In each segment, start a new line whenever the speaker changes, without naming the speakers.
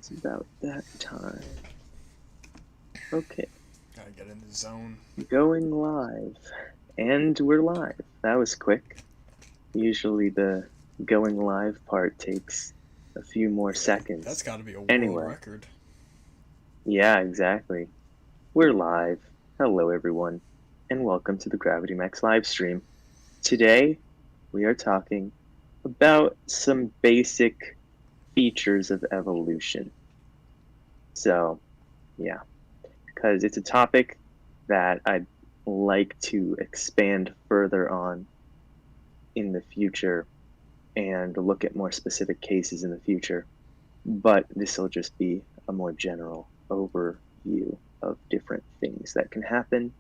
It's about that time. Okay.
Gotta get in the zone.
Going live. And we're live. That was quick. Usually the going live part takes a few more seconds.
That's gotta be a world record.
Yeah, exactly. We're live. Hello, everyone, and welcome to the Gravity Max live stream. Today, we are talking about some basic features of evolution. So, yeah, because it's a topic that I'd like to expand further on in the future and look at more specific cases in the future. But this will just be a more general overview of different things that can happen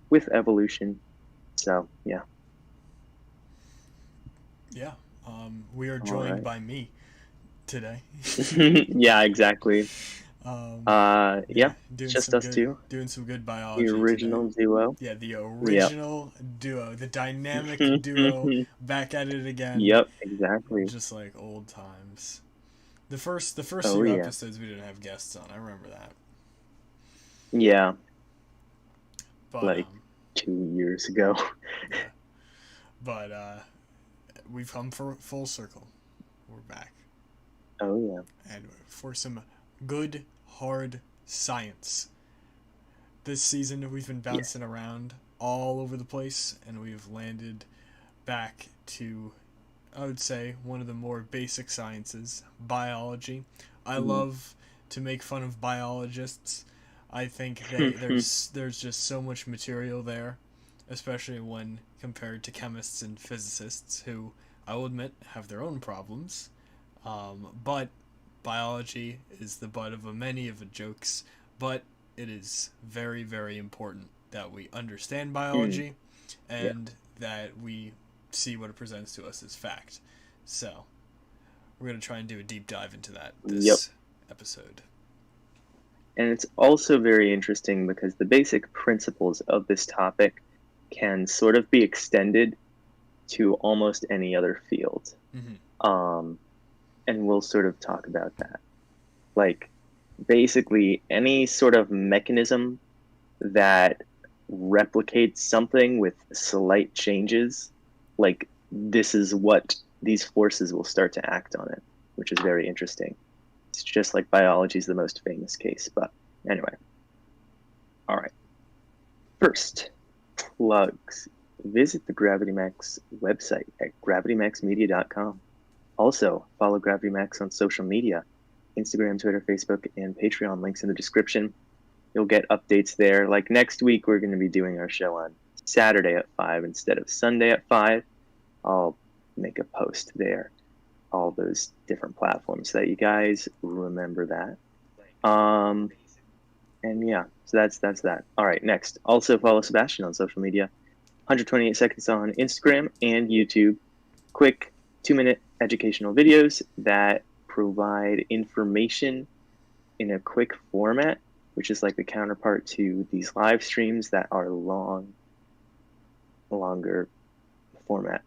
with evolution. So, yeah.
Yeah. We are joined by me today.
Yeah, exactly. Yeah, just us two.
Doing some good biology.
The original
today.
duo.
Yeah, the original duo, the dynamic duo, back at it again.
Yep, exactly.
Just like old times. The first few episodes we didn't have guests on. I remember that.
Yeah.
But,
like 2 years ago.
Yeah. But we've come for full circle. We're back.
Oh yeah.
And for some good hard science. This season we've been bouncing around all over the place, and we've landed back to, I would say, one of the more basic sciences, biology. I love to make fun of biologists. I think there's just so much material there, especially when compared to chemists and physicists, who I will admit have their own problems. But biology is the butt of many of the jokes, but it is very, very important that we understand biology and that we see what it presents to us as fact. So we're going to try and do a deep dive into that this episode.
And it's also very interesting because the basic principles of this topic can sort of be extended to almost any other field. And we'll sort of talk about that. Like, basically, any sort of mechanism that replicates something with slight changes, like, this is what these forces will start to act on it, which is very interesting. It's just like biology is the most famous case, but anyway. All right. First, plugs. Visit the Gravity Max website at gravitymaxmedia.com. Also, follow Gravity Max on social media, Instagram, Twitter, Facebook, and Patreon. Links in the description. You'll get updates there. Like next week, we're going to be doing our show on Saturday at 5 instead of Sunday at 5. I'll make a post there. All those different platforms so that you guys remember that. And yeah, so that's that. All right, next. Also follow Sebastian on social media. 128 seconds on Instagram and YouTube. Quick 2-minute educational videos that provide information in a quick format, which is like the counterpart to these live streams that are longer format.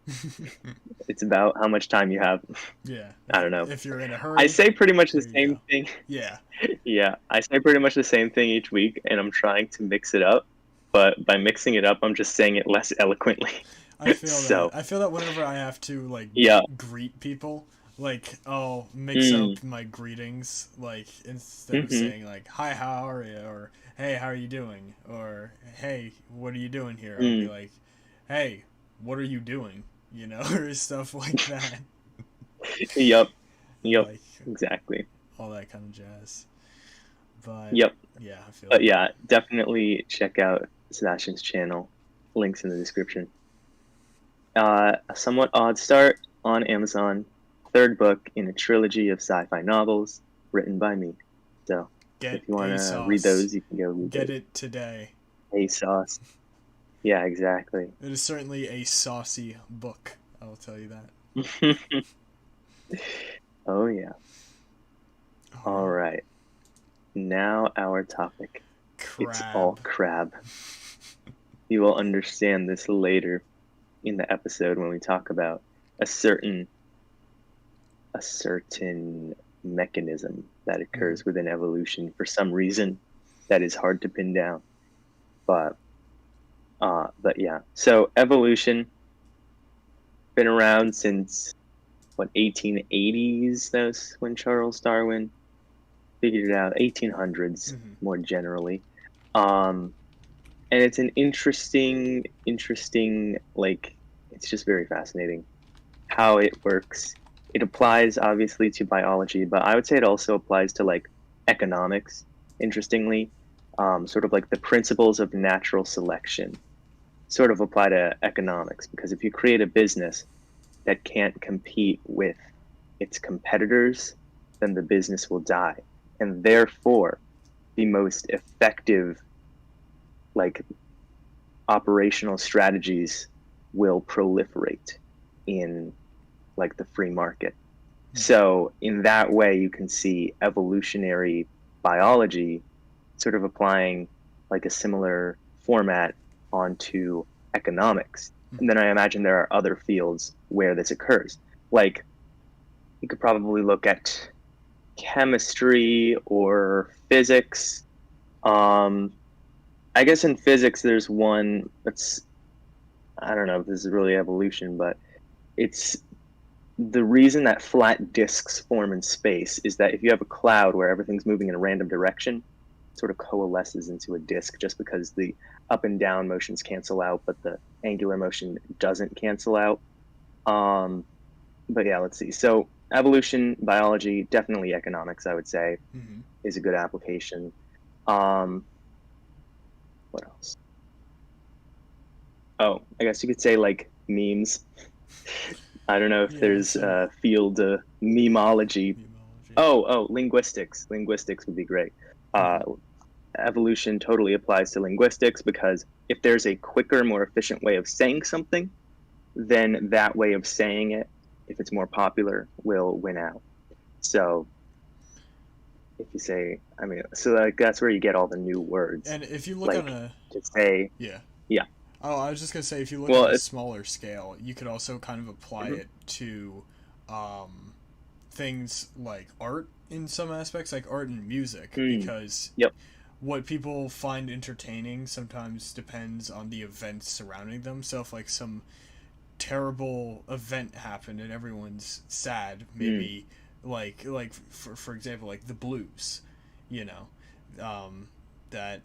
It's about how much time you have.
Yeah.
I don't know.
If you're in a hurry.
I say pretty much the same thing.
Yeah.
Yeah, I say pretty much the same thing each week, and I'm trying to mix it up. But by mixing it up, I'm just saying it less eloquently.
I feel that whenever I have to greet people, like I'll mix up my greetings, like instead of saying like "Hi, how are you?" or "Hey, how are you doing?" or "Hey, what are you doing here?" I'll be like, "Hey, what are you doing?" You know, or stuff like that.
Yep. Like, exactly.
All that kind of jazz. But
yeah,
I feel.
But yeah, definitely check out Sebastian's channel. Links in the description. A Somewhat Odd Start on Amazon. 3rd book in a trilogy of sci-fi novels written by me. So if you want to read those, you can go read
Get it today.
ASOS. Yeah, exactly.
It is certainly a saucy book. I will tell you
that. Oh yeah. All right. Now our topic.
Crab.
It's all crab. You will understand this later in the episode when we talk about a certain mechanism that occurs within evolution for some reason that is hard to pin down. But yeah. So evolution been around since 1880s. That's when Charles Darwin figured it out. 1800s more generally. And it's an interesting, like, it's just very fascinating how it works. It applies obviously to biology, but I would say it also applies to like economics, interestingly. Sort of like the principles of natural selection sort of apply to economics, because if you create a business that can't compete with its competitors, then the business will die. And therefore, the most effective like operational strategies will proliferate in like the free market. So in that way, you can see evolutionary biology sort of applying like a similar format onto economics. And then I imagine there are other fields where this occurs. Like you could probably look at chemistry or physics. I guess in physics, there's one that's, I don't know if this is really evolution, but it's the reason that flat disks form in space is that if you have a cloud where everything's moving in a random direction, it sort of coalesces into a disk just because the up and down motions cancel out, but the angular motion doesn't cancel out. But yeah, let's see. So evolution, biology, definitely economics, I would say, is a good application. What else? Oh, I guess you could say like memes. I don't know if there's a field memology. Oh, linguistics. Linguistics would be great. Evolution totally applies to linguistics because if there's a quicker, more efficient way of saying something, then that way of saying it, if it's more popular, will win out. So if you say, I mean, so like that's where you get all the new words.
And if you look
like,
on a
to say,
yeah.
Oh,
I was just gonna say, if you look at a smaller scale, you could also kind of apply it to things like art in some aspects, like art and music, because what people find entertaining sometimes depends on the events surrounding them. So if like some terrible event happened and everyone's sad, maybe like for example, like the blues, you know, that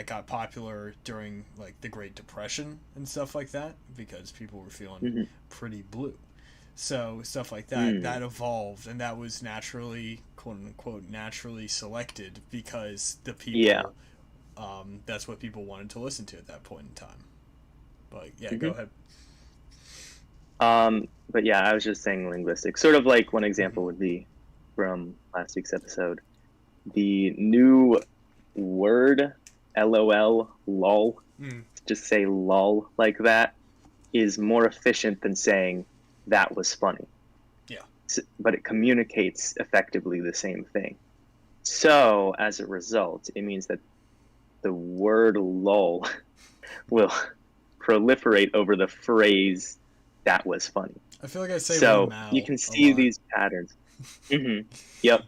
got popular during like the Great Depression and stuff like that because people were feeling pretty blue. So stuff like that that evolved, and that was naturally, quote unquote, naturally selected because the people that's what people wanted to listen to at that point in time. But yeah, go ahead.
But yeah, I was just saying linguistics. Sort of like one example would be from last week's episode. The new word, LOL, lol, just say lol like that, is more efficient than saying that was funny.
Yeah.
So, but it communicates effectively the same thing. So as a result, it means that the word lol will proliferate over the phrase that was funny.
I feel like I say
so you can see these patterns. Yep.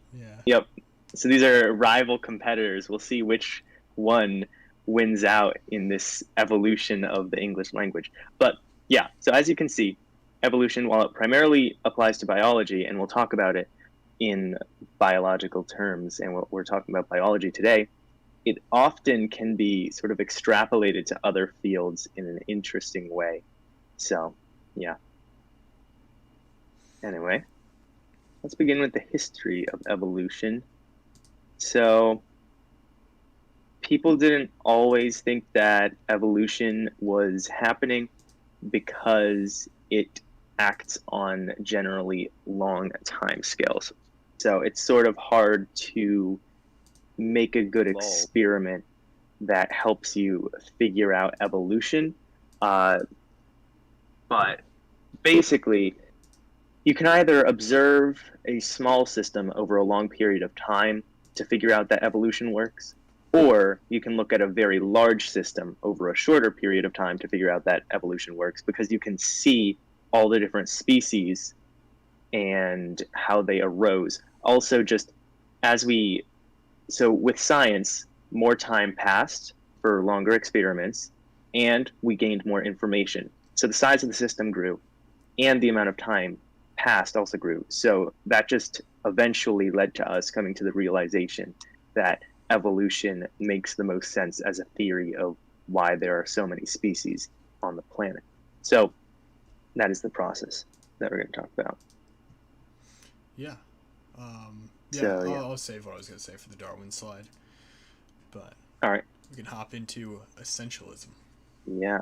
Yep. So these are rival competitors. We'll see which one wins out in this evolution of the English language. But yeah, so as you can see, evolution, while it primarily applies to biology, and we'll talk about it in biological terms, and we're talking about biology today, it often can be sort of extrapolated to other fields in an interesting way. So, yeah. Anyway, let's begin with the history of evolution. So, people didn't always think that evolution was happening because it acts on generally long time scales. So it's sort of hard to make a good experiment that helps you figure out evolution. But basically, you can either observe a small system over a long period of time to figure out that evolution works, or you can look at a very large system over a shorter period of time to figure out that evolution works, because you can see all the different species and how they arose. Also, just as we, so with science, more time passed for longer experiments, and we gained more information. So the size of the system grew, and the amount of time passed also grew. So that just eventually led to us coming to the realization that evolution makes the most sense as a theory of why there are so many species on the planet. So that is the process that we're going to talk about.
Yeah. Yeah,
So yeah,
I'll save what I was going to say for the Darwin slide. But
all right,
we can hop into essentialism.
yeah.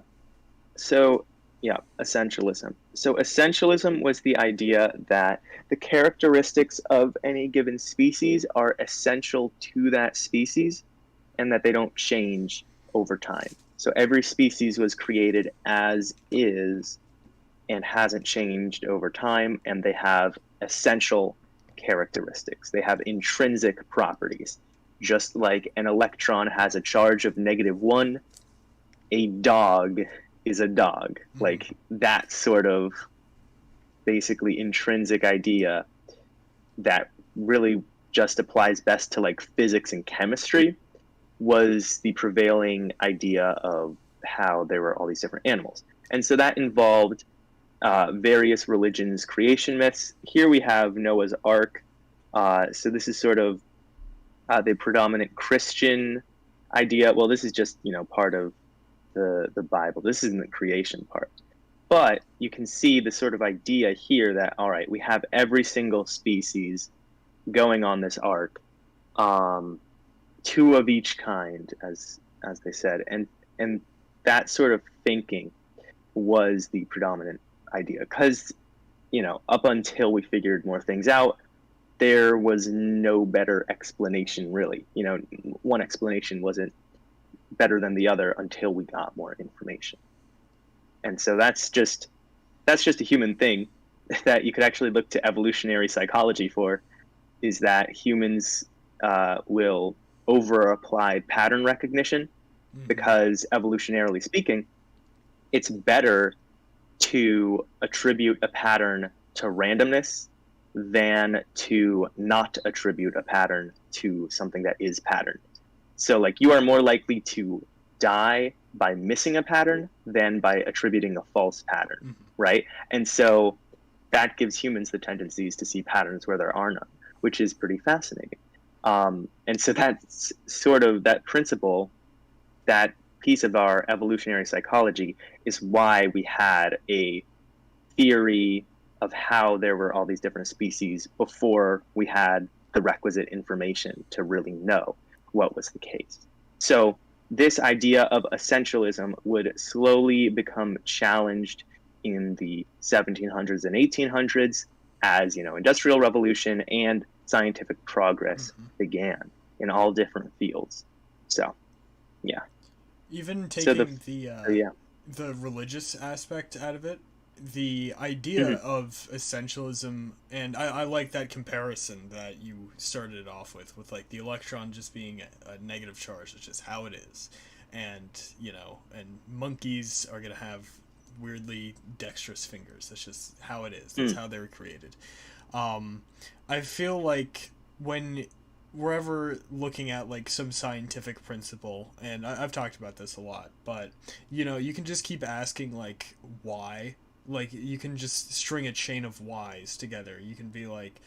So yeah, essentialism. So essentialism was the idea that the characteristics of any given species are essential to that species and that they don't change over time. So every species was created as is and hasn't changed over time, and they have essential characteristics. They have intrinsic properties. Just like an electron has a charge of -1, a dog is a dog.
Mm-hmm.
Like that sort of basically intrinsic idea that really just applies best to like physics and chemistry was the prevailing idea of how there were all these different animals. And so that involved various religions' creation myths. Here we have Noah's Ark. So this is sort of the predominant Christian idea. Well, this is just part of the Bible. This isn't the creation part, but you can see the sort of idea here that all right, we have every single species going on this ark, two of each kind, as they said, and that sort of thinking was the predominant idea because up until we figured more things out, there was no better explanation really. One explanation wasn't better than the other until we got more information. And so that's just a human thing that you could actually look to evolutionary psychology for, is that humans will over apply pattern recognition
Mm-hmm.
because evolutionarily speaking, it's better to attribute a pattern to randomness than to not attribute a pattern to something that is patterned. So, like, you are more likely to die by missing a pattern than by attributing a false pattern,
Mm-hmm.
right? And so that gives humans the tendencies to see patterns where there are none, which is pretty fascinating. And so that's sort of that principle, that piece of our evolutionary psychology is why we had a theory of how there were all these different species before we had the requisite information to really know what was the case. So this idea of essentialism would slowly become challenged in the 1700s and 1800s as industrial revolution and scientific progress
Mm-hmm.
began in all different fields. So yeah.
Even
So the
taking
yeah.
the religious aspect out of it, the idea
Mhm.
of essentialism, and I like that comparison that you started it off with like the electron just being a negative charge. It's just how it is, and and monkeys are gonna have weirdly dexterous fingers. That's just how it is. That's
Mm.
how they were created. Um, I feel like when we're ever looking at like some scientific principle, and I've talked about this a lot, but you can just keep asking like why. Like you can just string a chain of whys together. You can be like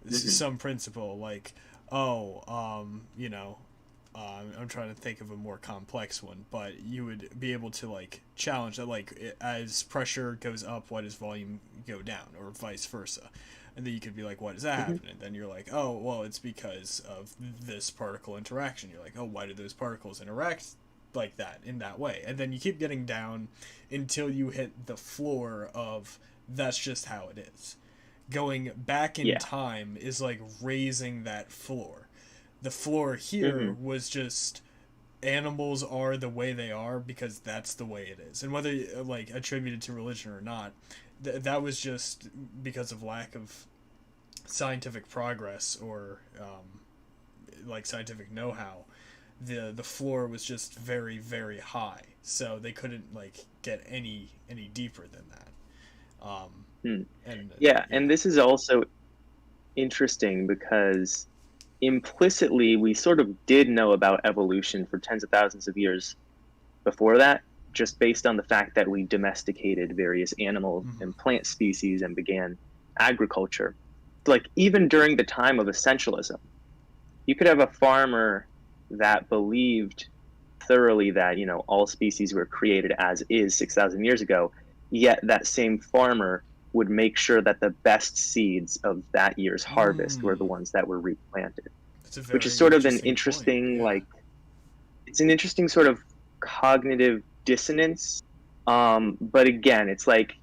Mhm.
some principle like, oh, I'm trying to think of a more complex one, but you would be able to like challenge that, like as pressure goes up, why does volume go down, or vice versa? And then you could be like, why does that
Mhm.
happen? And then you're like, oh, well, it's because of this particle interaction. You're like, oh, why do those particles interact like that in that way? And then you keep getting down until you hit the floor of that's just how it is. Going back in
Yeah.
time is like raising that floor. The floor here
Mhm.
was just animals are the way they are because that's the way it is, and whether like attributed to religion or not, that was just because of lack of scientific progress or like scientific know-how. The floor was just very very high, so they couldn't like get any deeper than that.
Hmm.
And
Yeah,
yeah.
and this is also interesting because implicitly we sort of did know about evolution for tens of thousands of years before that, just based on the fact that we domesticated various animal
Mm-hmm.
and plant species and began agriculture. Like, even during the time of essentialism, you could have a farmer that believed thoroughly that, all species were created as is 6,000 years ago, yet that same farmer would make sure that the best seeds of that year's harvest were the
Mm.
ones that were replanted,
That's a
which is
very
sort of an
interesting point.
interesting,
Yeah.
like, it's an interesting sort of cognitive dissonance. But again, it's like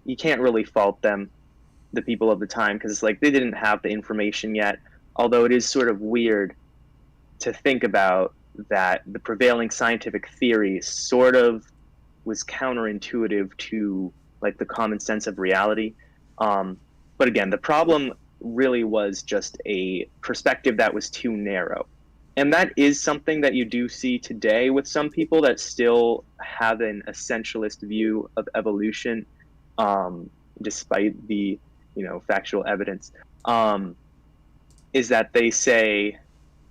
you can't really fault them, the people of the time, because it's like they didn't have the information yet. Although it is sort of weird to think about that the prevailing scientific theory sort of was counterintuitive to like the common sense of reality. Um, but again, the problem really was just a perspective that was too narrow. And that is something that you do see today with some people that still have an essentialist view of evolution, um, despite the factual evidence. Um, is that they say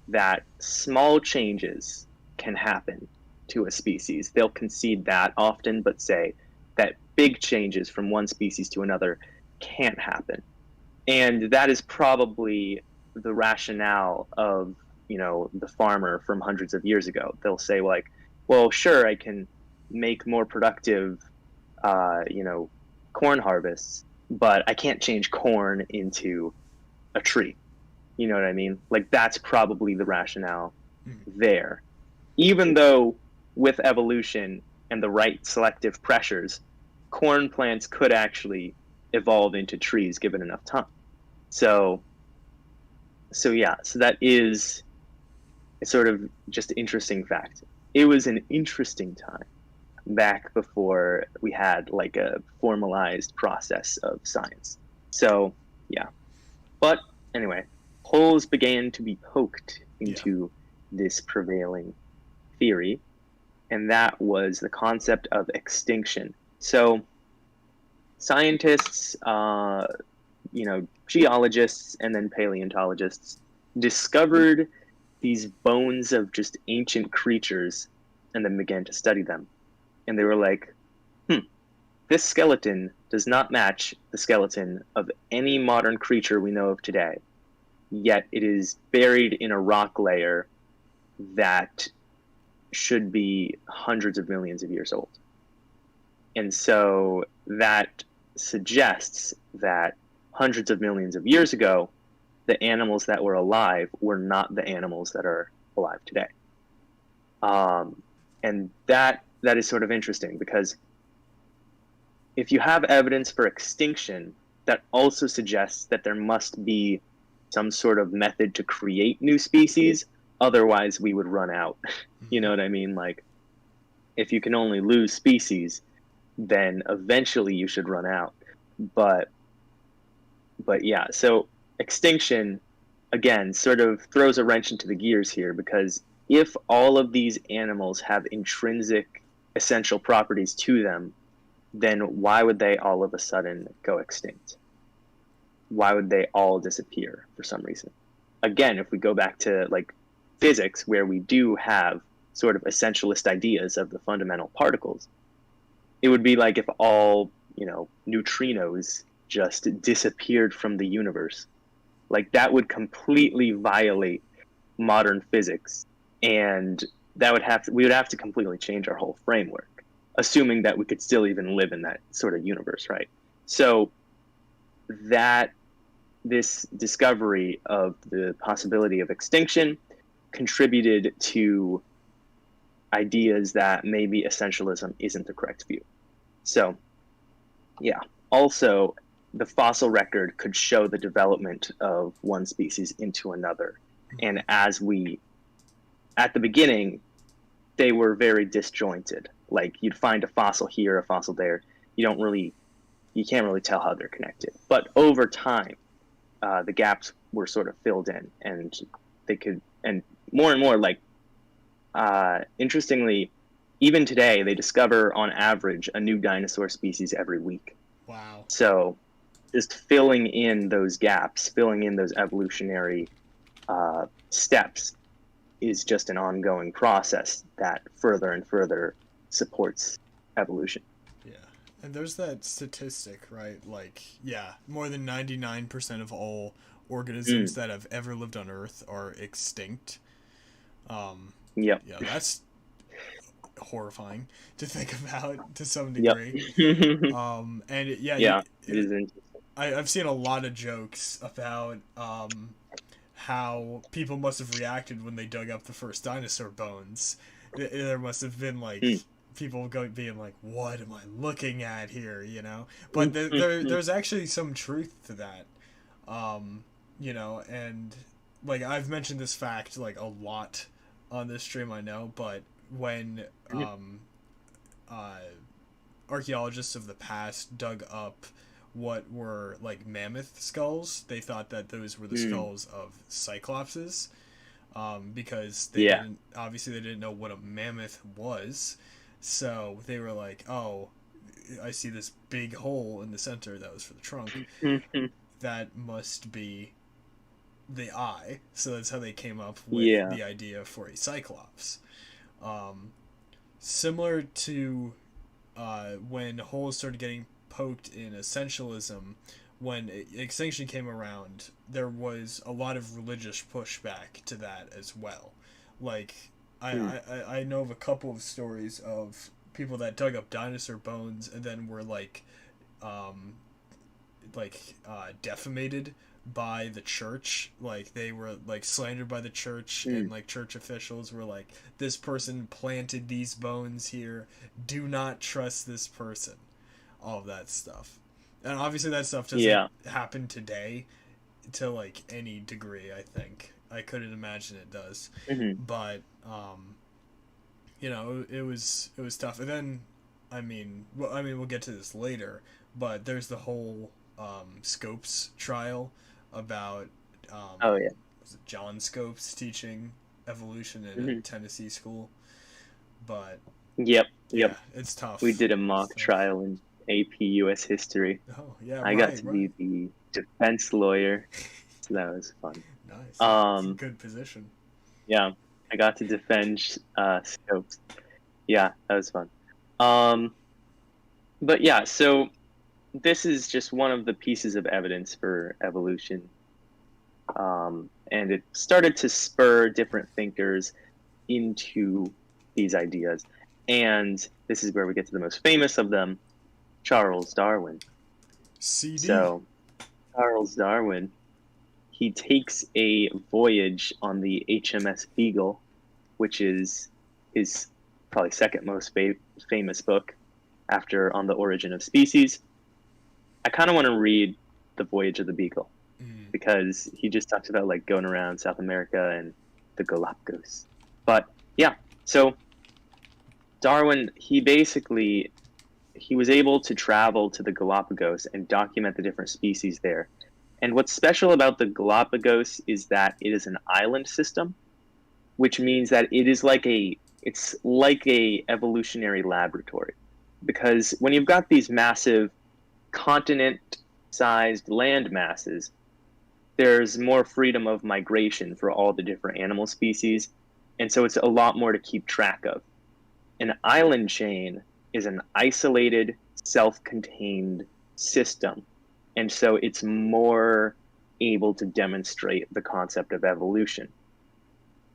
that small changes can happen to a species. They'll concede that often, but say that big changes from one species to another can't happen. And that is probably the rationale of, the farmer from hundreds of years ago. They'll say, like, well, sure, I can make more productive, uh, you know, corn harvests, but I can't change corn into a tree. You know what I mean? Like, that's probably the rationale
Mm.
there. Even though with evolution and the right selective pressures, corn plants could actually evolve into trees given enough time. So, so yeah, so that is a sort of just interesting fact. It was an interesting time back before we had like a formalized process of science. So, yeah. But anyway, holes began to be poked
Yeah.
into this prevailing theory, and that was the concept of extinction. So, scientists, geologists, and then paleontologists discovered these bones of just ancient creatures and then began to study them. And they were like, this skeleton does not match the skeleton of any modern creature we know of today, yet it is buried in a rock layer that should be hundreds of millions of years old. And so that suggests that hundreds of millions of years ago, the animals that were alive were not the animals that are alive today. And that is sort of interesting because if you have evidence for extinction, that also suggests that there must be some sort of method to create new species. Otherwise, we would run out. You
Mm-hmm.
know what I mean? Like, if you can only lose species, then eventually you should run out. But yeah, so extinction again sort of throws a wrench into the gears here because if all of these animals have intrinsic essential properties to them, then why would they all of a sudden go extinct? Why would they all disappear for some reason? Again, if we go back to like physics, where we do have sort of essentialist ideas of the fundamental particles, it would be like if all, neutrinos just disappeared from the universe. Like that would completely violate modern physics, and we would have to completely change our whole framework, assuming that we could still even live in that sort of universe, right? So that this discovery of the possibility of extinction contributed to ideas that maybe essentialism isn't the correct view. So, yeah. Also, the fossil record could show the development of one species into another.
Mm-hmm.
And at the beginning, they were very disjointed. Like you'd find a fossil here, a fossil there. You can't really tell how they're connected. But over time, the gaps were sort of filled in, and and more like, interestingly, even today they discover on average a new dinosaur species every week.
Wow.
So just filling in those gaps, filling in those evolutionary steps is just an ongoing process that further and further supports evolution.
Yeah. And there's that statistic, right? Like, yeah, more than 99% of all organisms that have ever lived on Earth are extinct.
Yep.
Yeah, that's horrifying to think about to some
Yep.
degree. And
Yeah, it is interesting.
I've seen a lot of jokes about how people must have reacted when they dug up the first dinosaur bones. There must have been like people being like, "What am I looking at here?" You know. But there's actually some truth to that. You know, and like I've mentioned this fact like a lot on this stream, I know, but when archaeologists of the past dug up what were like mammoth skulls, they thought that those were the skulls of cyclopses, because they didn't know what a mammoth was, so they were like, "Oh, I see this big hole in the center that was for the trunk. That must be the eye." So that's how they came up with the idea for a cyclops. Similar to when holes started getting poked in Essentialism, when Extinction came around, there was a lot of religious pushback to that as well. Like, I know of a couple of stories of people that dug up dinosaur bones and then were defamated by the church. Like, they were like slandered by the church, and like church officials were like, "This person planted these bones here, do not trust this person," all of that stuff. And obviously that stuff doesn't happen today to like any degree. I think I couldn't imagine it does. But you know, it was tough. And then we'll get to this later, but there's the whole Scopes trial about was it John Scopes teaching evolution in a Tennessee school. But
yeah,
it's tough.
We did a mock trial in AP US history.
Oh yeah,
I got to be the defense lawyer, so that was fun.
Nice. That's a good position.
Yeah, I got to defend Scopes. Yeah, that was fun. But yeah, so this is just one of the pieces of evidence for evolution. And it started to spur different thinkers into these ideas. And this is where we get to the most famous of them, Charles Darwin.
CD.
So, Charles Darwin, he takes a voyage on the HMS Beagle, which is his probably second most famous book after On the Origin of Species. I kind of want to read The Voyage of the Beagle because he just talks about like going around South America and the Galapagos. But yeah, so Darwin, he was able to travel to the Galapagos and document the different species there. And what's special about the Galapagos is that it is an island system, which means that it's like a evolutionary laboratory. Because when you've got these massive continent-sized land masses, there's more freedom of migration for all the different animal species, and so it's a lot more to keep track of. An island chain is an isolated, self-contained system, and so it's more able to demonstrate the concept of evolution.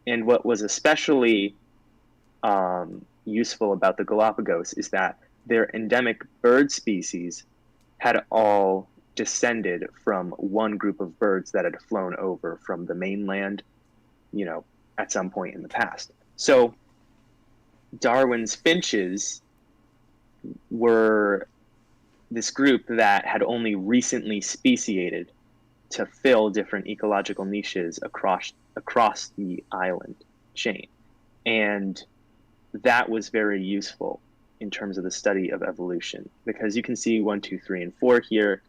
And what was especially useful about the Galapagos is that their endemic bird species had all descended from one group of birds that had flown over from the mainland, at some point in the past. So Darwin's finches were this group that had only recently speciated to fill different ecological niches across the island chain. And that was very useful in terms of the study of evolution, because you can see 1, 2, 3, and 4 here.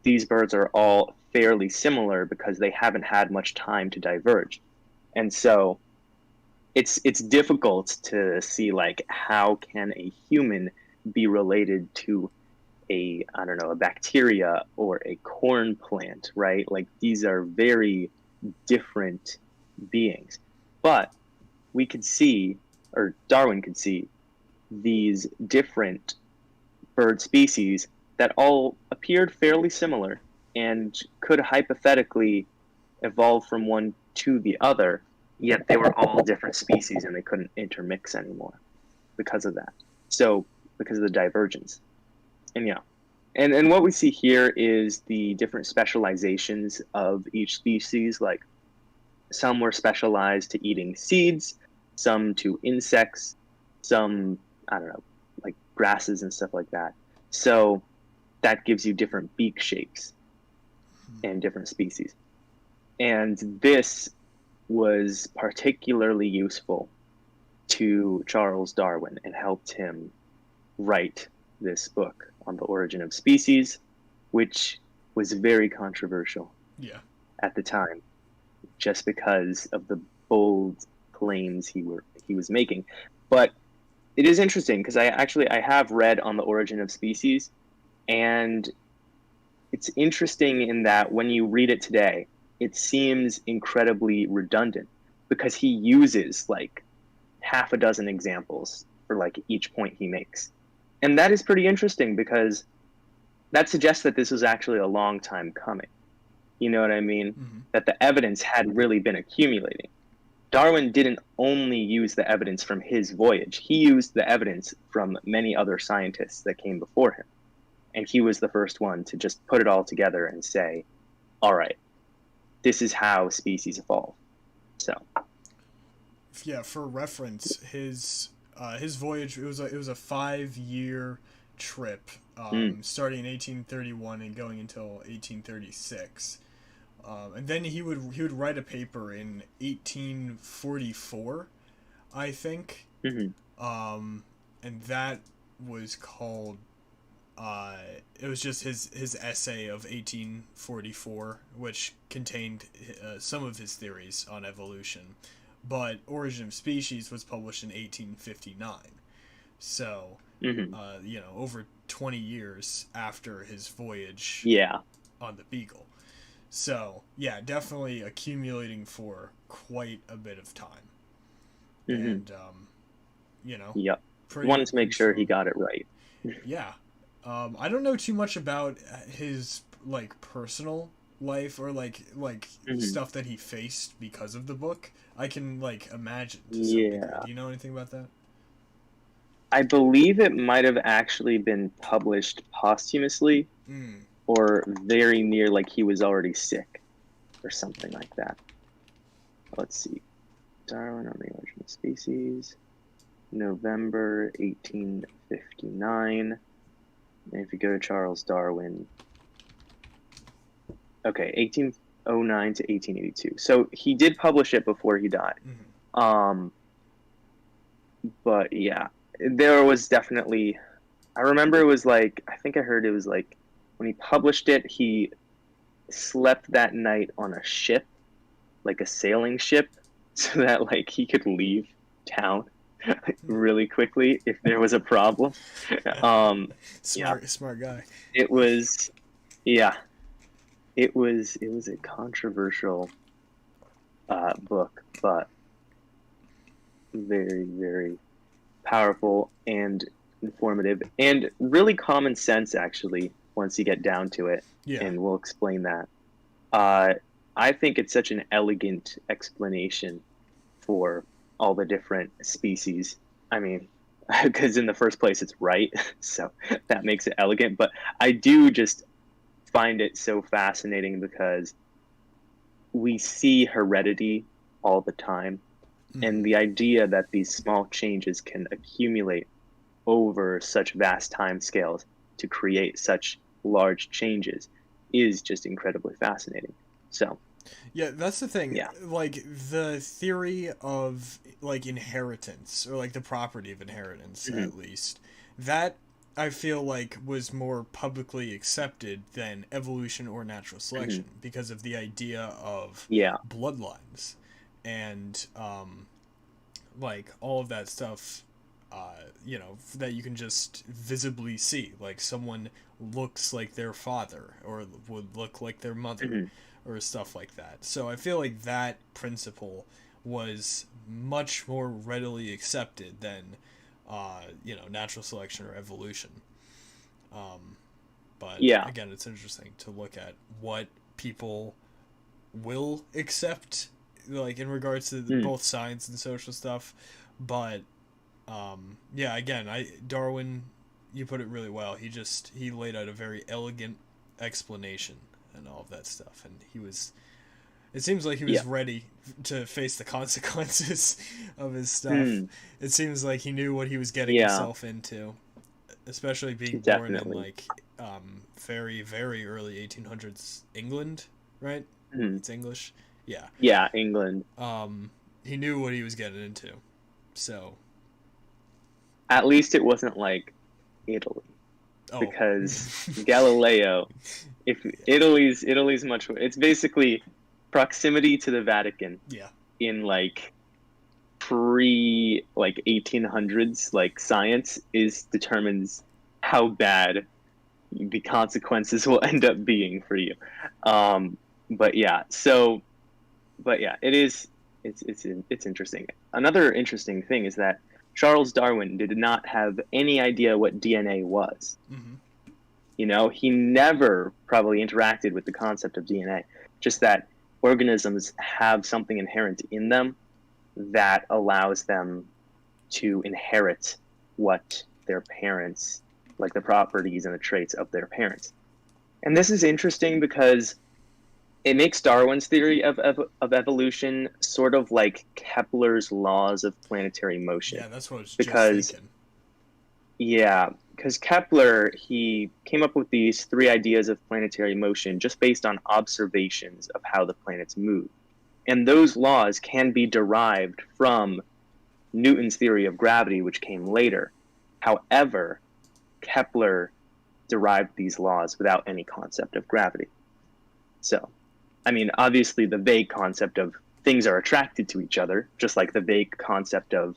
These birds are all fairly similar because they haven't had much time to diverge. And so it's difficult to see like how can a human be related to a, I don't know, a bacteria or a corn plant, right? Like these are very different beings. But we could see, or Darwin could see, these different bird species that all appeared fairly similar and could hypothetically evolve from one to the other, yet they were all different species and they couldn't intermix anymore because of that. So, because of the divergence. And yeah. And what we see here is the different specializations of each species. Like some were specialized to eating seeds, some to insects, some, I don't know, like grasses and stuff like that. So that gives you different beak shapes and different species. And this was particularly useful to Charles Darwin and helped him write this book on the origin of species, which was very controversial at the time, just because of the bold claims he was making. But it is interesting because I have read on the origin of species, and it's interesting in that when you read it today, it seems incredibly redundant because he uses like half a dozen examples for like each point he makes. And that is pretty interesting because that suggests that this was actually a long time coming. You know what I mean?
Mm-hmm.
That the evidence had really been accumulating. Darwin didn't only use the evidence from his voyage. He used the evidence from many other scientists that came before him. And he was the first one to just put it all together and say, all right, this is how species evolve. So,
yeah, for reference, his voyage, it was a 5-year trip, starting in 1831 and going until 1836. And then he would write a paper in 1844, I think. And that was called it was just his essay of 1844, which contained some of his theories on evolution. But Origin of Species was published in 1859. So, over 20 years after his voyage on the Beagle. So, yeah, definitely accumulating for quite a bit of time. And,
Yep. Wanted to make sure he got it right.
Yeah. I don't know too much about his, like, personal life or, like stuff that he faced because of the book. I can, like, imagine to some degree. Do you know anything about that?
I believe it might have actually been published posthumously or very near, like he was already sick or something like that. Let's see. Darwin on the Origin of Species, November 1859. And if you go to Charles Darwin, okay, 1809 to 1882. So he did publish it before he died. But yeah, there was definitely, I remember it was like, I think I heard it was like, when he published it, he slept that night on a ship, like a sailing ship, so that like he could leave town really quickly if there was a problem.
Smart guy.
It was a controversial book, but very, very powerful and informative and really common sense, actually, once you get down to it. And we'll explain that. I think it's such an elegant explanation for all the different species. I mean, because in the first place it's right, so that makes it elegant. But I do just find it so fascinating because we see heredity all the time, and the idea that these small changes can accumulate over such vast time scales to create such large changes is just incredibly fascinating. So
yeah, that's the thing. Like the theory of like inheritance, or like the property of inheritance, at least, that I feel like was more publicly accepted than evolution or natural selection because of the idea of bloodlines and like all of that stuff that you can just visibly see, like someone looks like their father or would look like their mother, or stuff like that. So I feel like that principle was much more readily accepted than natural selection or evolution. But
Yeah.
again, it's interesting to look at what people will accept, like in regards to both science and social stuff. But again, Darwin, you put it really well. He laid out a very elegant explanation and all of that stuff, and it seems like he was ready to face the consequences of his stuff. It seems like he knew what he was getting himself into, especially being born in like very, very early 1800s England, right? It's English. Yeah.
Yeah, England.
He knew what he was getting into. So
at least it wasn't like Italy. Because Galileo, if Italy's much, it's basically proximity to the Vatican.
Yeah.
In like pre like 1800s, like science determines how bad the consequences will end up being for you. But yeah, it's interesting. Another interesting thing is that Charles Darwin did not have any idea what DNA was. He never probably interacted with the concept of DNA, just that organisms have something inherent in them that allows them to inherit what their parents, like the properties and the traits of their parents. And this is interesting because it makes Darwin's theory of evolution sort of like Kepler's laws of planetary motion.
Yeah, that's what I was just thinking.
Yeah, because Kepler, he came up with these 3 ideas of planetary motion just based on observations of how the planets move. And those laws can be derived from Newton's theory of gravity, which came later. However, Kepler derived these laws without any concept of gravity. So, I mean, obviously the vague concept of things are attracted to each other, just like the vague concept of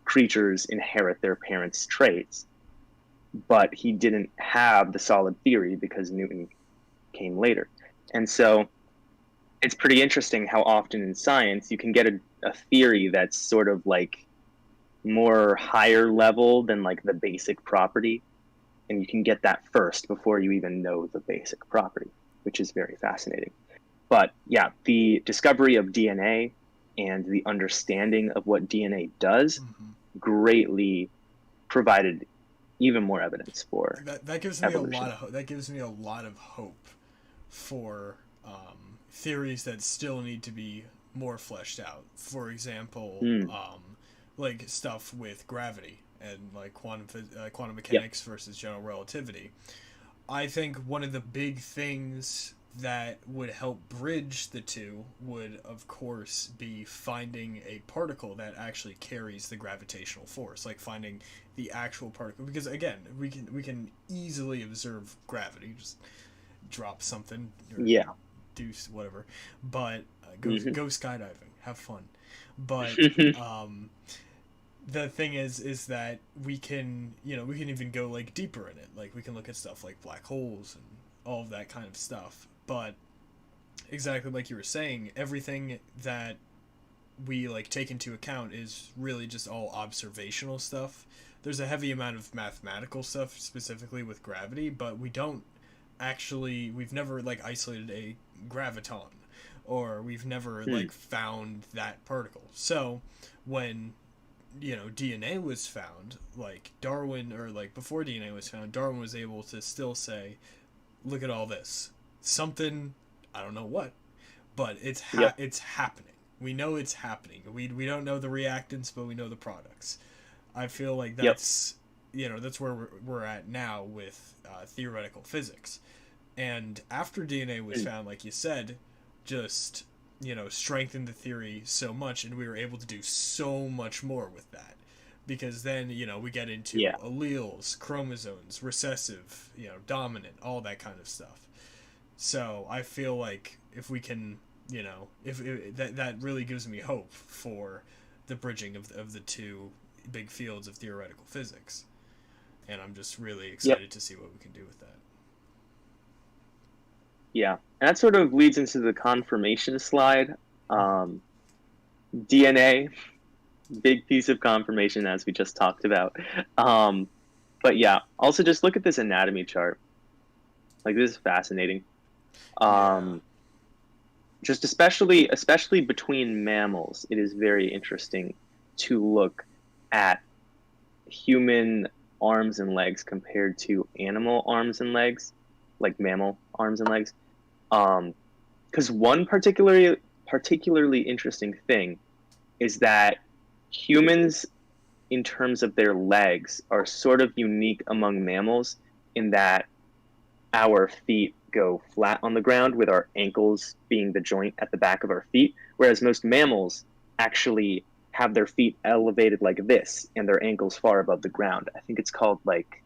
creatures inherit their parents' traits. But he didn't have the solid theory because Newton came later. And so it's pretty interesting how often in science you can get a theory that's sort of like more higher level than like the basic property. And you can get that first before you even know the basic property, which is very fascinating. But yeah, the discovery of DNA and the understanding of what DNA does greatly provided even more evidence for
that gives me evolution. That gives me a lot of hope for theories that still need to be more fleshed out. For example, like stuff with gravity and like quantum mechanics versus general relativity. I think one of the big things that would help bridge the two would, of course, be finding a particle that actually carries the gravitational force, like finding the actual particle. Because again, we can easily observe gravity, just drop something, or do whatever. But go skydiving, have fun. But the thing is that we can even go like deeper in it. Like we can look at stuff like black holes and all of that kind of stuff. But exactly like you were saying, everything that we like take into account is really just all observational stuff. There's a heavy amount of mathematical stuff specifically with gravity, but we've never like isolated a graviton, or we've never like found that particle. So when DNA was found, like Darwin, or like before DNA was found, Darwin was able to still say, look at all this. Something, I don't know what, but it's happening. We know it's happening. We don't know the reactants, but we know the products. I feel like that's that's where we're at now with theoretical physics. And after DNA was found, like you said, just strengthened the theory so much, and we were able to do so much more with that. Because then we get into alleles, chromosomes, recessive, dominant, all that kind of stuff. So I feel like if we can, that really gives me hope for the bridging of the two big fields of theoretical physics, and I'm just really
Yep.
excited to see what we can do with that.
Yeah. And that sort of leads into the confirmation slide. DNA, big piece of confirmation, as we just talked about. But yeah, also just look at this anatomy chart. Like, this is fascinating.
Yeah.
Just especially between mammals, it is very interesting to look at human arms and legs compared to animal arms and legs, like mammal arms and legs. Because one particularly interesting thing is that humans, in terms of their legs, are sort of unique among mammals in that our feet go flat on the ground, with our ankles being the joint at the back of our feet, whereas most mammals actually have their feet elevated like this and their ankles far above the ground. I think it's called like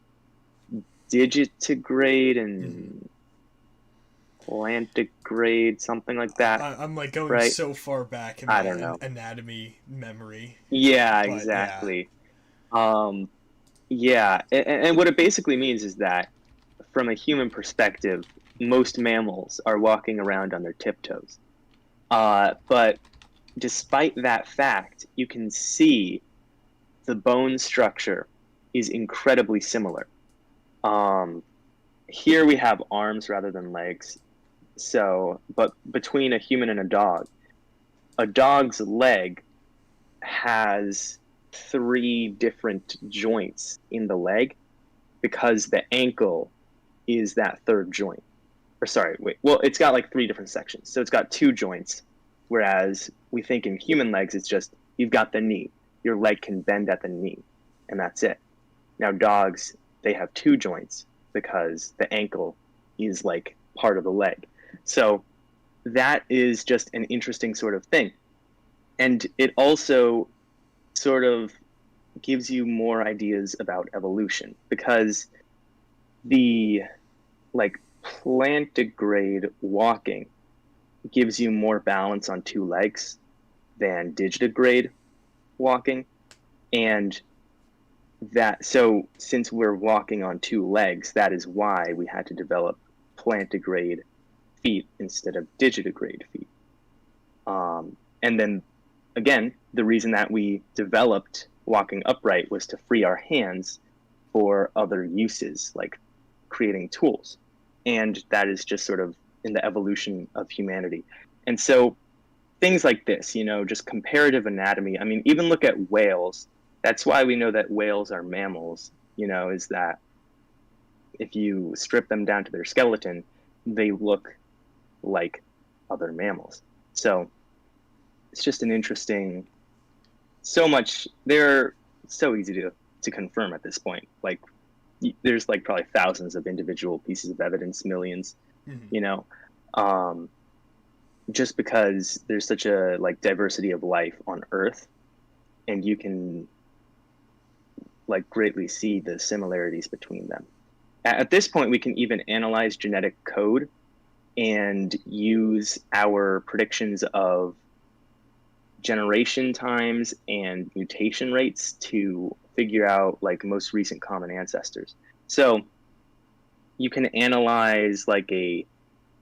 digitigrade
Mm-hmm.
and plantigrade, something like that,
I'm like going
right?
so far back in
I
my
don't know.
anatomy memory,
Yeah,
but yeah.
exactly. Um, yeah, and what it basically means is that from a human perspective, most mammals are walking around on their tiptoes. But despite that fact, you can see the bone structure is incredibly similar. Um, Here we have arms rather than legs. So, but between a human and a dog's leg has three different joints in the leg because the ankle is that third joint. Or sorry, wait. Well, it's got like three different sections. So it's got two joints, whereas we think in human legs, it's just you've got the knee. Your leg can bend at the knee, and that's it. Now, dogs, they have two joints because the ankle is like part of the leg. So that is just an interesting sort of thing. And it also sort of gives you more ideas about evolution because the like plantigrade walking gives you more balance on two legs than digitigrade walking. And that, so since we're walking on two legs, that is why we had to develop plantigrade feet instead of digitigrade feet. And then again, the reason that we developed walking upright was to free our hands for other uses, like creating tools. And that is just sort of in the evolution of humanity. And so things like this, just comparative anatomy. I mean, even look at whales. That's why we know that whales are mammals, is that if you strip them down to their skeleton, they look like other mammals. So it's just an interesting, they're so easy to confirm at this point. Like, there's like probably thousands of individual pieces of evidence, millions,
Mm-hmm.
you know, um, just because there's such a like diversity of life on Earth, and you can like greatly see the similarities between them. At this point, we can even analyze genetic code and use our predictions of generation times and mutation rates to figure out like most recent common ancestors. So you can analyze like a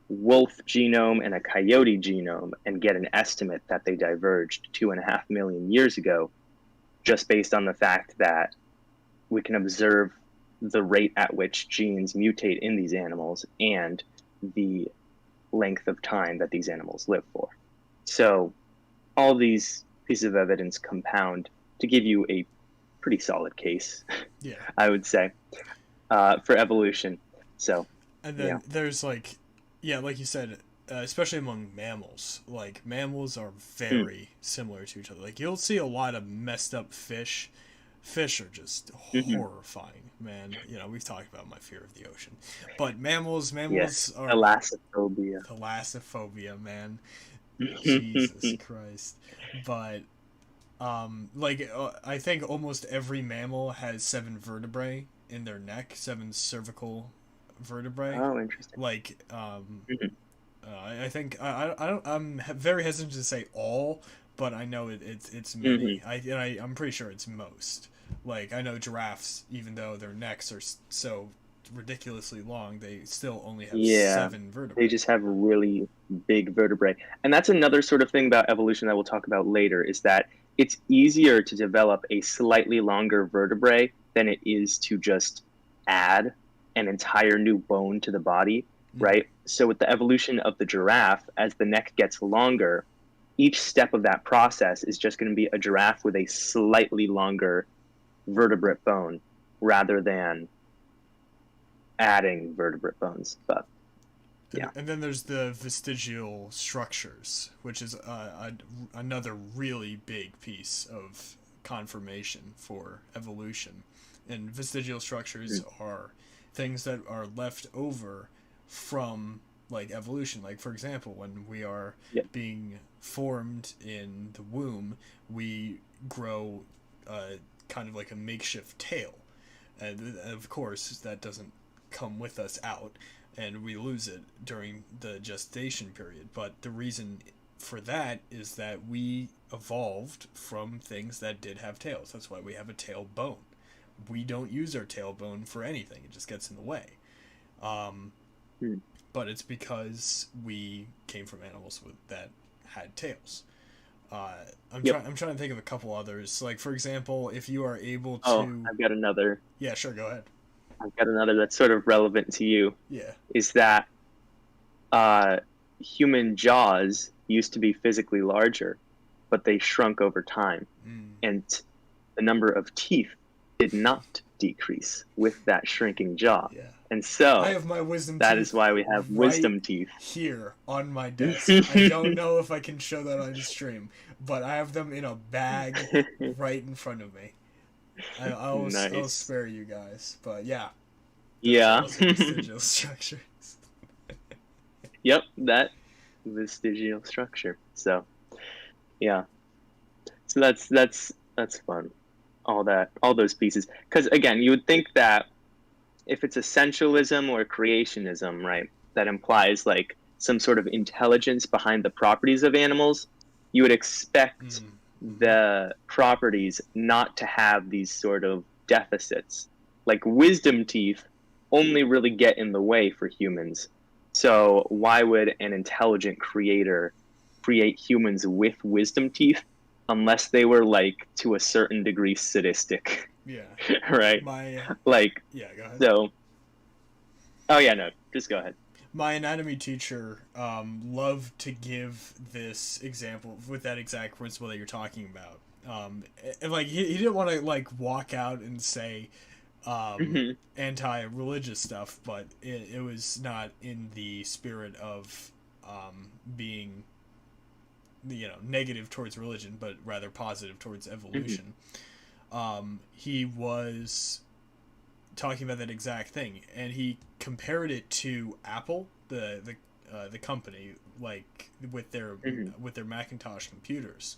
wolf genome and a coyote genome and get an estimate that they diverged 2.5 million years ago, just based on the fact that we can observe the rate at which genes mutate in these animals and the length of time that these animals live for. So all these pieces of evidence compound to give you a pretty solid case,
Yeah.
I would say, for evolution. So,
And
yeah.
then there's like, yeah, like you said, especially among mammals. Like mammals are
Mm,
very similar to each other. Like you'll see a lot of messed up fish. Fish are just
mm-hmm.
horrifying, man. We've talked about my fear of the ocean, but mammals,
Yes,
mammals are
Thalassophobia.
thalassophobia, man. Jesus Christ. But like I think almost every mammal has seven vertebrae in their neck, seven cervical vertebrae.
Oh, interesting.
Like
Mhm.
I think I don't. I'm very hesitant to say all, but I know it's
Hmm.
many. I'm pretty sure it's most. Like I know giraffes, even though their necks are so ridiculously long, they still only have
Yeah,
7
they
vertebrae.
just have really big vertebrae. And that's another sort of thing about evolution that we'll talk about later is that it's easier to develop a slightly longer vertebrae than it is to just add an entire new bone to the body,
Mm.
right? So with the evolution of the giraffe, as the neck gets longer, each step of that process is just going to be a giraffe with a slightly longer vertebrate bone rather than adding vertebrate bones. But yeah.
And then there's the vestigial structures, which is another really big piece of confirmation for evolution. And vestigial structures are things that are left over from like evolution. Like for example, when we are
Yeah.
being formed in the womb, we grow kind of like a makeshift tail, and of course that doesn't come with us out, and we lose it during the gestation period. But the reason for that is that we evolved from things that did have tails. That's why we have a tail bone. We don't use our tailbone for anything, it just gets in the way. Um,
Mm.
but it's because we came from animals that had tails. Uh,
Yep.
I'm trying to think of a couple others. Like for example, if you are able
Oh,
to,
I've got another.
yeah, sure, go ahead.
I've got another that's sort of relevant to you.
Yeah.
Is that uh, human jaws used to be physically larger, but they shrunk over time,
Mm,
and the number of teeth did not decrease with that shrinking jaw.
yeah.
And
I
so
have my wisdom
that is
teeth
why we have
right
wisdom teeth.
here on my desk. I don't know if I can show that on stream, but I have them in a bag right in front of me. I'll
Nice.
spare you guys, but yeah, those are
Yeah.
also vestigial structures.
Yep, that vestigial structure. So yeah. So that's fun. All those pieces. Because again, you would think that if it's essentialism or creationism, right, that implies like some sort of intelligence behind the properties of animals, you would expect
Mm, mm-hmm.
the properties not to have these sort of deficits. Like wisdom teeth only really get in the way for humans. So why would an intelligent creator create humans with wisdom teeth unless they were like to a certain degree sadistic,
Yeah,
right?
my
Like
yeah. Go ahead.
so oh yeah, no, just go ahead.
My anatomy teacher loved to give this example with that exact principle that you're talking about. And like he didn't want to like walk out and say
Hmm.
anti-religious stuff, but it was not in the spirit of being negative towards religion, but rather positive towards
Hmm.
evolution. He was talking about that exact thing, and he compared it to Apple, the company, like
Hmm.
with their Macintosh computers,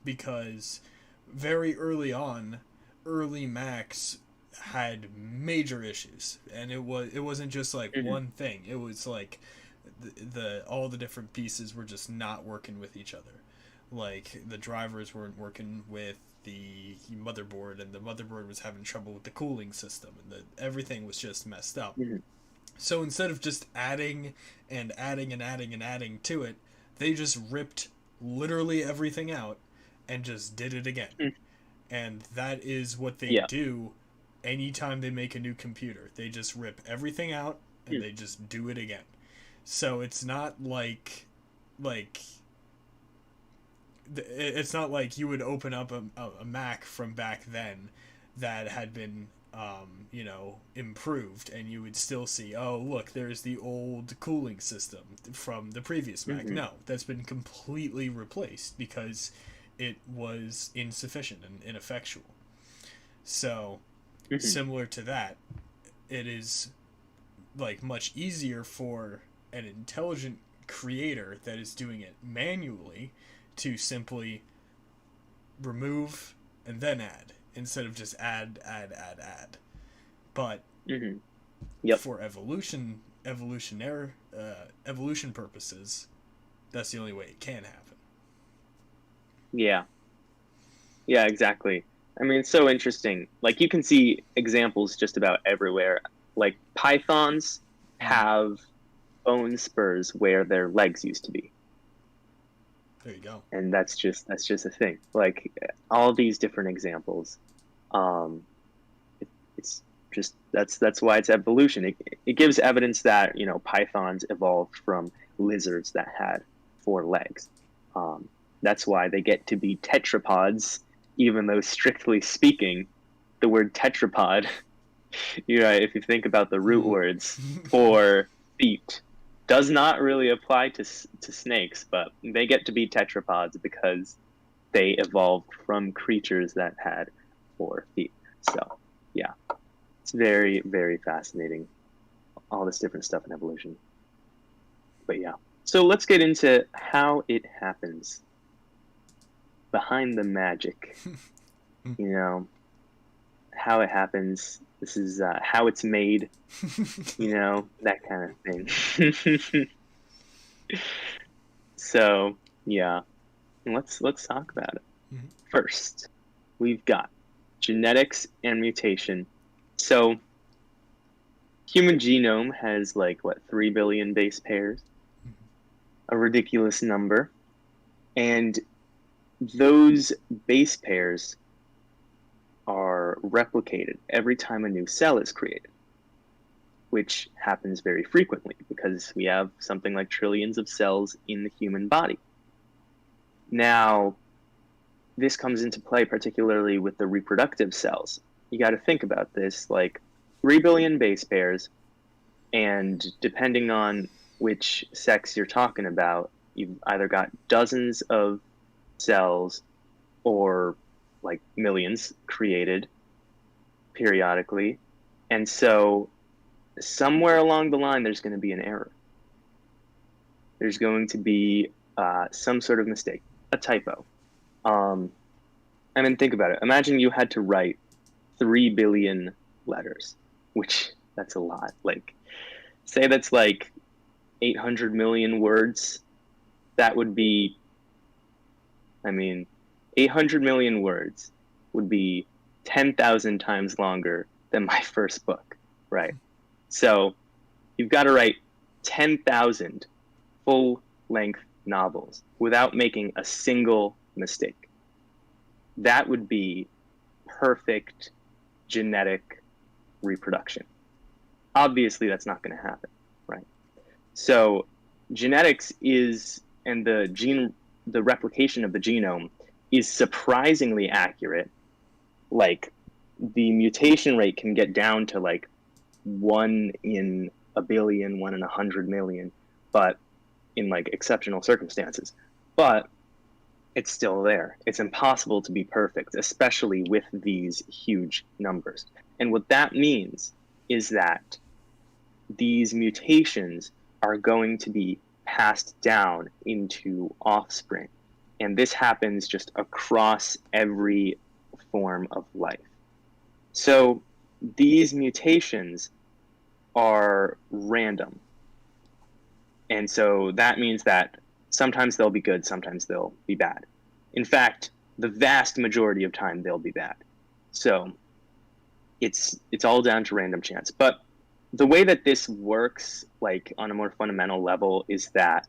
because very early on, early Macs had major issues, and it wasn't just like
Hmm.
one thing. It was like the all the different pieces were just not working with each other. Like the drivers weren't working with the motherboard, and the motherboard was having trouble with the cooling system, and everything was just messed up.
Hmm.
So instead of just adding and adding and adding and adding to it, they just ripped literally everything out and just did it again. And that is what they
Yeah.
do anytime they make a new computer. They just rip everything out and they just do it again. So it's not like it's not like you would open up a Mac from back then that had been improved, and you would still see, oh look, there's the old cooling system from the previous Mac.
Hmm.
No, that's been completely replaced because it was insufficient and ineffectual. So
Hmm.
similar to that, it is like much easier for an intelligent creator that is doing it manually to simply remove and then add instead of just add. But
Hmm. Yep.
for evolution purposes, that's the only way it can happen.
Yeah. Yeah, exactly. I mean, it's so interesting. Like you can see examples just about everywhere. Like pythons
Mm,
have bone spurs where their legs used to be.
there you go.
And that's just a thing. Like all these different examples. Um it's just that's why it's evolution. It gives evidence that, pythons evolved from lizards that had four legs. Um that's why they get to be tetrapods, even though strictly speaking, the word tetrapod, if you think about the root
Mm.
words for feet, does not really apply to snakes, but they get to be tetrapods because they evolved from creatures that had 4 feet. So, yeah, it's very, very fascinating, all this different stuff in evolution. But yeah, so let's get into how it happens, behind the magic, you know, how it happens. This is how it's made, that kind of thing. So, yeah, let's talk about it.
Mhm.
First, we've got genetics and mutation. So, human genome has like what, 3 billion base pairs, a ridiculous number. And those base pairs are replicated every time a new cell is created, which happens very frequently because we have something like trillions of cells in the human body. Now, this comes into play particularly with the reproductive cells. You got to think about this, like 3 billion base pairs, and depending on which sex you're talking about, you've either got dozens of cells or like millions created periodically. And so somewhere along the line, there's going to be an error. There's going to be some sort of mistake, a typo. Um, I mean, think about it. Imagine you had to write 3 billion letters, which that's a lot. Like, say that's like 800 million words. That would be, I mean, 800 million words would be 10,000 times longer than my first book, right? So you've got to write 10,000 full length novels without making a single mistake. That would be perfect genetic reproduction. Obviously, that's not going to happen, right? So, genetics is, and the replication of the genome is surprisingly accurate. Like, the mutation rate can get down to like 1 in 1 billion, 1 in 100 million, but in like exceptional circumstances. But it's still there. It's impossible to be perfect, especially with these huge numbers. And what that means is that these mutations are going to be passed down into offspring. And this happens just across every form of life. So these mutations are random. And so that means that sometimes they'll be good, sometimes they'll be bad. In fact, the vast majority of time they'll be bad. So it's all down to random chance. But the way that this works, like on a more fundamental level, is that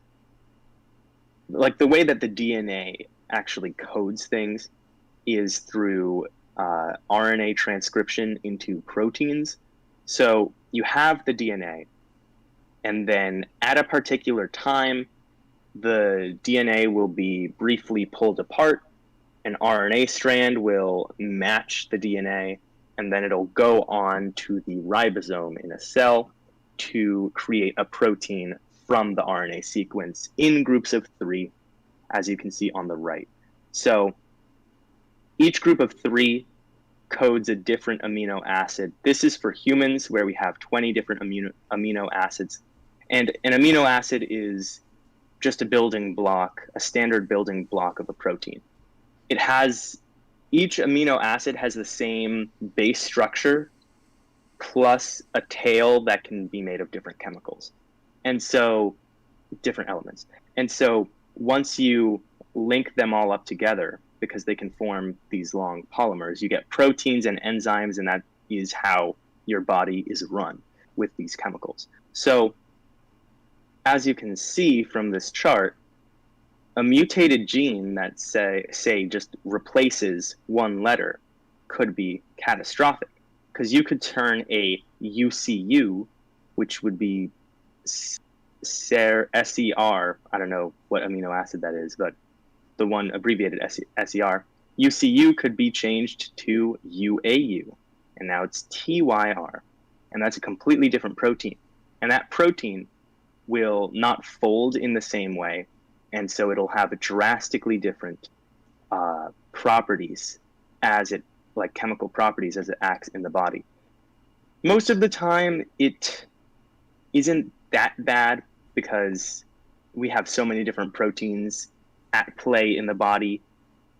like the way that the DNA actually codes things is through RNA transcription into proteins. So you have the DNA, and then at a particular time, the DNA will be briefly pulled apart. An RNA strand will match the DNA, and then it'll go on to the ribosome in a cell to create a protein from the RNA sequence in groups of 3, as you can see on the right. So each group of 3 codes a different amino acid. This is for humans, where we have 20 different amino acids. And an amino acid is just a building block, a standard building block of a protein. It has, each amino acid has the same base structure plus a tail that can be made of different chemicals. And so, different elements. And so, once you link them all up together because they can form these long polymers. You get proteins and enzymes, and that is how your body is run with these chemicals. So as you can see from this chart, a mutated gene that say just replaces one letter could be catastrophic, because you could turn a UCU, which would be SER, I don't know what amino acid that is, but the one abbreviated SER, UCU could be changed to UAU, and now it's TYR, and that's a completely different protein. And that protein will not fold in the same way, and so it'll have drastically different properties as it, like chemical properties as it acts in the body. Most of the time, it isn't that bad because we have so many different proteins at play in the body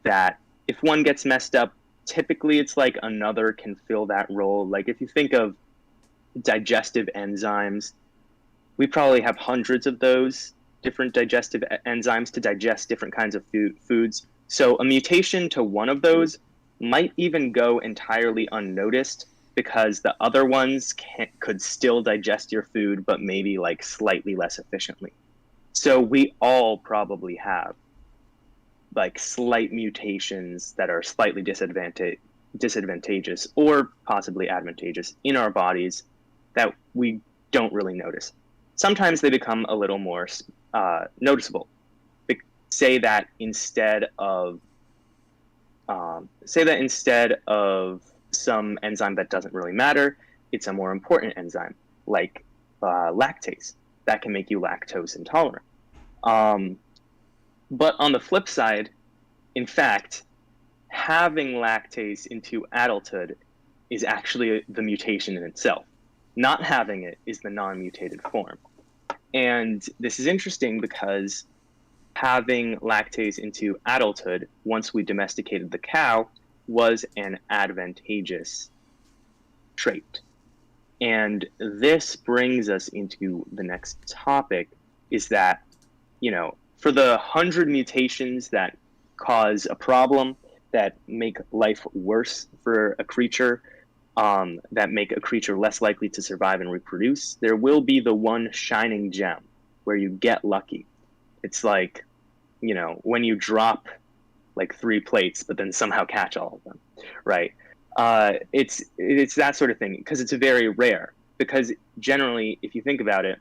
that if one gets messed up, typically it's like another can fill that role. Like if you think of digestive enzymes, we probably have hundreds of those different digestive enzymes to digest different kinds of foods. So a mutation to one of those might even go entirely unnoticed because the other ones could still digest your food, but maybe like slightly less efficiently. So we all probably have like slight mutations that are slightly disadvantageous or possibly advantageous in our bodies that we don't really notice. Sometimes they become a little more noticeable. Say that instead of some enzyme that doesn't really matter, it's a more important enzyme like lactase that can make you lactose intolerant. But on the flip side, in fact, having lactase into adulthood is actually the mutation in itself. Not having it is the non-mutated form. And this is interesting because having lactase into adulthood, once we domesticated the cow, was an advantageous trait. And this brings us into the next topic, is that, you know, for the 100 mutations that cause a problem, that make life worse for a creature, that make a creature less likely to survive and reproduce, there will be the one shining gem where you get lucky. It's like, you know, when you drop like 3 plates, but then somehow catch all of them, right? It's that sort of thing, because it's very rare. Because generally, if you think about it,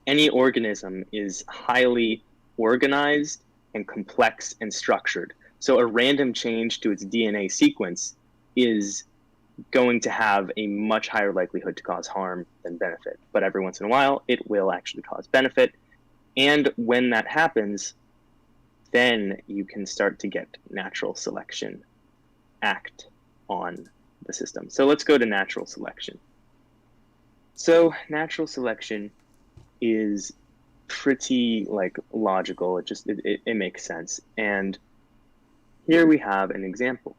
any organism is highly organized and complex and structured. So a random change to its DNA sequence is going to have a much higher likelihood to cause harm than benefit. But every once in a while, it will actually cause benefit. And when that happens, then you can start to get natural selection act on the system. So let's go to natural selection. So natural selection is pretty like logical. It makes sense. And here we have an example.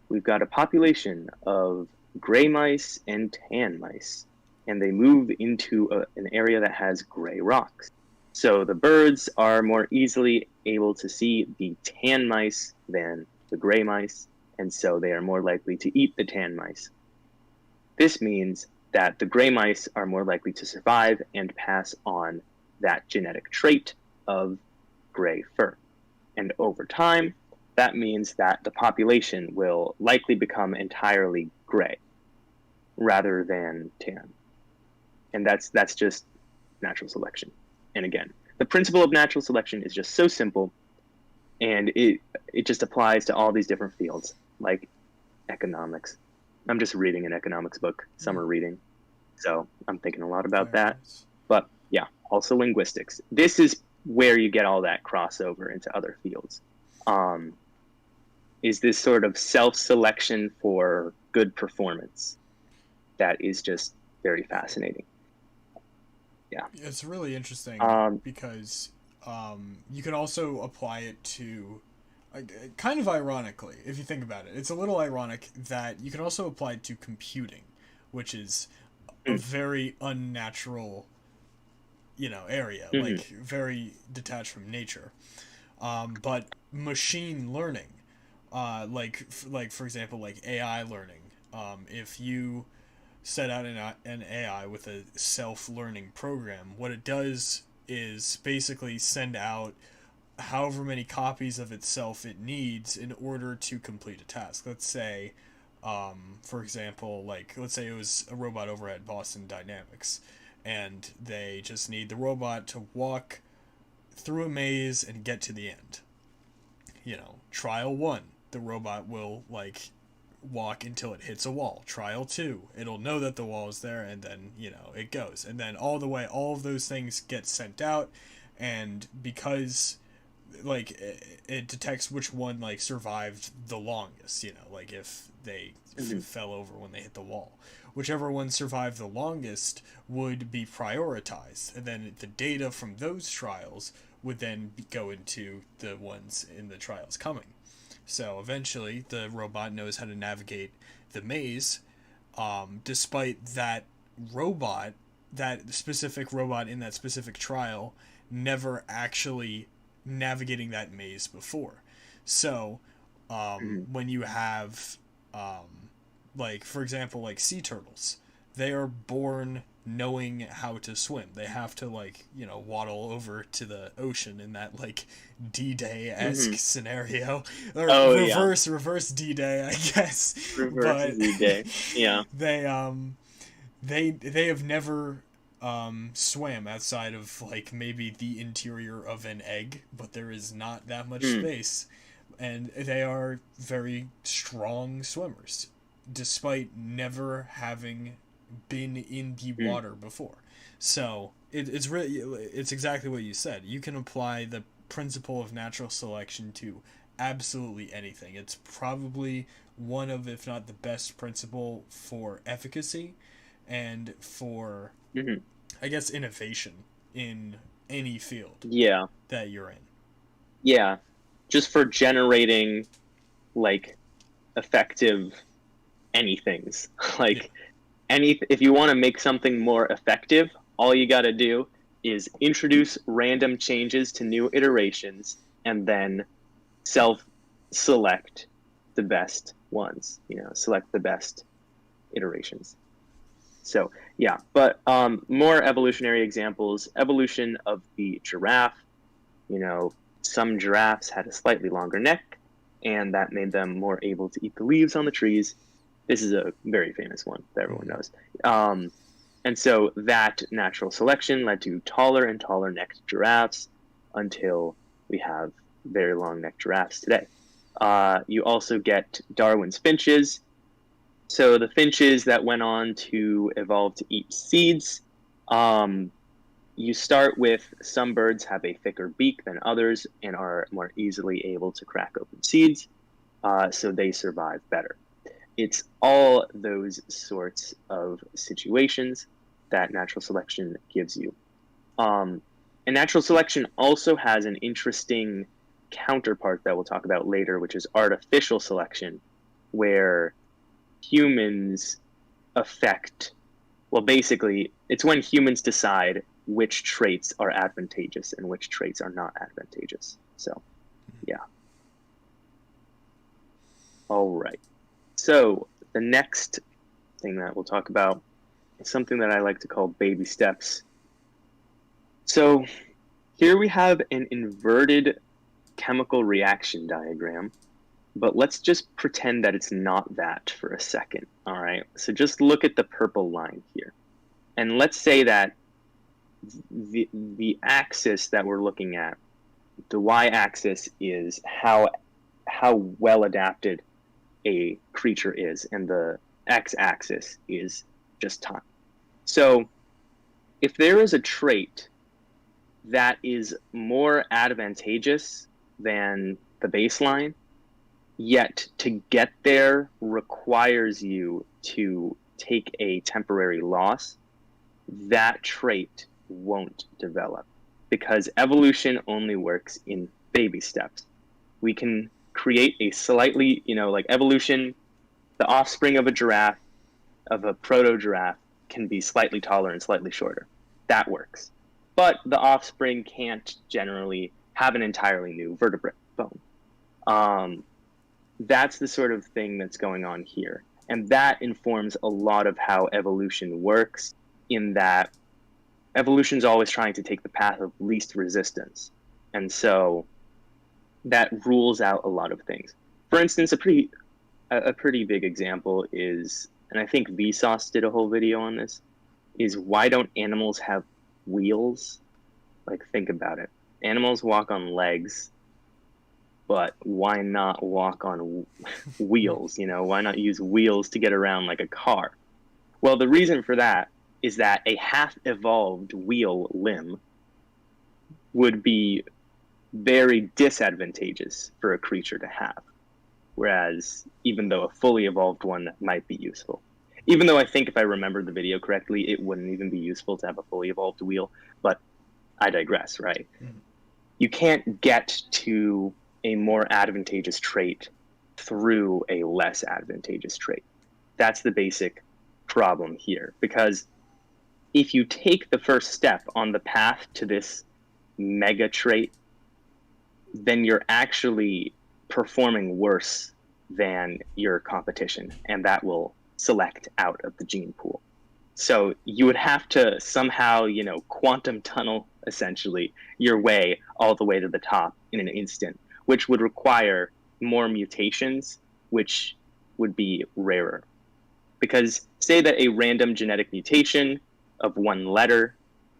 We've got a population of gray mice and tan mice, and they move into an area that has gray rocks. So the birds are more easily able to see the tan mice than the gray mice, and so they are more likely to eat the tan mice. This means that the gray mice are more likely to survive and pass on that genetic trait of gray fur. And over time, that means that the population will likely become entirely gray rather than tan. And that's just natural selection. And again, the principle of natural selection is just so simple, and it just applies to all these different fields, like economics. I'm just reading an economics book, summer reading, so I'm thinking a lot about that. But yeah, also linguistics. This is where you get all that crossover into other fields. Is this sort of self-selection for good performance that is just very fascinating. Yeah,
it's really interesting because you can also apply it to kind of ironically, if you think about it, it's a little ironic that you can also apply it to computing, which is a very unnatural, area, like very detached from nature. But machine learning, like for example, like AI learning. If you set out an AI with a self-learning program, what it does is basically send out however many copies of itself it needs in order to complete a task. Let's say, for example, like let's say it was a robot over at Boston Dynamics, and they just need the robot to walk through a maze and get to the end. Trial 1, the robot will like walk until it hits a wall. Trial 2, it'll know that the wall is there, and then it goes, and then all the way all of those things get sent out, and because like it detects which one like survived the longest, like if they fell over when they hit the wall, whichever one survived the longest would be prioritized, and then the data from those trials would then go into the ones in the trials coming. So eventually the robot knows how to navigate the maze, despite that specific robot in that specific trial never actually navigating that maze before. So when you have like for example like sea turtles, they are born knowing how to swim. They have to like waddle over to the ocean in that like D-Day-esque scenario, or reverse D-Day, I guess.
Reverse D-Day. Yeah.
They have never swam outside of like maybe the interior of an egg, but there is not that much space, and they are very strong swimmers despite never having been in the water before. So it's exactly what you said. You can apply the principle of natural selection to absolutely anything. It's probably one of, if not the best principle for efficacy and for I guess innovation in any field that you're in.
Yeah. Just for generating like effective anythings. Like if you want to make something more effective, all you got to do is introduce random changes to new iterations and then select the best ones, select the best iterations. So, yeah, but more evolutionary examples, evolution of the giraffe. Some giraffes had a slightly longer neck, and that made them more able to eat the leaves on the trees. This is a very famous one that everyone knows. And so that natural selection led to taller and taller necked giraffes until we have very long necked giraffes today. You also get Darwin's finches. So the finches that went on to evolve to eat seeds, you start with some birds have a thicker beak than others and are more easily able to crack open seeds, so they survive better. It's all those sorts of situations that natural selection gives you. And natural selection also has an interesting counterpart that we'll talk about later, which is artificial selection, where humans basically, it's when humans decide which traits are advantageous and which traits are not advantageous. So, yeah. All right. So the next thing that we'll talk about is something that I like to call baby steps. So here we have an inverted chemical reaction diagram, but let's just pretend that it's not that for a second. All right. So just look at the purple line here. And let's say that the axis that we're looking at, the y-axis is how well adapted a creature is, and the x-axis is just time. So if there is a trait that is more advantageous than the baseline, yet to get there requires you to take a temporary loss, that trait won't develop, because evolution only works in baby steps. We can create a slightly, like evolution, the offspring of a giraffe, of a proto-giraffe, can be slightly taller and slightly shorter. That works. But the offspring can't generally have an entirely new vertebrate bone. That's the sort of thing that's going on here. And that informs a lot of how evolution works, in that evolution is always trying to take the path of least resistance. And so that rules out a lot of things. For instance, a pretty big example is, and I think Vsauce did a whole video on this, is why don't animals have wheels? Like, think about it. Animals walk on legs, but why not walk on wheels? You know, why not use wheels to get around like a car? Well, the reason for that is that a half-evolved wheel limb would be very disadvantageous for a creature to have, whereas even though a fully evolved one might be useful. Even though I think, if I remember the video correctly, it wouldn't even be useful to have a fully evolved wheel, but I digress, right? Mm-hmm. You can't get to a more advantageous trait through a less advantageous trait. That's the basic problem here, because if you take the first step on the path to this mega trait, then you're actually performing worse than your competition, and that will select out of the gene pool. So you would have to somehow, you know, quantum tunnel, essentially, your way all the way to the top in an instant, which would require more mutations, which would be rarer. Because say that a random genetic mutation of one letter,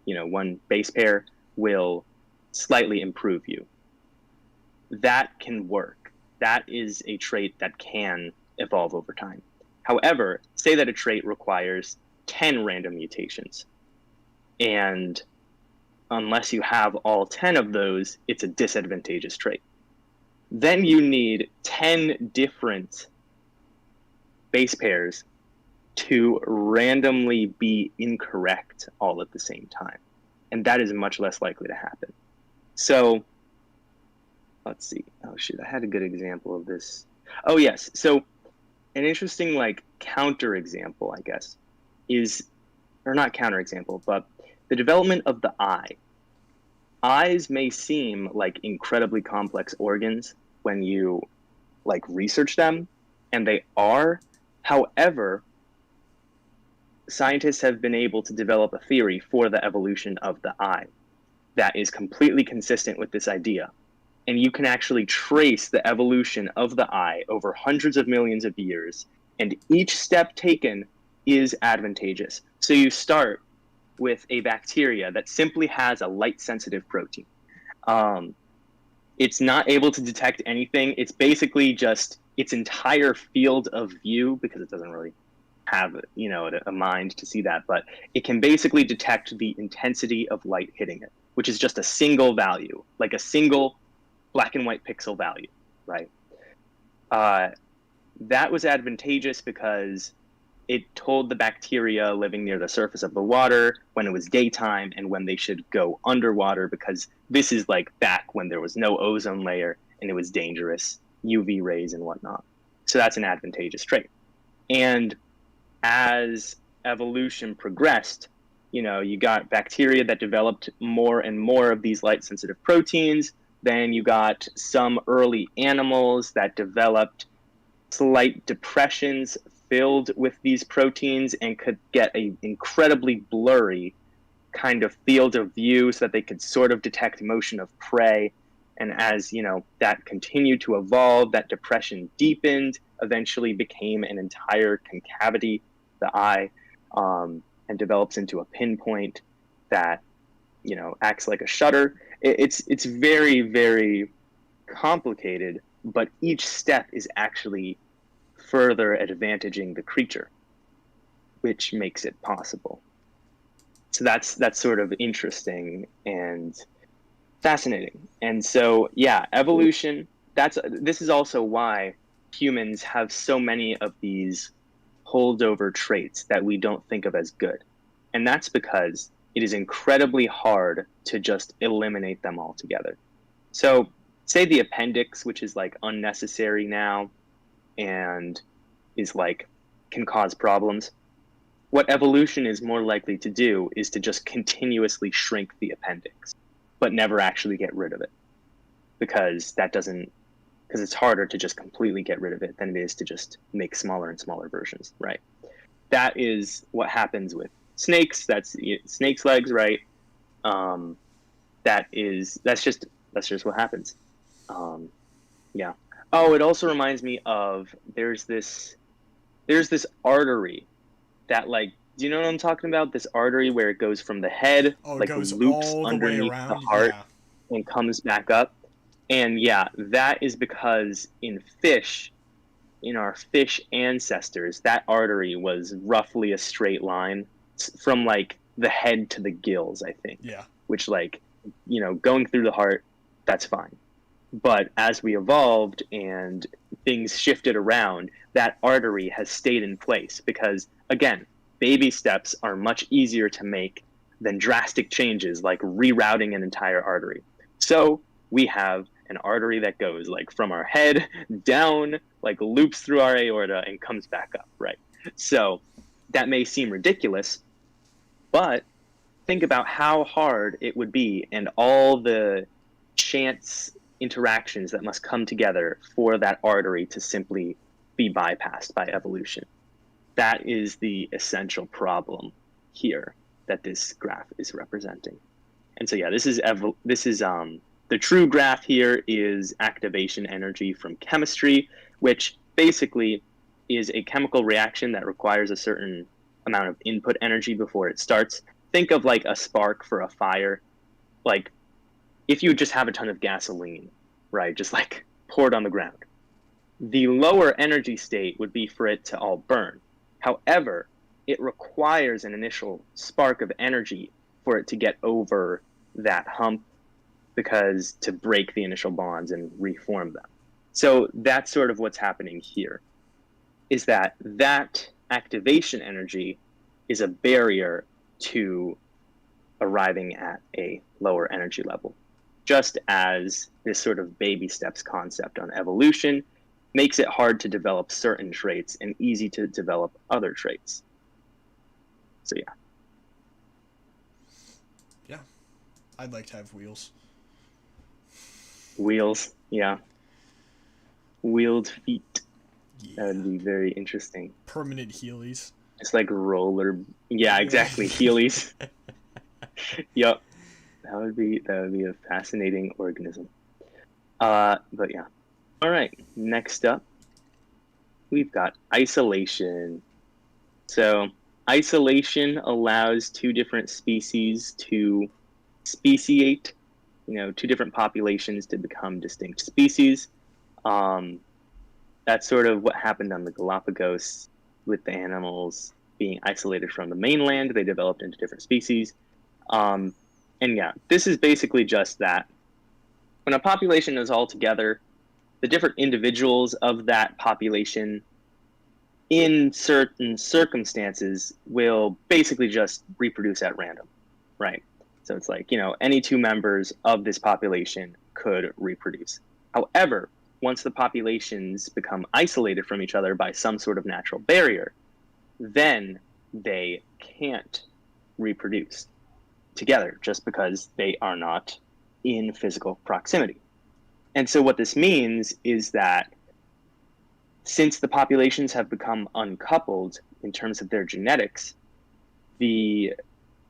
you know, one base pair, will slightly improve you. That can work. That is a trait that can evolve over time. However, say that a trait requires 10 random mutations, and unless you have all 10 of those, it's a disadvantageous trait. Then you need 10 different base pairs to randomly be incorrect all at the same time. And that is much less likely to happen. So let's see. Oh, shoot. I had a good example of this. Oh, yes. So an interesting, like, counter example, I guess, is, or not counter example, but the development of the eye. Eyes may seem like incredibly complex organs when you, like, research them, and they are. However, scientists have been able to develop a theory for the evolution of the eye that is completely consistent with this idea. And you can actually trace the evolution of the eye over hundreds of millions of years, and each step taken is advantageous. So you start with a bacteria that simply has a light-sensitive protein. It's not able to detect anything. It's basically just its entire field of view, because it doesn't really have, you know, a mind to see that, but it can basically detect the intensity of light hitting it, which is just a single value, like a single black and white pixel value, right? That was advantageous because it told the bacteria living near the surface of the water when it was daytime and when they should go underwater, because this is like back when there was no ozone layer and it was dangerous, UV rays and whatnot. So that's an advantageous trait. And as evolution progressed, you know, you got bacteria that developed more and more of these light-sensitive proteins. Then you got some early animals that developed slight depressions filled with these proteins and could get an incredibly blurry kind of field of view so that they could sort of detect motion of prey. And as, you know, that continued to evolve, that depression deepened, eventually became an entire concavity, the eye, and develops into a pinpoint that, you know, acts like a shutter. It's very, very complicated, but each step is actually further advantaging the creature, which makes it possible. So that's sort of interesting and fascinating. And so, yeah, evolution, this is also why humans have so many of these holdover traits that we don't think of as good. And that's because it is incredibly hard to just eliminate them altogether. So say the appendix, which is like unnecessary now and is like can cause problems. What evolution is more likely to do is to just continuously shrink the appendix, but never actually get rid of it. because it's harder to just completely get rid of it than it is to just make smaller and smaller versions, right? That is what happens with snakes. That's snakes' legs, right? That's just what happens. Yeah. Oh, it also reminds me of there's this artery that, like, do you know what I'm talking about? This artery where it goes from the head,
Oh, it
like
goes
loops
all the way
underneath the
around.
heart
Yeah.
and comes back up. And yeah, that is because in our fish ancestors, that artery was roughly a straight line from like the head to the gills, I think.
Yeah.
Which, like, going through the heart, that's fine. But as we evolved and things shifted around, that artery has stayed in place because, again, baby steps are much easier to make than drastic changes like rerouting an entire artery. So we have an artery that goes like from our head down, like loops through our aorta and comes back up, right? So that may seem ridiculous, but think about how hard it would be and all the chance interactions that must come together for that artery to simply be bypassed by evolution. That is the essential problem here that this graph is representing. And so, yeah, this is the true graph here is activation energy from chemistry, which basically is a chemical reaction that requires a certain amount of input energy before it starts. Think of like a spark for a fire. Like, if you just have a ton of gasoline, right, just like poured on the ground, the lower energy state would be for it to all burn. However, it requires an initial spark of energy for it to get over that hump, because to break the initial bonds and reform them. So that's sort of what's happening here, is that activation energy is a barrier to arriving at a lower energy level, just as this sort of baby steps concept on evolution makes it hard to develop certain traits and easy to develop other traits. So yeah.
Yeah. I'd like to have wheels.
Wheels, yeah. Wheeled feet.
Yeah.
That would be very interesting.
Permanent Heelys.
It's like roller. Yeah, exactly. Heelys. Yep. That would be a fascinating organism. But yeah. All right. Next up, we've got isolation. So isolation allows two different species to speciate, two different populations to become distinct species. That's sort of what happened on the Galapagos with the animals being isolated from the mainland. They developed into different species. And yeah, this is basically just that. When a population is all together, the different individuals of that population in certain circumstances will basically just reproduce at random, right? So it's like, any two members of this population could reproduce. However, once the populations become isolated from each other by some sort of natural barrier, then they can't reproduce together just because they are not in physical proximity. And so what this means is that since the populations have become uncoupled in terms of their genetics, the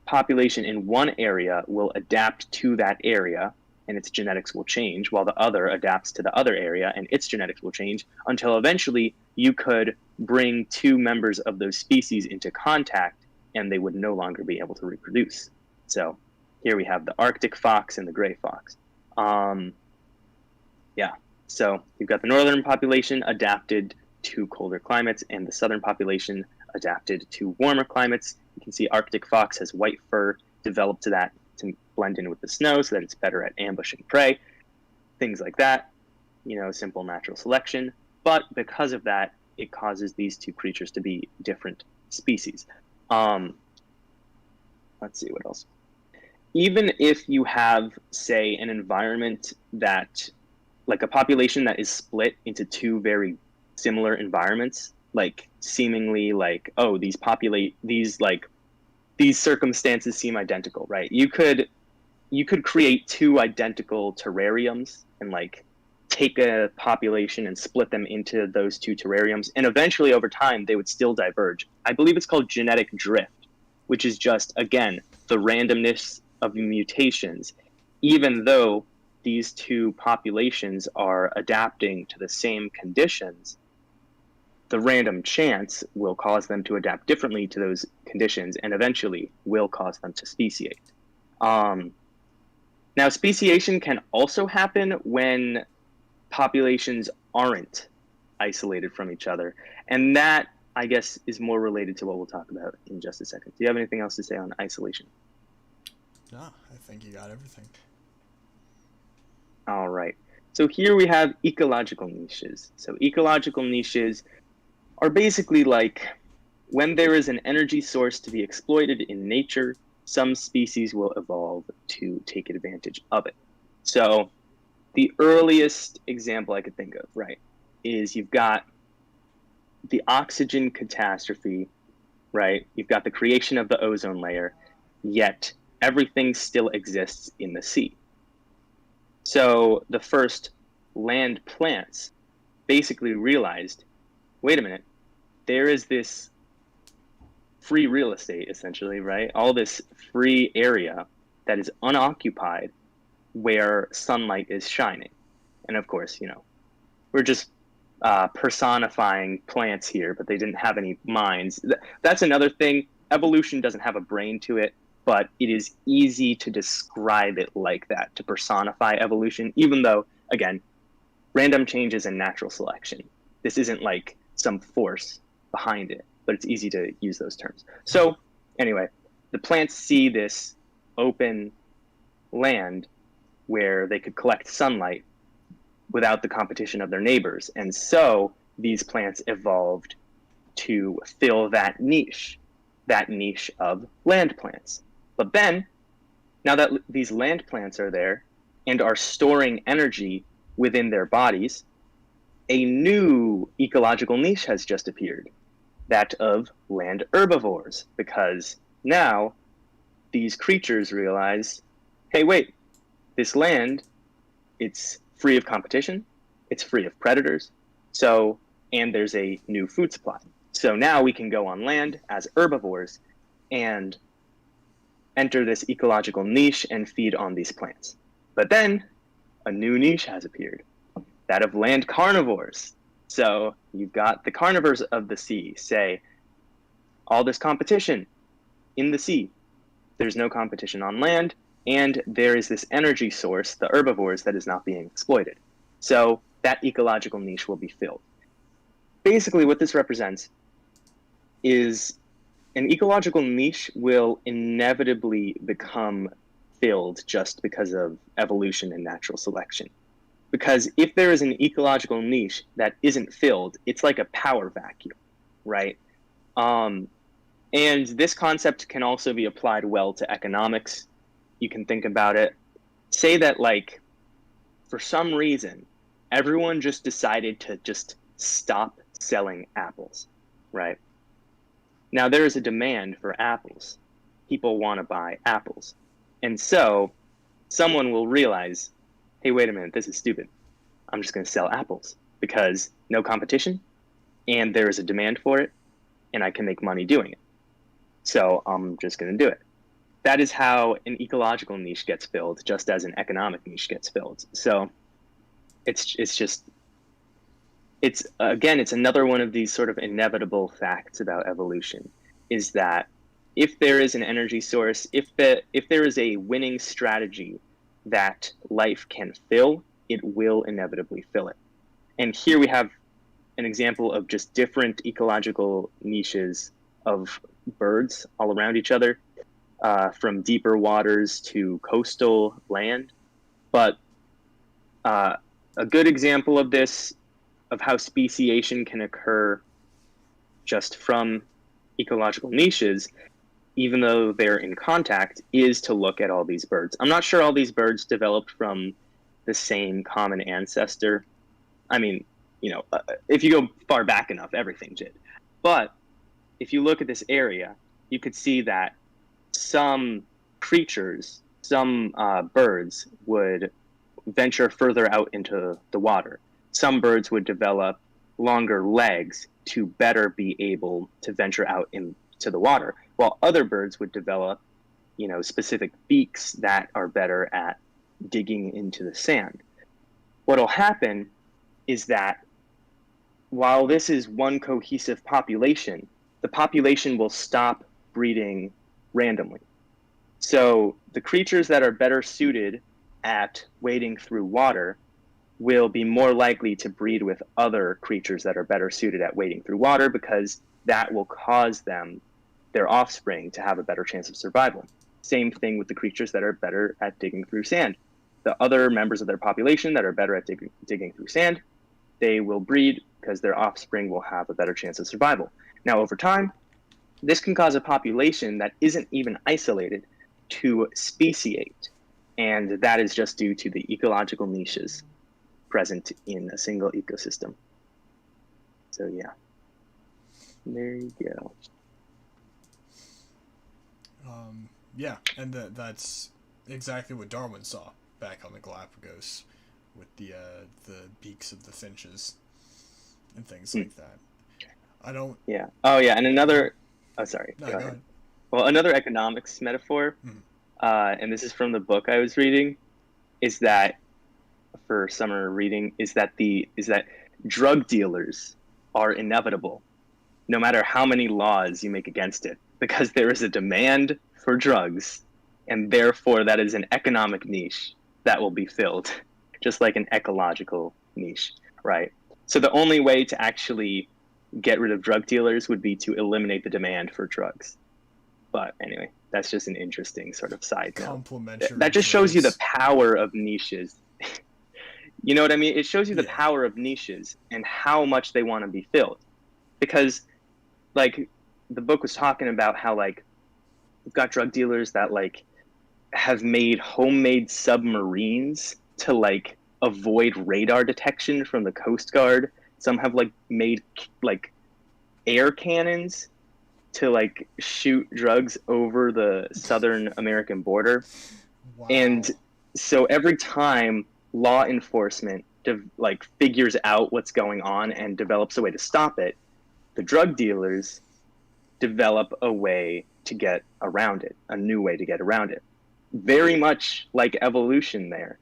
population in one area will adapt to that area and its genetics will change, while the other adapts to the other area and its genetics will change, until eventually you could bring two members of those species into contact and they would no longer be able to reproduce. So here we have the Arctic fox and the gray fox. So you've got the northern population adapted to colder climates and the southern population adapted to warmer climates. You can see Arctic fox has white fur developed to blend in with the snow so that it's better at ambushing prey, things like that, simple natural selection. But because of that, it causes these two creatures to be different species. Let's see what else. Even if you have, say, an environment that, like a population that is split into two very similar environments, like seemingly like, oh, these circumstances seem identical, right? You could you could create two identical terrariums and like take a population and split them into those two terrariums, and eventually over time they would still diverge. I believe it's called genetic drift, which is just, again, the randomness of mutations. Even though these two populations are adapting to the same conditions, the random chance will cause them to adapt differently to those conditions and eventually will cause them to speciate. Now, speciation can also happen when populations aren't isolated from each other. And that, I guess, is more related to what we'll talk about in just a second. Do you have anything else to say on isolation?
No, I think you got everything.
All right. So here we have ecological niches. So ecological niches are basically like when there is an energy source to be exploited in nature, some species will evolve to take advantage of it. So the earliest example I could think of, right, is you've got the oxygen catastrophe, right? You've got the creation of the ozone layer, yet everything still exists in the sea. So the first land plants basically realized, wait a minute, there is this free real estate, essentially, right? All this free area that is unoccupied where sunlight is shining. And of course, you know, we're just personifying plants here, but they didn't have any minds. That's another thing. Evolution doesn't have a brain to it, but it is easy to describe it like that, to personify evolution, even though, again, random changes and natural selection. This isn't like some force behind it, but it's easy to use those terms. So anyway, the plants see this open land where they could collect sunlight without the competition of their neighbors. And so these plants evolved to fill that niche of land plants. But then, now that these land plants are there and are storing energy within their bodies, a new ecological niche has just appeared, that of land herbivores, because now these creatures realize, hey, wait, this land, it's free of competition, it's free of predators, and there's a new food supply. So now we can go on land as herbivores and enter this ecological niche and feed on these plants. But then a new niche has appeared, that of land carnivores. So you've got the carnivores of the sea say, all this competition in the sea, there's no competition on land, and there is this energy source, the herbivores, that is not being exploited. So that ecological niche will be filled. Basically, what this represents is an ecological niche will inevitably become filled just because of evolution and natural selection. Because if there is an ecological niche that isn't filled, it's like a power vacuum, right? And this concept can also be applied well to economics. You can think about it. Say that, like, for some reason, everyone just decided to just stop selling apples, right? Now, there is a demand for apples. People want to buy apples. And so someone will realize, hey, wait a minute, this is stupid. I'm just going to sell apples because no competition and there is a demand for it and I can make money doing it. So I'm just going to do it. That is how an ecological niche gets filled, just as an economic niche gets filled. So it's another one of these sort of inevitable facts about evolution, is that if there is an energy source, if there is a winning strategy that life can fill, it will inevitably fill it. And here we have an example of just different ecological niches of birds all around each other, from deeper waters to coastal land. But a good example of this, of how speciation can occur just from ecological niches, even though they're in contact, is to look at all these birds. I'm not sure all these birds developed from the same common ancestor. I mean, if you go far back enough, everything did. But if you look at this area, you could see that some creatures some birds would venture further out into the water. Some birds would develop longer legs to better be able to venture out into the water, while other birds would develop, specific beaks that are better at digging into the sand. What'll happen is that while this is one cohesive population, the population will stop breeding randomly. So the creatures that are better suited at wading through water will be more likely to breed with other creatures that are better suited at wading through water, because that will cause their offspring, to have a better chance of survival. Same thing with the creatures that are better at digging through sand. The other members of their population that are better at digging through sand, they will breed because their offspring will have a better chance of survival. Now, over time, this can cause a population that isn't even isolated to speciate, and that is just due to the ecological niches present in a single ecosystem. So yeah, there you go.
Yeah, and that's exactly what Darwin saw back on the Galapagos with the beaks of the finches and things like that. I don't.
Yeah. Oh yeah, and another. Oh, sorry.
No, go ahead.
Well, another economics metaphor, and this is from the book I was reading, is that for summer reading is that drug dealers are inevitable, no matter how many laws you make against it, because there is a demand for drugs, and therefore that is an economic niche that will be filled, just like an ecological niche, right? So the only way to actually get rid of drug dealers would be to eliminate the demand for drugs. But anyway, that's just an interesting sort of side note.
Complementary.
That just shows you the power of niches. You know what I mean? It shows you the power of niches and how much they want to be filled. Because, like, the book was talking about how, like, you've got drug dealers that, like, have made homemade submarines to, like, avoid radar detection from the Coast Guard. Some have, like, made, like, air cannons to, like, shoot drugs over the Southern American border.
Wow.
And so every time law enforcement like figures out what's going on and develops a way to stop it, the drug dealers develop a way to get around it, a new way to get around it. Very much like evolution there.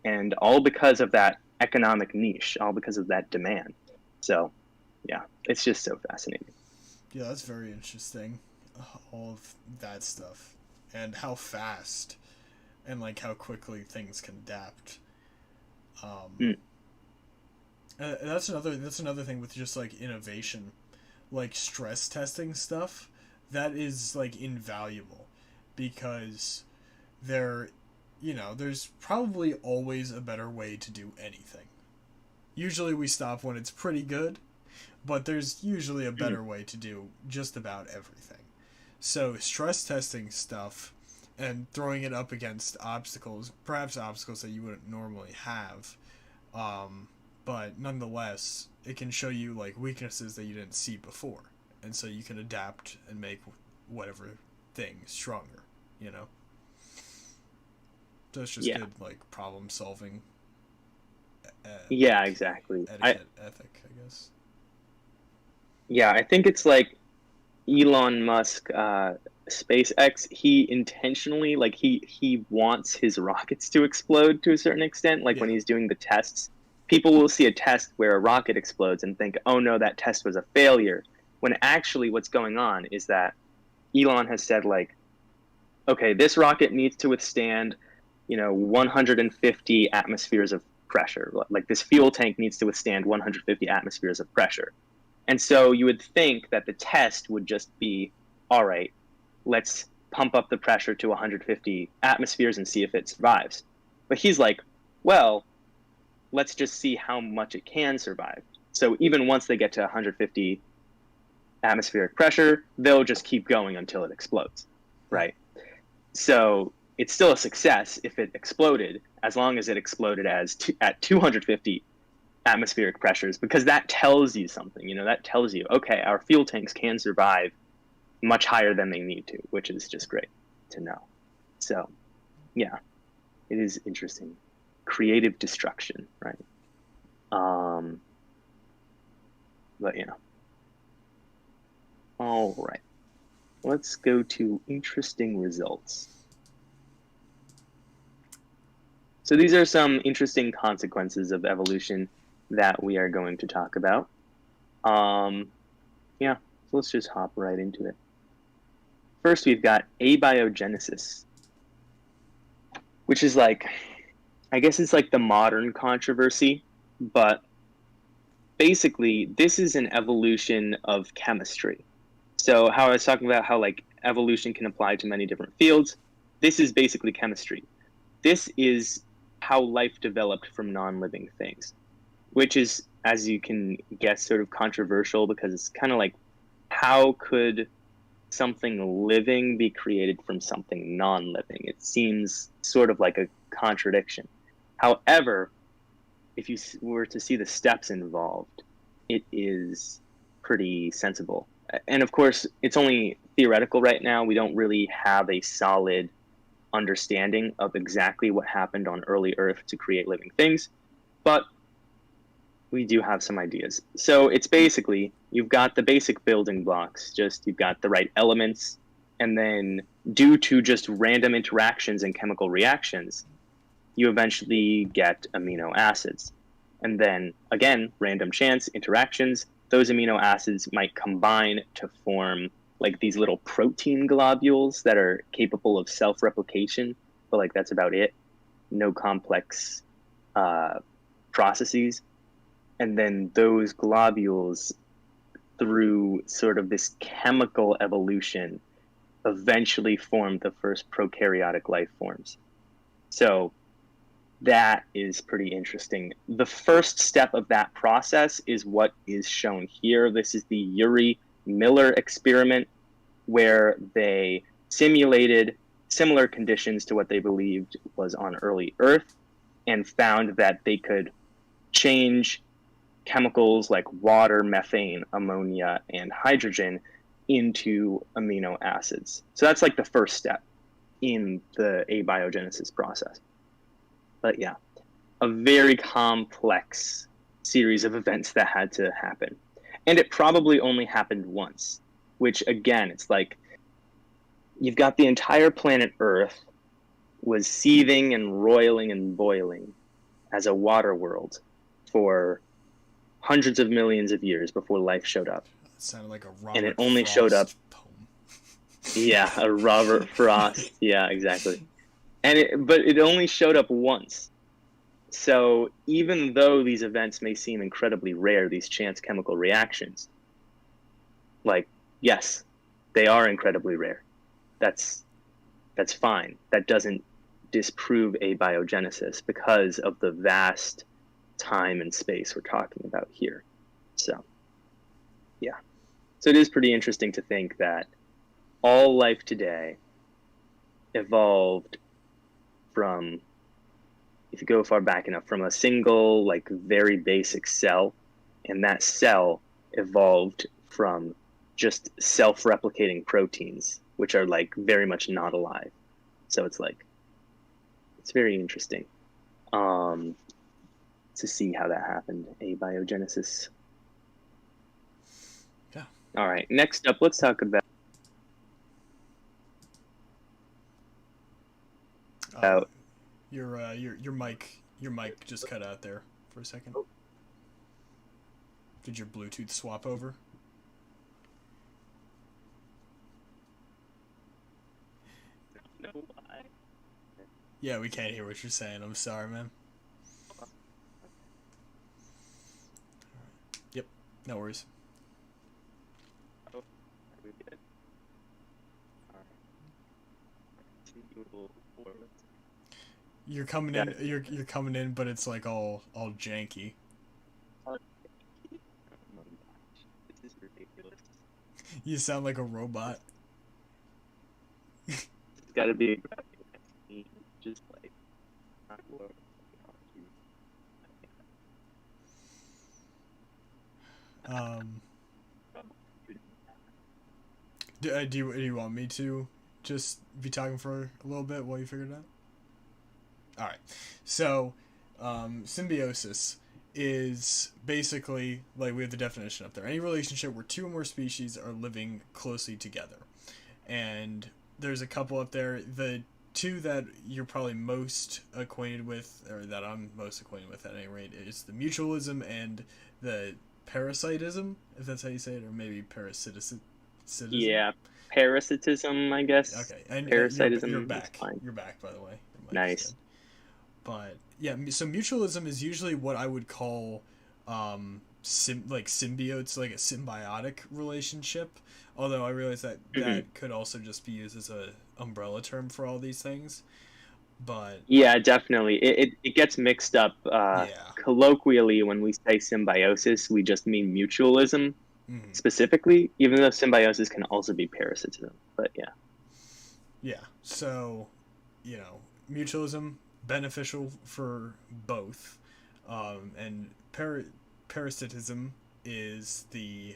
And all because of that economic niche, all because of that demand. So, yeah, it's just so fascinating.
Yeah, that's very interesting. All of that stuff. And how fast and, like, how quickly things can adapt. That's another thing with just, like, innovation, like stress testing stuff. That is, like, invaluable, because there's probably always a better way to do anything. Usually we stop when it's pretty good, but there's usually a better way to do just about everything. So stress testing stuff and throwing it up against obstacles, perhaps obstacles that you wouldn't normally have, but nonetheless, it can show you, like, weaknesses that you didn't see before, and so you can adapt and make whatever thing stronger, you know? So it's just good, like, problem solving.
Yeah, exactly.
Ethic, I guess.
Yeah, I think it's like Elon Musk, SpaceX, he intentionally, like, he wants his rockets to explode to a certain extent. Like, when he's doing the tests, people will see a test where a rocket explodes and think, oh no, that test was a failure. When actually what's going on is that Elon has said, like, okay, this rocket needs to withstand, 150 atmospheres of pressure. Like, this fuel tank needs to withstand 150 atmospheres of pressure. And so you would think that the test would just be, all right, let's pump up the pressure to 150 atmospheres and see if it survives. But he's like, well, let's just see how much it can survive. So even once they get to 150 atmospheric pressure, they'll just keep going until it explodes, right? So it's still a success if it exploded, as long as it exploded at 250 atmospheric pressures, because that tells you something. That tells you, okay, our fuel tanks can survive much higher than they need to, which is just great to know. So yeah, it is interesting. Creative destruction, right? But yeah. All right. Let's go to interesting results. So these are some interesting consequences of evolution that we are going to talk about. Yeah, so let's just hop right into it. First, we've got abiogenesis, which is like, I guess it's like the modern controversy, but basically, this is an evolution of chemistry. So, how I was talking about how like evolution can apply to many different fields, this is basically chemistry. This is how life developed from non-living things, which is, as you can guess, sort of controversial because it's kind of like, how could something living be created from something non-living? It seems sort of like a contradiction. However, if you were to see the steps involved, it is pretty sensible. And of course, it's only theoretical right now. We don't really have a solid understanding of exactly what happened on early Earth to create living things, but we do have some ideas. So it's basically, you've got the basic building blocks, just you've got the right elements, and then due to just random interactions and chemical reactions, you eventually get amino acids. And then again, random chance interactions, those amino acids might combine to form like these little protein globules that are capable of self-replication, but like that's about it. No complex processes. And then those globules, through sort of this chemical evolution, eventually formed the first prokaryotic life forms. So that is pretty interesting. The first step of that process is what is shown here. This is the Yuri Miller experiment, where they simulated similar conditions to what they believed was on early Earth and found that they could change chemicals like water, methane, ammonia, and hydrogen into amino acids. So that's like the first step in the abiogenesis process. But yeah, a very complex series of events that had to happen. And it probably only happened once, which again, it's like you've got the entire planet Earth was seething and roiling and boiling as a water world for hundreds of millions of years before life showed up.
That sounded like a
And it
Robert
only
Frost
showed up,
poem.
yeah, a Robert Frost. Yeah, exactly. But it only showed up once. So even though these events may seem incredibly rare, these chance chemical reactions, like, yes, they are incredibly rare. That's fine. That doesn't disprove abiogenesis because of the vast time and space we're talking about here. So, yeah. So it is pretty interesting to think that all life today evolved from, if you go far back enough, from a single, like, very basic cell, and that cell evolved from just self-replicating proteins, which are like very much not alive. So it's like, it's very interesting to see how that happened, abiogenesis.
Yeah.
All right, next up, let's talk about
Your mic just cut out there for a second. Did your Bluetooth swap over?
no why.
Yeah, we can't hear what you're saying. I'm sorry, man. Yep, no worries.
Oh, are we good? All right.
You're coming in. You're coming in, but it's like all janky.
Oh my gosh, this is ridiculous.
You sound like a robot.
It's got to be a graphic, just like not work.
Do you want me to just be talking for a little bit while you figure it out? All right. So, symbiosis is basically, like, we have the definition up there, any relationship where two or more species are living closely together. And there's a couple up there. The two that you're probably most acquainted with, or that I'm most acquainted with at any rate, is the mutualism and the parasitism, if that's how you say it, or maybe parasitism.
Yeah, parasitism, I guess.
Okay, and you're
Parasitism is
back.
fine.
You're back, by the way. Your mic is dead.
Nice.
But yeah, so mutualism is usually what I would call like symbiotes, like a symbiotic relationship. Although I realize that that could also just be used as a umbrella term for all these things. But
Yeah, definitely. It gets mixed up.
yeah,
Colloquially, when we say symbiosis, we just mean mutualism
mm-hmm.
specifically, even though symbiosis can also be parasitism. But yeah.
Yeah. So, mutualism beneficial for both, and parasitism is the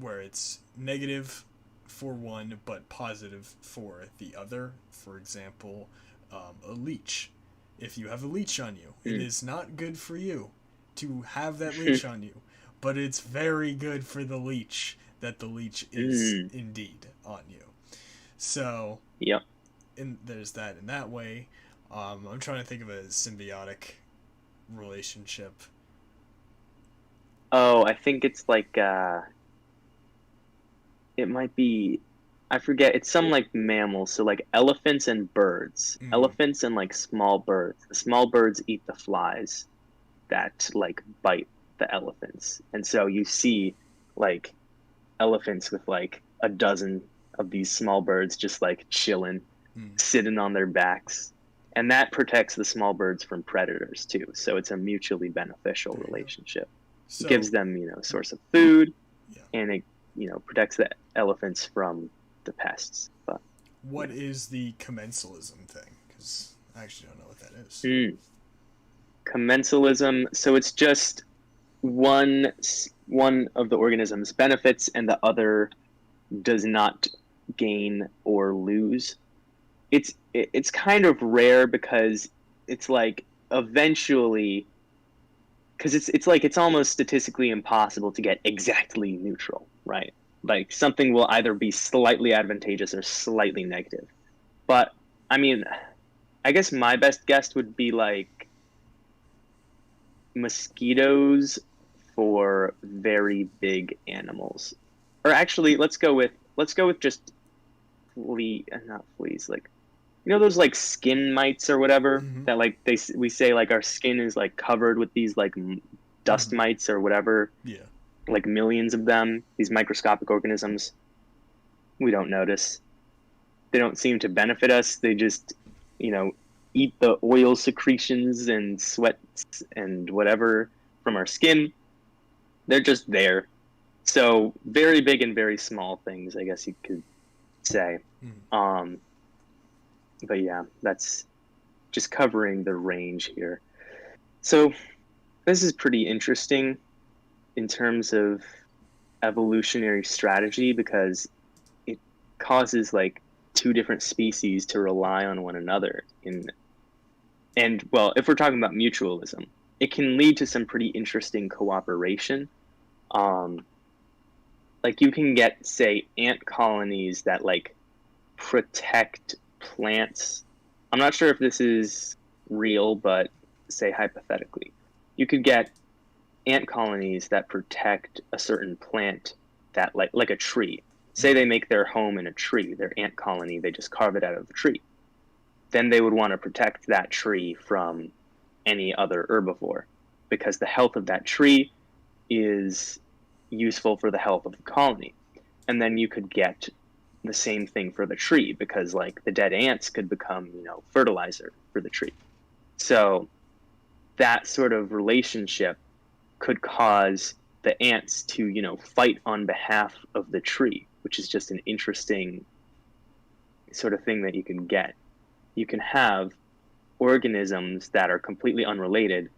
where it's negative for one but positive for the other. For example, a leech. If you have a leech on you, it is not good for you to have that leech on you, but it's very good for the leech that the leech is indeed on you. So,
Yep.
there's that in that way. I'm trying to think of a symbiotic relationship.
Oh, I think it's like it might be, I forget, it's some like mammals, so like elephants and birds.
Mm-hmm.
Elephants and like small birds. The small birds eat the flies that like bite the elephants. And so you see like elephants with like a dozen of these small birds just like chilling, sitting on their backs. And that protects the small birds from predators too. So it's a mutually beneficial relationship.
So,
It gives them, a source of food,
yeah.
and it, protects the elephants from the pests. But
what is the commensalism thing? Because I actually don't know what that is.
Commensalism. So it's just one of the organism's benefits, and the other does not gain or lose. It's kind of rare because it's like eventually, because it's like it's almost statistically impossible to get exactly neutral, right? Like something will either be slightly advantageous or slightly negative. But I mean, I guess my best guess would be like mosquitoes for very big animals. Or actually, let's go with just not fleas, like those like skin mites or whatever that like we say like our skin is like covered with these like dust mites or whatever.
Yeah.
Like millions of them, these microscopic organisms. We don't notice. They don't seem to benefit us. They just, eat the oil secretions and sweat and whatever from our skin. They're just there. So very big and very small things, I guess you could say. But yeah, that's just covering the range here. So this is pretty interesting in terms of evolutionary strategy because it causes like two different species to rely on one another and well, if we're talking about mutualism, it can lead to some pretty interesting cooperation. Like you can get, say, ant colonies that like protect plants. I'm not sure if this is real, but say hypothetically, you could get ant colonies that protect a certain plant that like a tree. Say they make their home in a tree, their ant colony, they just carve it out of the tree. Then they would want to protect that tree from any other herbivore because the health of that tree is useful for the health of the colony. And then you could get the same thing for the tree because like the dead ants could become, fertilizer for the tree. So that sort of relationship could cause the ants to, fight on behalf of the tree, which is just an interesting sort of thing that you can get. You can have organisms that are completely unrelated,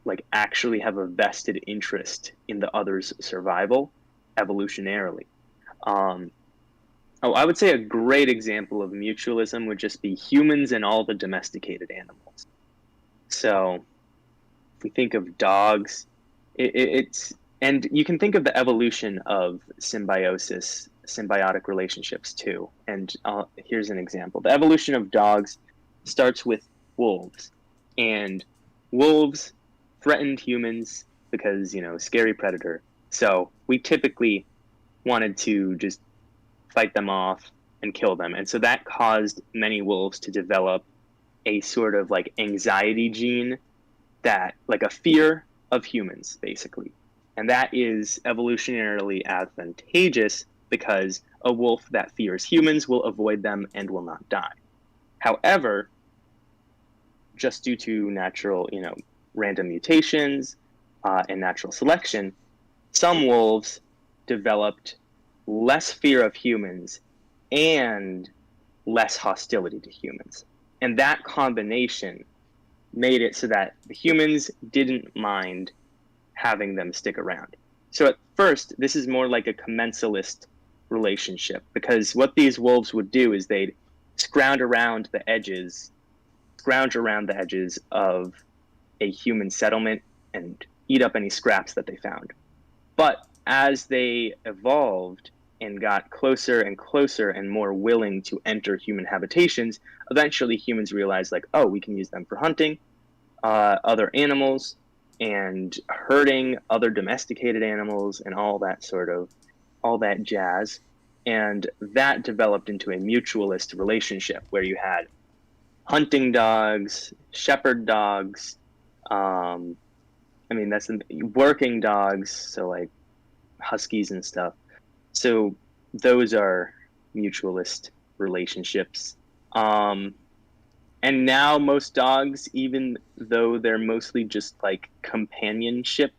like actually have a vested interest in the other's survival evolutionarily. Oh, I would say a great example of mutualism would just be humans and all the domesticated animals. So if we think of dogs, it's, and you can think of the evolution of symbiosis, symbiotic relationships too. And here's an example. The evolution of dogs starts with wolves, and wolves threatened humans because, scary predator. So we typically wanted to just fight them off and kill them. And so that caused many wolves to develop a sort of like anxiety gene, that like a fear of humans, basically. And that is evolutionarily advantageous because a wolf that fears humans will avoid them and will not die. However, just due to natural, random mutations and natural selection, some wolves developed less fear of humans and less hostility to humans. And that combination made it so that the humans didn't mind having them stick around. So at first, this is more like a commensalist relationship, because what these wolves would do is they'd scrounge around the edges of a human settlement and eat up any scraps that they found. But as they evolved and got closer and closer and more willing to enter human habitations, eventually humans realized, like, oh, we can use them for hunting other animals and herding other domesticated animals and all that jazz. And that developed into a mutualist relationship where you had hunting dogs, shepherd dogs, that's working dogs, so like huskies and stuff. So those are mutualist relationships. And now most dogs, even though they're mostly just like companionship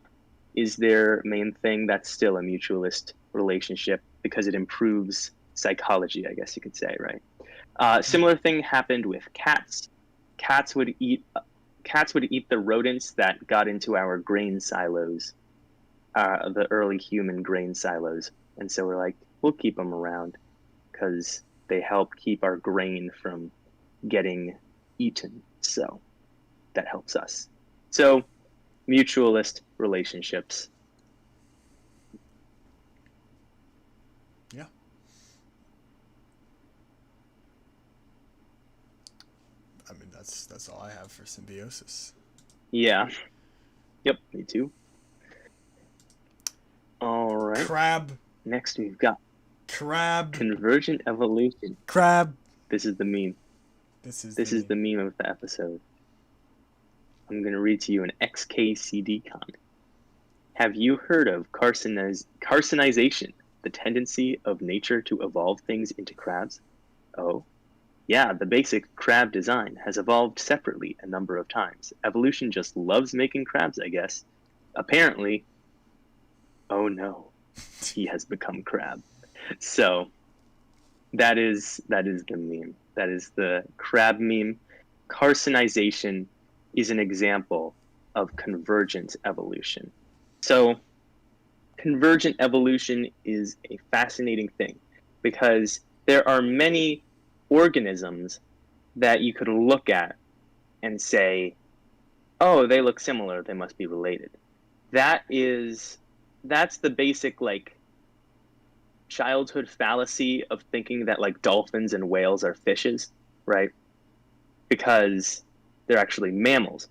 is their main thing, that's still a mutualist relationship because it improves psychology, I guess you could say, right? Similar thing happened with cats. Cats would eat the rodents that got into our grain silos, the early human grain silos. And so we're like, we'll keep them around because they help keep our grain from getting eaten. So that helps us. So mutualist relationships.
Yeah. I mean, that's all I have for symbiosis.
Yeah. Yep, me too. All right.
Crab.
Next we've got Convergent Evolution.
Crab.
This is the meme. This is the meme of the episode. I'm going to read to you an XKCD comment. Have you heard of carcinization, the tendency of nature to evolve things into crabs? Oh, yeah, the basic crab design has evolved separately a number of times. Evolution just loves making crabs, I guess. Apparently, oh no, he has become crab. So that is the meme. That is the crab meme. Carcinization is an example of convergent evolution. So convergent evolution is a fascinating thing because there are many organisms that you could look at and say, oh, they look similar, they must be related. That's the basic like childhood fallacy of thinking that like dolphins and whales are fishes, right? Because they're actually mammals.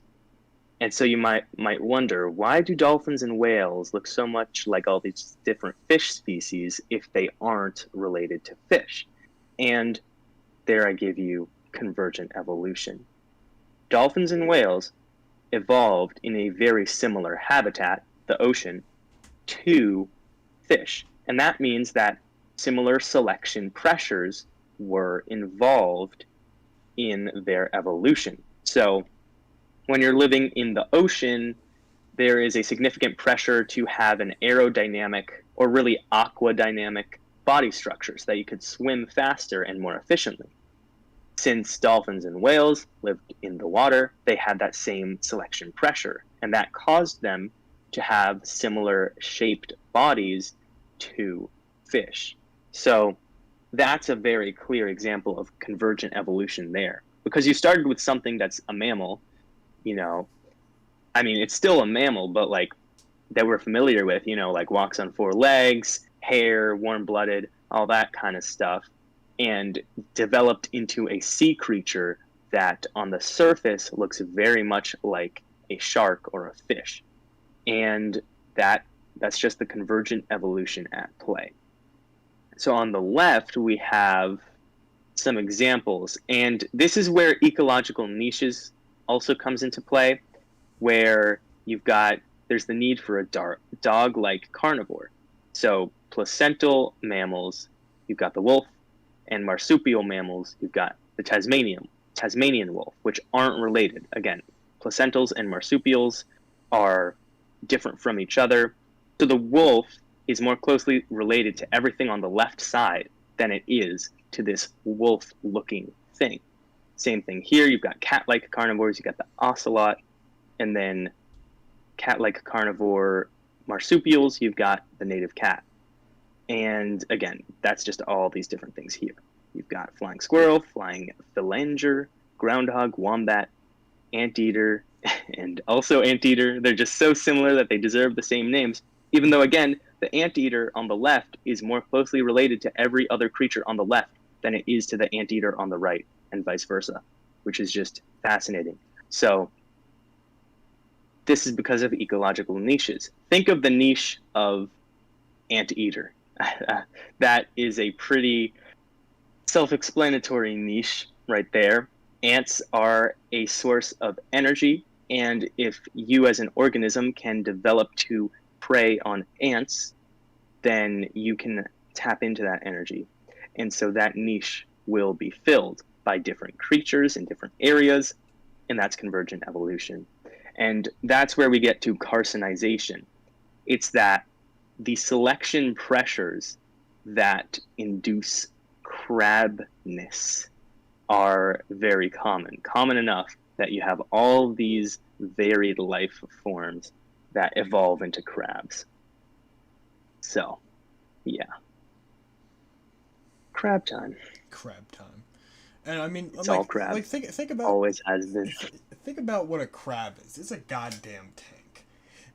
And so you might wonder, why do dolphins and whales look so much like all these different fish species if they aren't related to fish? And there I give you convergent evolution. Dolphins and whales evolved in a very similar habitat, the ocean, to fish. And that means that similar selection pressures were involved in their evolution. So when you're living in the ocean, there is a significant pressure to have an aerodynamic or really aquadynamic body structure so that you could swim faster and more efficiently. Since dolphins and whales lived in the water, they had that same selection pressure, and that caused them to have similar shaped bodies to fish. So that's a very clear example of convergent evolution there, because you started with something that's a mammal, you know, I mean, it's still a mammal, but like that we're familiar with, you know, like walks on four legs, hair, warm-blooded, all that kind of stuff, and developed into a sea creature that on the surface looks very much like a shark or a fish. And that's just the convergent evolution at play. So on the left, we have some examples, and this is where ecological niches also comes into play, where there's the need for a dog-like carnivore. So placental mammals, you've got the wolf, and marsupial mammals, you've got the Tasmanian wolf, which aren't related. Again, placentals and marsupials are different from each other. So the wolf is more closely related to everything on the left side than it is to this wolf-looking thing. Same thing here. You've got cat-like carnivores. You've got the ocelot, and then cat-like carnivore marsupials. You've got the native cat. And again, that's just all these different things here. You've got flying squirrel, flying phalanger, groundhog, wombat, anteater, and also anteater. They're just so similar that they deserve the same names, even though, again, the anteater on the left is more closely related to every other creature on the left than it is to the anteater on the right, and vice versa, which is just fascinating. So this is because of ecological niches. Think of the niche of anteater. That is a pretty self-explanatory niche right there. Ants are a source of energy, and if you as an organism can develop to prey on ants, then you can tap into that energy. And so that niche will be filled by different creatures in different areas, and that's convergent evolution. And that's where we get to carcinization. It's that the selection pressures that induce crabness are very common enough that you have all these varied life forms that evolve into crabs. So, yeah. Crab time.
Crab time. And I mean,
It's all crab.
Like think about
always has been.
Think about what a crab is. It's a goddamn tank.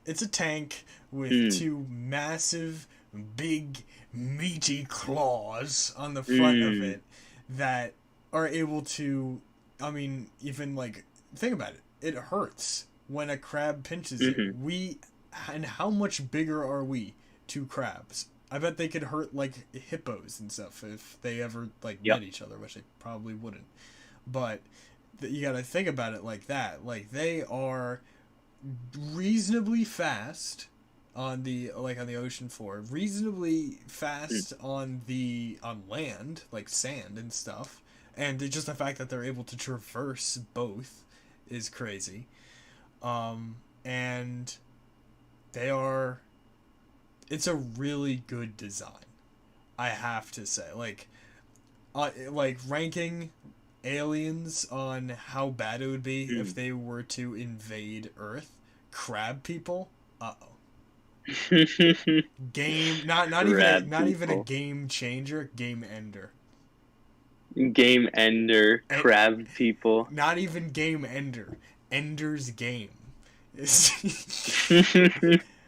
It's a tank with two massive, big, meaty claws on the front of it that are able to, I mean, even like, think about it. It hurts when a crab pinches it. And how much bigger are we to crabs? I bet they could hurt like hippos and stuff if they ever like met each other, which they probably wouldn't. But you got to think about it like that. Like they are reasonably fast on the ocean floor, reasonably fast on land, like sand and stuff. And just the fact that they're able to traverse both is crazy. And it's a really good design, I have to say. Like ranking aliens on how bad it would be if they were to invade Earth, crab people, game, not even a game changer, game ender.
Game ender, crab people.
Not even game ender, Ender's Game.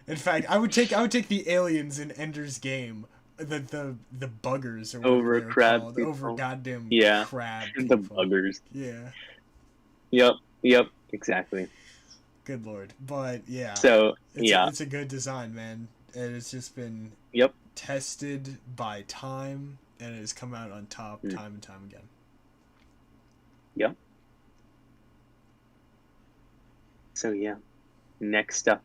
In fact, I would take the aliens in Ender's Game, the buggers, or
over crab
called,
people.
over goddamn crab people.
The buggers.
Yeah.
Yep, exactly.
Good lord. But yeah.
So
it's a good design, man. And it's just been tested by time, and it has come out on top time and time again.
Yep. So yeah, next up,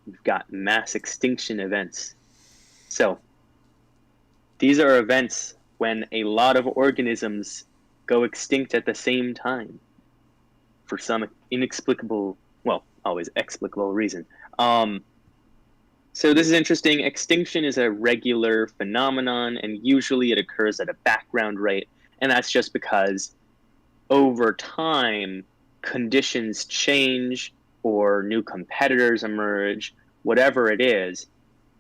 we've got mass extinction events. So these are events when a lot of organisms go extinct at the same time for some inexplicable, well, always explicable reason. So this is interesting. Extinction is a regular phenomenon, and usually it occurs at a background rate, and that's just because over time conditions change or new competitors emerge, whatever it is,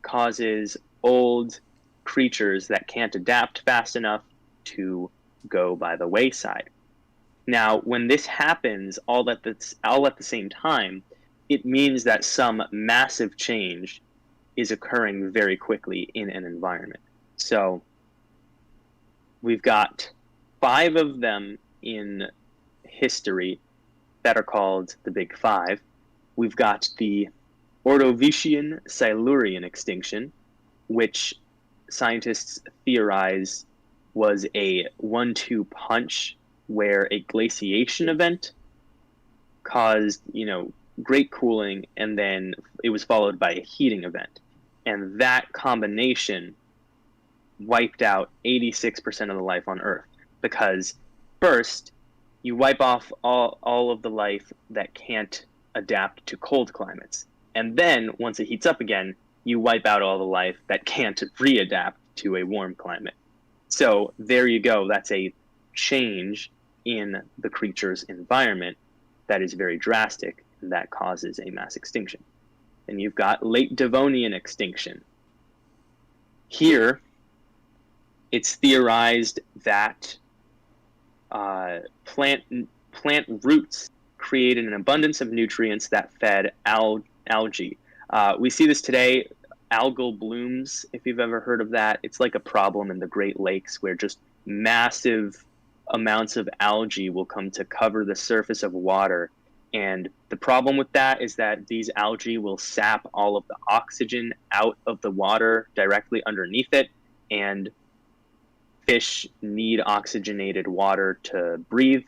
causes old creatures that can't adapt fast enough to go by the wayside. Now, when this happens all at the same time, it means that some massive change is occurring very quickly in an environment. So we've got 5 of them in history that are called the Big Five. We've got the Ordovician-Silurian extinction, which scientists theorize was a 1-2 punch where a glaciation event caused, great cooling, and then it was followed by a heating event. And that combination wiped out 86% of the life on Earth, because first, you wipe off all of the life that can't adapt to cold climates. And then, once it heats up again, you wipe out all the life that can't readapt to a warm climate. So there you go. That's a change in the creature's environment that is very drastic, and that causes a mass extinction. And you've got late Devonian extinction. Here, it's theorized that plant roots created an abundance of nutrients that fed algae. We see this today, algal blooms, if you've ever heard of that. It's like a problem in the Great Lakes where just massive amounts of algae will come to cover the surface of water. And the problem with that is that these algae will sap all of the oxygen out of the water directly underneath it, and fish need oxygenated water to breathe.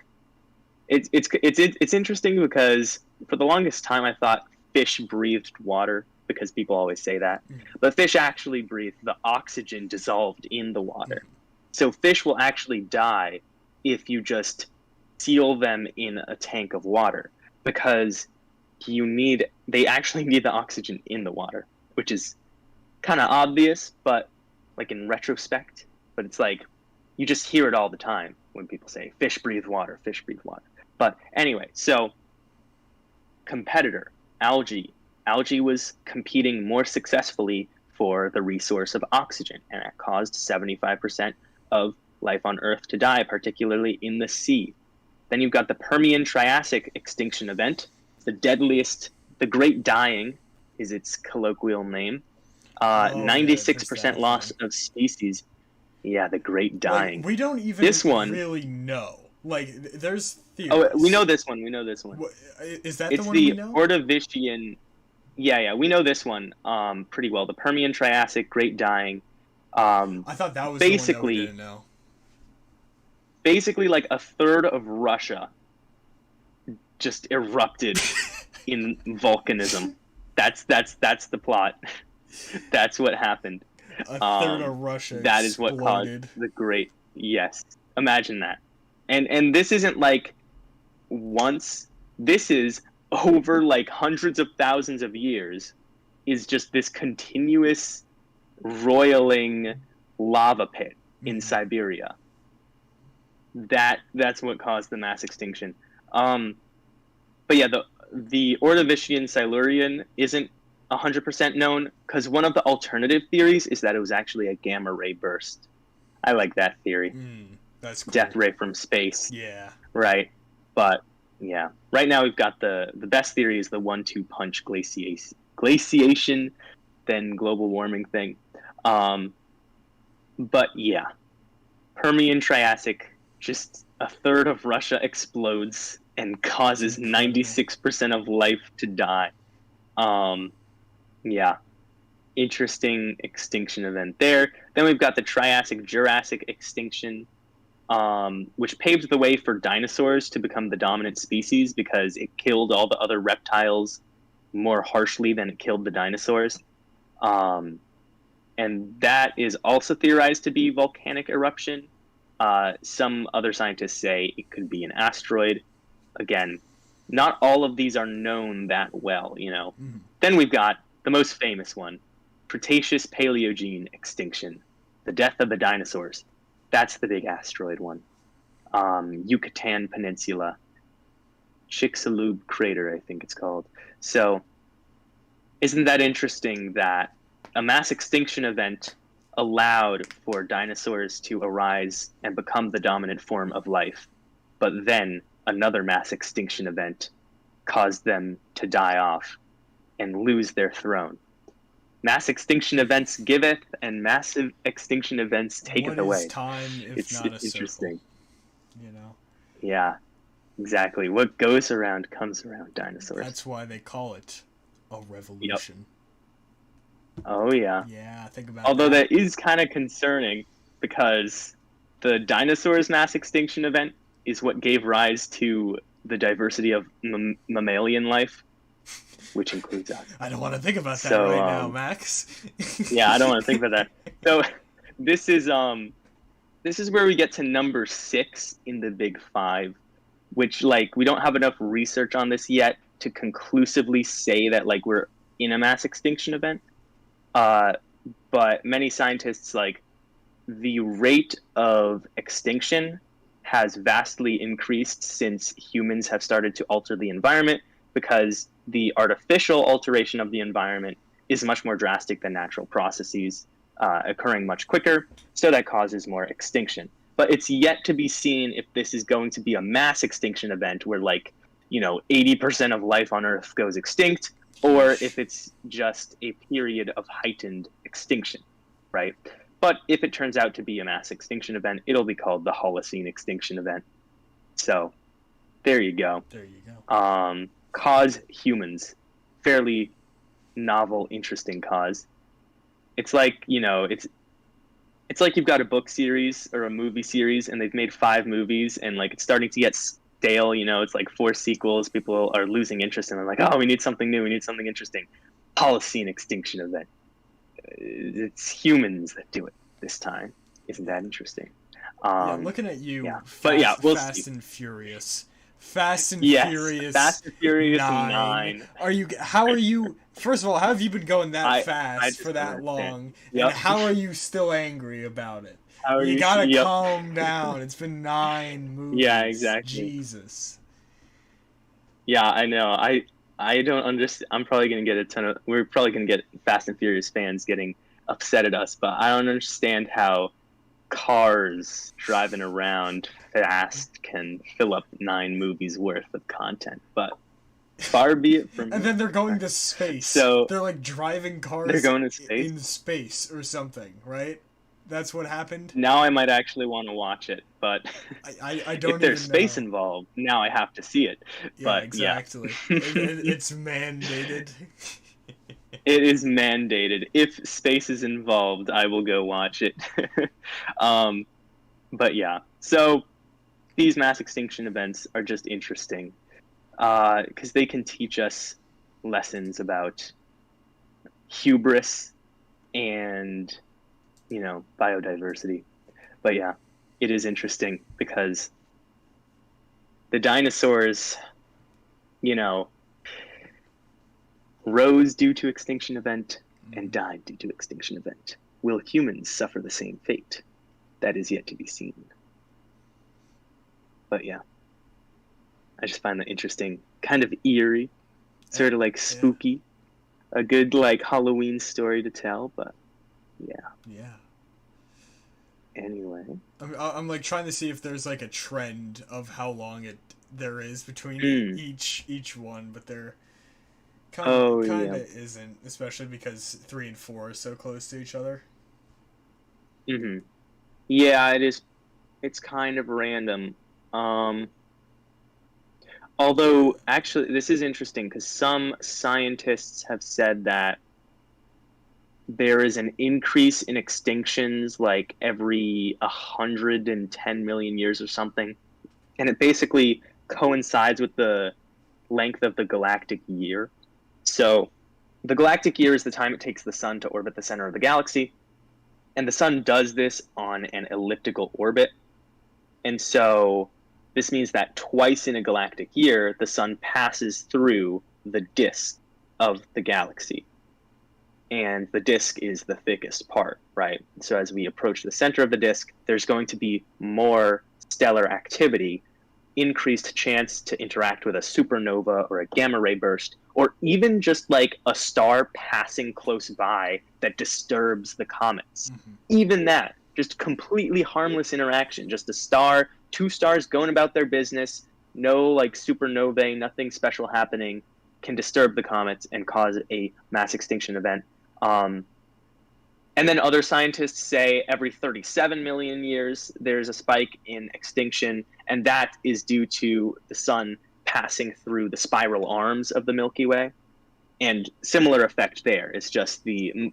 It's interesting because for the longest time I thought fish breathed water, because people always say that. But fish actually breathe the oxygen dissolved in the water. So fish will actually die if you just seal them in a tank of water, because they actually need the oxygen in the water, which is kind of obvious, but like in retrospect, but it's like you just hear it all the time when people say fish breathe water, fish breathe water. But anyway, so competitor, algae. Algae was competing more successfully for the resource of oxygen, and that caused 75% of life on Earth to die, particularly in the sea. Then you've got the Permian Triassic extinction event, the deadliest, the Great Dying is its colloquial name. 96% loss of species. Yeah, the Great Dying.
Like, we don't even really know. Like, there's theories.
Oh, we know this one.
What, is that the one we know?
It's the Ordovician. Yeah, we know this one pretty well. The Permian Triassic Great Dying.
I thought that was basically the one that we didn't know.
Basically, like a third of Russia just erupted in volcanism. That's the plot. That's what happened.
A third of Russia
that
exploded.
Is what caused the great. Yes, imagine that. And this isn't like once. This is over like hundreds of thousands of years. Is just this continuous roiling lava pit in Siberia. That's what caused the mass extinction. But yeah, the Ordovician-Silurian isn't 100% known, because one of the alternative theories is that it was actually a gamma ray burst. I like that theory.
That's cool.
Death ray from space.
Yeah.
Right. But yeah, right now we've got the best theory is the 1-2 punch glaciation, then global warming thing. But yeah, Permian Triassic, just a third of Russia explodes and causes 96% of life to die. Yeah, interesting extinction event there. Then we've got the Triassic-Jurassic extinction, which paved the way for dinosaurs to become the dominant species, because it killed all the other reptiles more harshly than it killed the dinosaurs. And that is also theorized to be volcanic eruption. Some other scientists say it could be an asteroid. Again, not all of these are known that well, Then we've got the most famous one, Cretaceous-Paleogene extinction, the death of the dinosaurs. That's the big asteroid one. Yucatan Peninsula, Chicxulub crater, I think it's called. So, isn't that interesting that a mass extinction event allowed for dinosaurs to arise and become the dominant form of life, but then another mass extinction event caused them to die off and lose their throne. Mass extinction events giveth, and massive extinction events taketh away.
What is time if not a
interesting.
Circle? You know?
Yeah, exactly. What goes around comes around, dinosaurs.
That's why they call it a revolution.
Yep. Oh, yeah.
Yeah, think about
Although
that
is kind of concerning because the dinosaurs mass extinction event is what gave rise to the diversity of mammalian life, which includes us.
I don't want to think about that right now, Max.
Yeah, I don't want to think about that. So this is where we get to number 6 in the big 5, which like we don't have enough research on this yet to conclusively say that like we're in a mass extinction event. But many scientists like the rate of extinction has vastly increased since humans have started to alter the environment, because the artificial alteration of the environment is much more drastic than natural processes, occurring much quicker, so that causes more extinction. But it's yet to be seen if this is going to be a mass extinction event where 80% of life on Earth goes extinct, or if it's just a period of heightened extinction, right? But if it turns out to be a mass extinction event, it'll be called the Holocene extinction event. So there you go.
There you go.
Cause humans. Fairly novel, interesting cause. It's like, it's like you've got a book series or a movie series and they've made 5 movies and like it's starting to get stale, it's like 4 sequels. People are losing interest and they're like, oh, we need something new. We need something interesting. Holocene extinction event. It's humans that do it this time. Isn't that interesting?
Yeah, looking at you,
yeah.
Fast and Furious. Fast and Furious.
Fast and Furious 9.
How are you? First of all, how have you been going that fast for that long? Yep. And how are you still angry about it? You gotta calm down. It's been 9 movies.
Yeah, exactly.
Jesus.
Yeah, I know. I don't understand. We're probably gonna get Fast and Furious fans getting upset at us, but I don't understand how cars driving around fast can fill up 9 movies worth of content. But far be it from me.
And then they're going to space.
So
they're like driving cars
they're going to space?
in space or something, right? That's what happened.
Now I might actually want to watch it, but
I don't.
If there's space involved, now I have to see it.
Yeah,
but
exactly.
Yeah.
It's mandated.
It is mandated. If space is involved, I will go watch it. But yeah, so these mass extinction events are just interesting because they can teach us lessons about hubris and biodiversity. But yeah, it is interesting because the dinosaurs, rose due to extinction event and died due to extinction event. Will humans suffer the same fate? That is yet to be seen. But yeah, I just find that interesting, kind of eerie, sort of like spooky, a good like Halloween story to tell, but yeah.
Yeah.
Anyway,
I'm like trying to see if there's like a trend of how long there is between each one, but there kind of isn't, especially because 3 and 4 are so close to each other.
Mm-hmm. Yeah, it is. It's kind of random. Although, actually, this is interesting because some scientists have said that there is an increase in extinctions like every 110 million years or something. And it basically coincides with the length of the galactic year. So the galactic year is the time it takes the sun to orbit the center of the galaxy. And the sun does this on an elliptical orbit. And so this means that twice in a galactic year, the sun passes through the disk of the galaxy. And the disk is the thickest part, right? So as we approach the center of the disk, there's going to be more stellar activity increased chance to interact with a supernova or a gamma ray burst, or even just like a star passing close by that disturbs the comets.
Mm-hmm.
Even that, just completely harmless interaction, just a star, two stars going about their business, no like supernovae, nothing special happening, can disturb the comets and cause a mass extinction event. And then other scientists say every 37 million years there's a spike in extinction, and that is due to the sun passing through the spiral arms of the Milky Way. And similar effect there. It's just the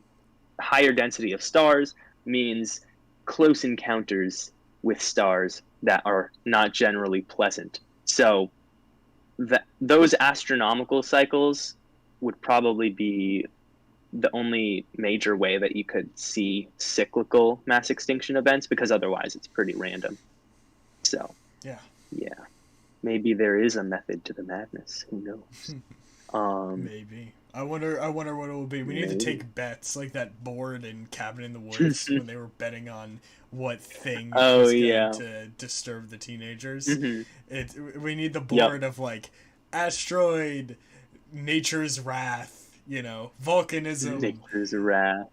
higher density of stars means close encounters with stars that are not generally pleasant. So those astronomical cycles would probably be the only major way that you could see cyclical mass extinction events, because otherwise it's pretty random. So
yeah,
maybe there is a method to the madness. Who knows?
Maybe. I wonder what it will be. We need to take bets, like that board in Cabin in the Woods when they were betting on what thing was going to disturb the teenagers.
Mm-hmm.
We need the board of like asteroid, nature's wrath, volcanism,
nature's wrath,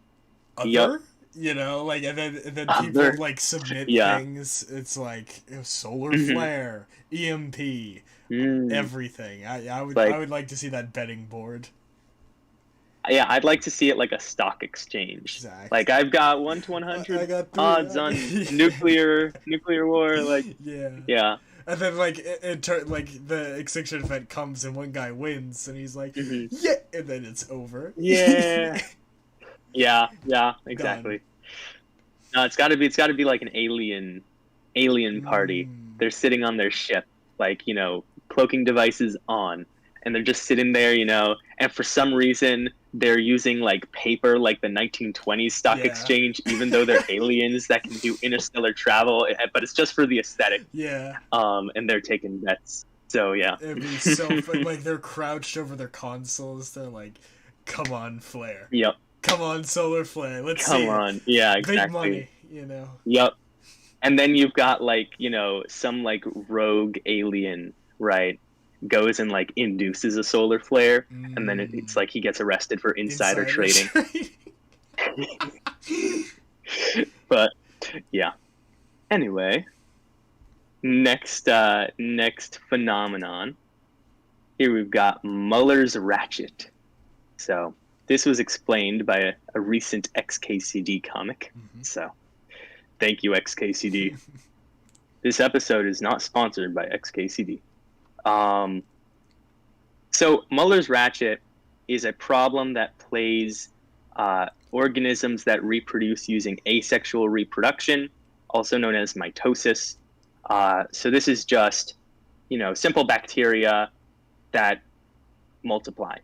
other, like and then people like submit things. It's like solar flare, EMP, everything. I would like to see that betting board.
Yeah, I'd like to see it like a stock exchange.
Exactly.
Like I've got 1 to 100 odds on nuclear war. Like yeah.
And then like like the extinction event comes and one guy wins and he's like and then it's over.
Yeah, exactly. No, it's got to be like an alien party. They're sitting on their ship, like cloaking devices on, and they're just sitting there, and for some reason they're using like paper, like the 1920s stock exchange, even though they're aliens that can do interstellar travel, but it's just for the aesthetic. And they're taking bets. So
it'd be so fun. Like they're crouched over their consoles. They're like, "Come on, flare.
Yep.
Come on, solar flare. Let's
see.
Come
on. Yeah, exactly.
Big money.
Yep. And then you've got like some like rogue alien, right? Goes and like induces a solar flare, and then it's like he gets arrested for insider trading. But yeah. Anyway, next phenomenon. Here we've got Muller's ratchet. So this was explained by a recent XKCD comic. So thank you, XKCD. This episode is not sponsored by XKCD. So Muller's ratchet is a problem that plagues organisms that reproduce using asexual reproduction, also known as mitosis. So this is just, simple bacteria that multiply.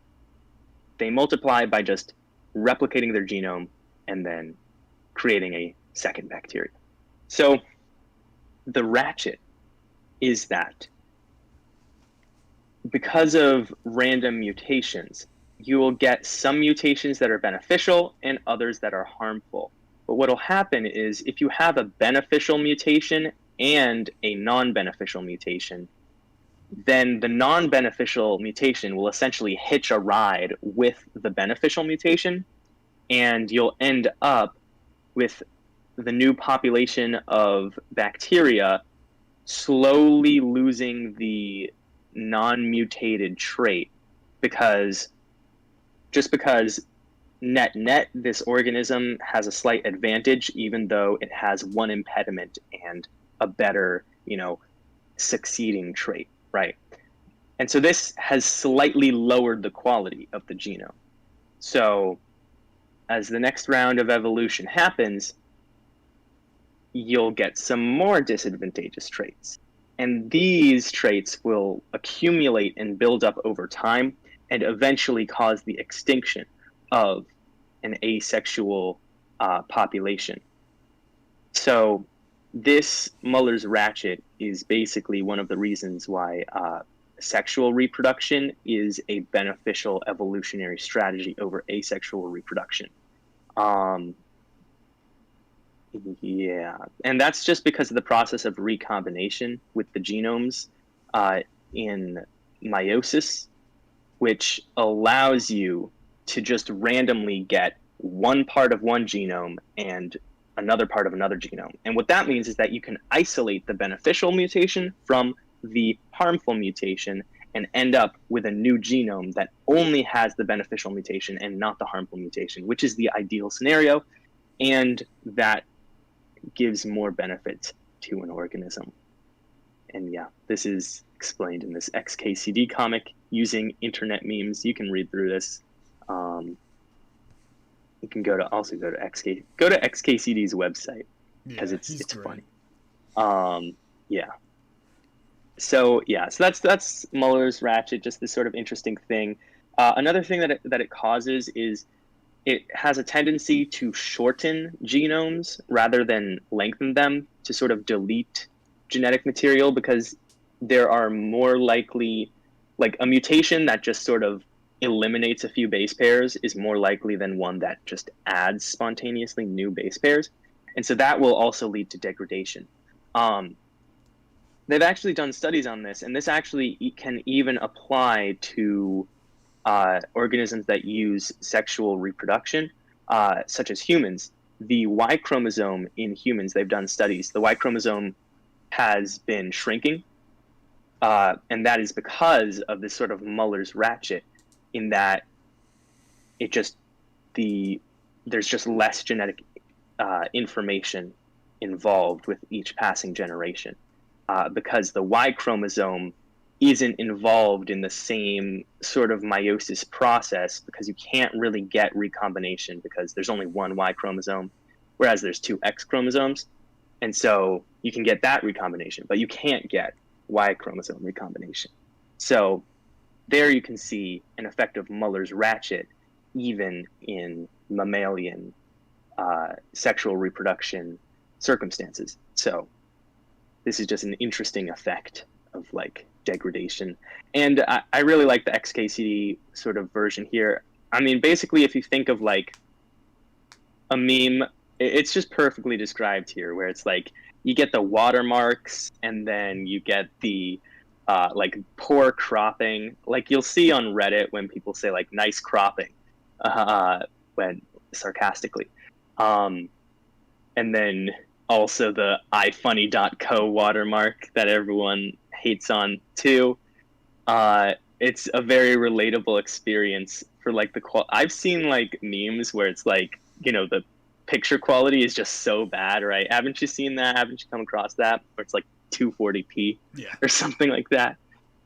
They multiply by just replicating their genome and then creating a second bacteria. So the ratchet is that because of random mutations, you will get some mutations that are beneficial and others that are harmful. But what will happen is if you have a beneficial mutation and a non-beneficial mutation, then the non-beneficial mutation will essentially hitch a ride with the beneficial mutation, and you'll end up with the new population of bacteria slowly losing the non-mutated trait because net this organism has a slight advantage, even though it has one impediment and a better succeeding trait, right? And so this has slightly lowered the quality of the genome. So as the next round of evolution happens, you'll get some more disadvantageous traits. And these traits will accumulate and build up over time and eventually cause the extinction of an asexual population. So this Muller's ratchet is basically one of the reasons why sexual reproduction is a beneficial evolutionary strategy over asexual reproduction. Yeah, and that's just because of the process of recombination with the genomes. in meiosis, which allows you to just randomly get one part of one genome and another part of another genome. And what that means is that you can isolate the beneficial mutation from the harmful mutation and end up with a new genome that only has the beneficial mutation and not the harmful mutation, which is the ideal scenario. And that gives more benefits to an organism. And yeah, this is explained in this XKCD comic using internet memes. You can read through this. You can go to XKCD's website because it's funny. Yeah. So that's Muller's ratchet, just this sort of interesting thing. Another thing that it causes is it has a tendency to shorten genomes rather than lengthen them, to sort of delete genetic material, because there are more likely, like a mutation that just sort of eliminates a few base pairs is more likely than one that just adds spontaneously new base pairs. And so that will also lead to degradation. They've actually done studies on this, and this actually can even apply to organisms that use sexual reproduction, such as humans. The Y chromosome in humans, they've done studies. The Y chromosome has been shrinking, and that is because of this sort of Muller's ratchet, in that there's just less genetic information involved with each passing generation, because the Y chromosome isn't involved in the same sort of meiosis process, because you can't really get recombination because there's only one Y chromosome, whereas there's two X chromosomes. And so you can get that recombination, but you can't get Y chromosome recombination. So there you can see an effect of Muller's ratchet even in mammalian sexual reproduction circumstances. So this is just an interesting effect of like degradation. And I really like the XKCD sort of version here. I mean, basically, if you think of like a meme, it's just perfectly described here, where it's like you get the watermarks and then you get the like poor cropping. Like you'll see on Reddit when people say like nice cropping, when sarcastically. And then also the ifunny.co watermark that everyone hates on too. It's a very relatable experience for like I've seen like memes where it's like, you know, the picture quality is just so bad, right? Haven't you seen that? Haven't you come across that? Where it's like 240p or something like that.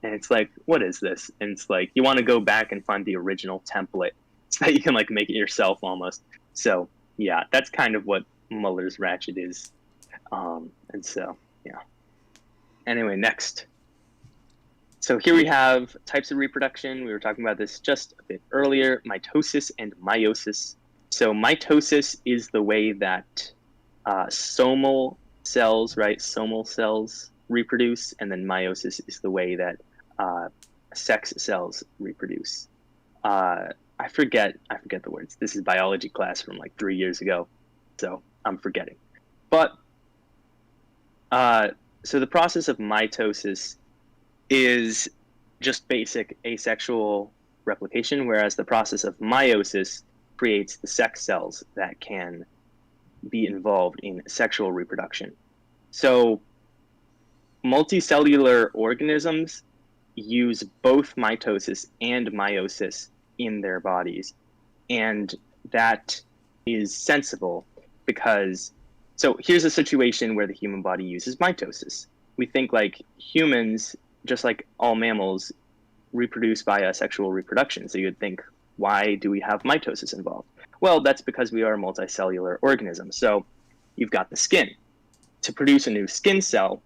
And it's like, what is this? And it's like, you want to go back and find the original template so that you can like make it yourself almost. So yeah, that's kind of what Muller's ratchet is. And so, yeah. Anyway, next. So here we have types of reproduction. We were talking about this just a bit earlier, mitosis and meiosis. So mitosis is the way that somal cells, right? Somal cells reproduce, and then meiosis is the way that sex cells reproduce. I forget the words. This is biology class from like 3 years ago, so I'm forgetting. But so the process of mitosis is just basic asexual replication, whereas the process of meiosis creates the sex cells that can be involved in sexual reproduction. So multicellular organisms use both mitosis and meiosis in their bodies. And that is sensible because, so here's a situation where the human body uses mitosis. We think like humans, just like all mammals, reproduce via sexual reproduction. So you'd think, why do we have mitosis involved? Well, that's because we are a multicellular organism. So you've got the skin. To produce a new skin cell,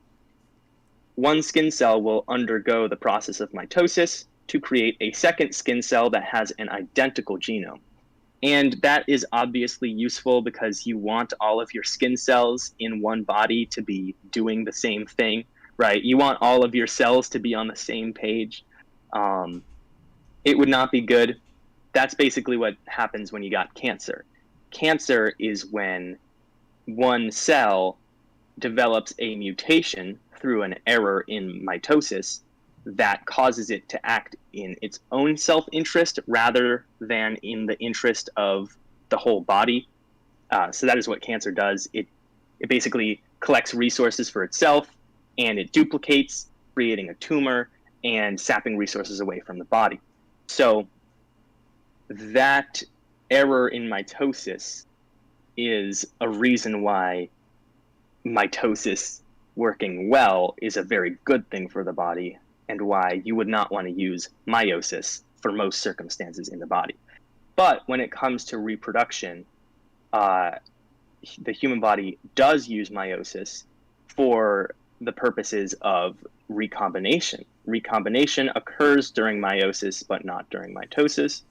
one skin cell will undergo the process of mitosis to create a second skin cell that has an identical genome. And that is obviously useful because you want all of your skin cells in one body to be doing the same thing, right? You want all of your cells to be on the same page. It would not be good. That's basically what happens when you got cancer. Cancer is when one cell develops a mutation through an error in mitosis that causes it to act in its own self-interest rather than in the interest of the whole body. So that is what cancer does. It basically collects resources for itself, and it duplicates, creating a tumor and sapping resources away from the body. So that error in mitosis is a reason why mitosis working well is a very good thing for the body, and why you would not want to use meiosis for most circumstances in the body. But when it comes to reproduction, the human body does use meiosis for the purposes of recombination. Recombination occurs during meiosis, but not during mitosis,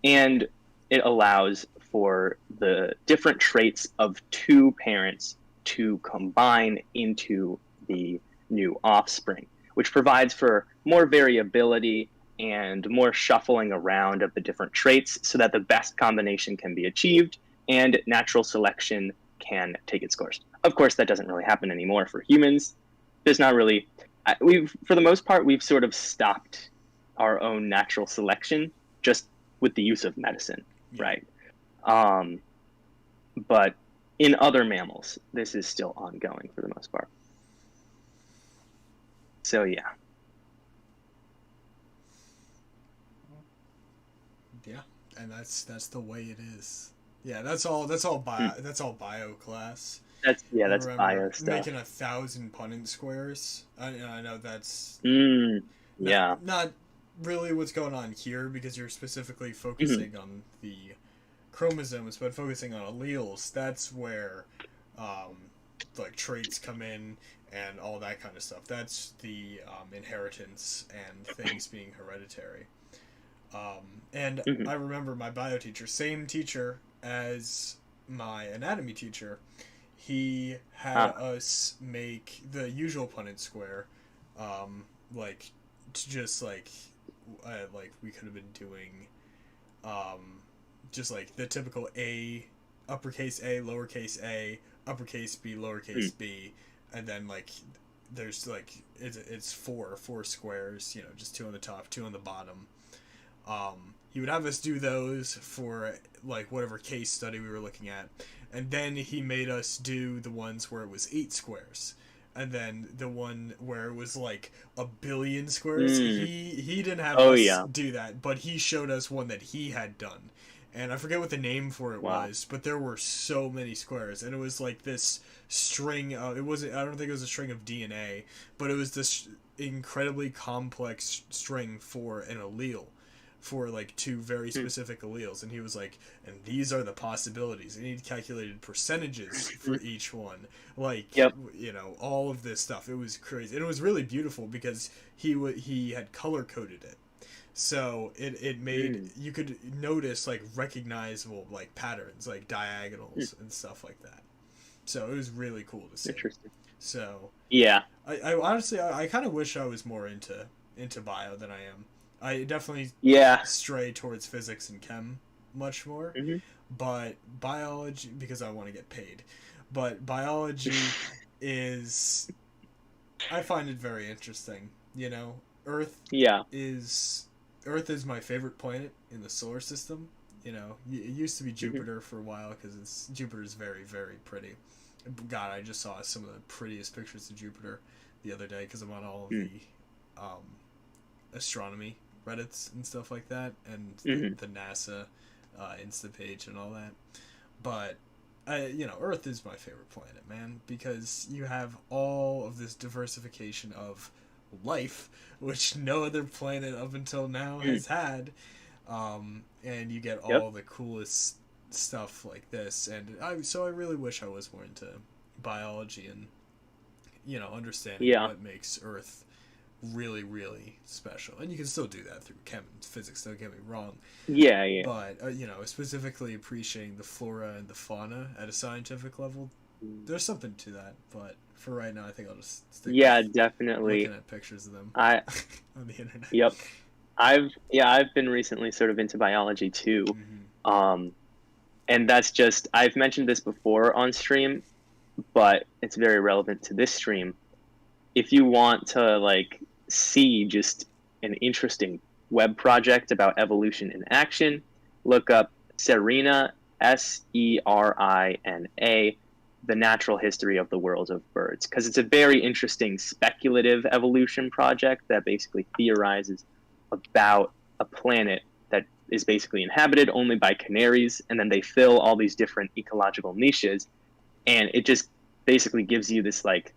and it allows for the different traits of two parents to combine into the new offspring, which provides for more variability and more shuffling around of the different traits so that the best combination can be achieved and natural selection can take its course. Of course, that doesn't really happen anymore for humans. There's not really, for the most part, we've sort of stopped our own natural selection just with the use of medicine, right? But in other mammals, this is still ongoing for the most part. So yeah.
Yeah, and that's the way it is. Yeah, that's all bio class.
That's bio stuff.
Making 1,000 Punnett squares. I know that's not really what's going on here, because you're specifically focusing on the chromosomes, but focusing on alleles. That's where like traits come in and all that kind of stuff. That's the inheritance and things being hereditary. And I remember my bio teacher, same teacher as my anatomy teacher, he had us make the usual Punnett square, like just like we could have been doing, just like the typical A, uppercase A, lowercase a, uppercase B, lowercase b, and then like there's like it's four squares, you know, just two on the top, two on the bottom. He would have us do those for like whatever case study we were looking at, and then he made us do the ones where it was 8 squares, and then the one where it was like 1 billion squares. He didn't have us do that, but he showed us one that he had done, and I forget what the name for it was, but there were so many squares, and it was like this string of, I don't think it was a string of DNA, but it was this incredibly complex string for an allele, for like 2 very specific alleles, and he was like, and these are the possibilities, and he calculated percentages for each one, like you know, all of this stuff. It was crazy, and it was really beautiful because he had color coded it, so it made you could notice like recognizable like patterns, like diagonals and stuff like that. So it was really cool to see.
Interesting.
So
yeah,
I honestly I kind of wish I was more into bio than I am. I definitely stray towards physics and chem much more, but biology, because I want to get paid, but biology is, I find it very interesting. You know, Earth is my favorite planet in the solar system. You know, it used to be Jupiter for a while because Jupiter's very, very pretty. God, I just saw some of the prettiest pictures of Jupiter the other day because I'm on all of the astronomy Reddits and stuff like that, and the NASA Insta page and all that. But you know, Earth is my favorite planet, man, because you have all of this diversification of life, which no other planet up until now has had, and you get all the coolest stuff like this. And I really wish I was more into biology and, you know, understanding what makes Earth really, really special. And you can still do that through chem and physics, don't get me wrong. But you know, specifically appreciating the flora and the fauna at a scientific level, there's something to that. But for right now, I think I'll just stick with
definitely
looking at pictures of them
on
the internet.
I've been recently sort of into biology too. And that's just, I've mentioned this before on stream, but it's very relevant to this stream. If you want to like see just an interesting web project about evolution in action, look up Serina, Serina, The Natural History of the World of Birds, because it's a very interesting speculative evolution project that basically theorizes about a planet that is basically inhabited only by canaries, and then they fill all these different ecological niches, and it just basically gives you this like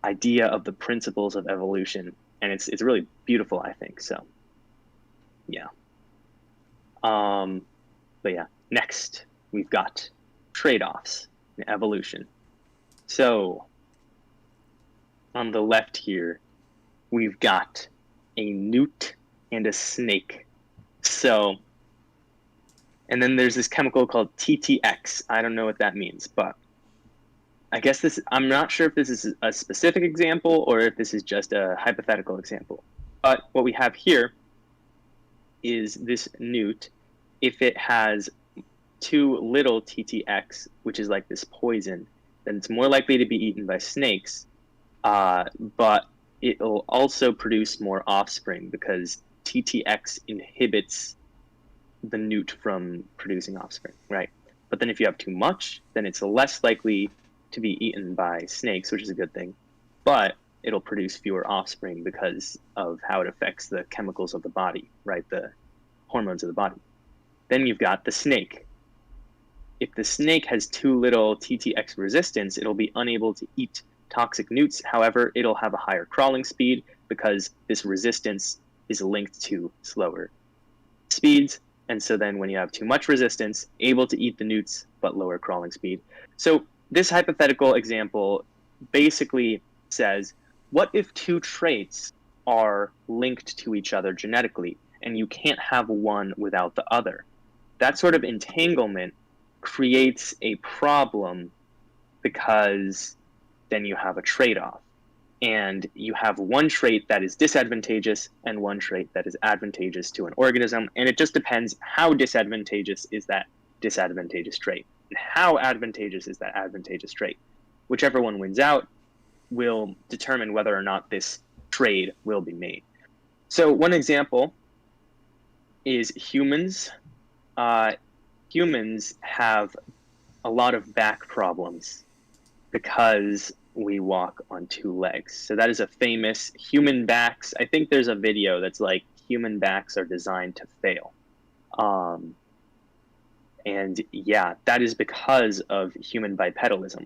idea of the principles of evolution, and it's really beautiful, I think. So yeah. But yeah, next we've got trade-offs in evolution. So on the left here, we've got a newt and a snake. So, and then there's this chemical called TTX. I don't know what that means, but I guess I'm not sure if this is a specific example or if this is just a hypothetical example. But what we have here is this newt. If it has too little TTX, which is like this poison, then it's more likely to be eaten by snakes. But it'll also produce more offspring because TTX inhibits the newt from producing offspring, right? But then if you have too much, then it's less likely to be eaten by snakes, which is a good thing. But it'll produce fewer offspring because of how it affects the chemicals of the body, right? The hormones of the body. Then you've got the snake. If the snake has too little TTX resistance, it'll be unable to eat toxic newts. However, it'll have a higher crawling speed because this resistance is linked to slower speeds. And so then when you have too much resistance, able to eat the newts, but lower crawling speed. So this hypothetical example basically says, what if two traits are linked to each other genetically, and you can't have one without the other? That sort of entanglement creates a problem because then you have a trade-off. And you have one trait that is disadvantageous and one trait that is advantageous to an organism. And it just depends how disadvantageous is that disadvantageous trait and how advantageous is that advantageous trait. Whichever one wins out will determine whether or not this trade will be made. So one example is humans. Humans have a lot of back problems because we walk on two legs. So that is a famous human backs. I think there's a video that's like human backs are designed to fail. And yeah, that is because of human bipedalism.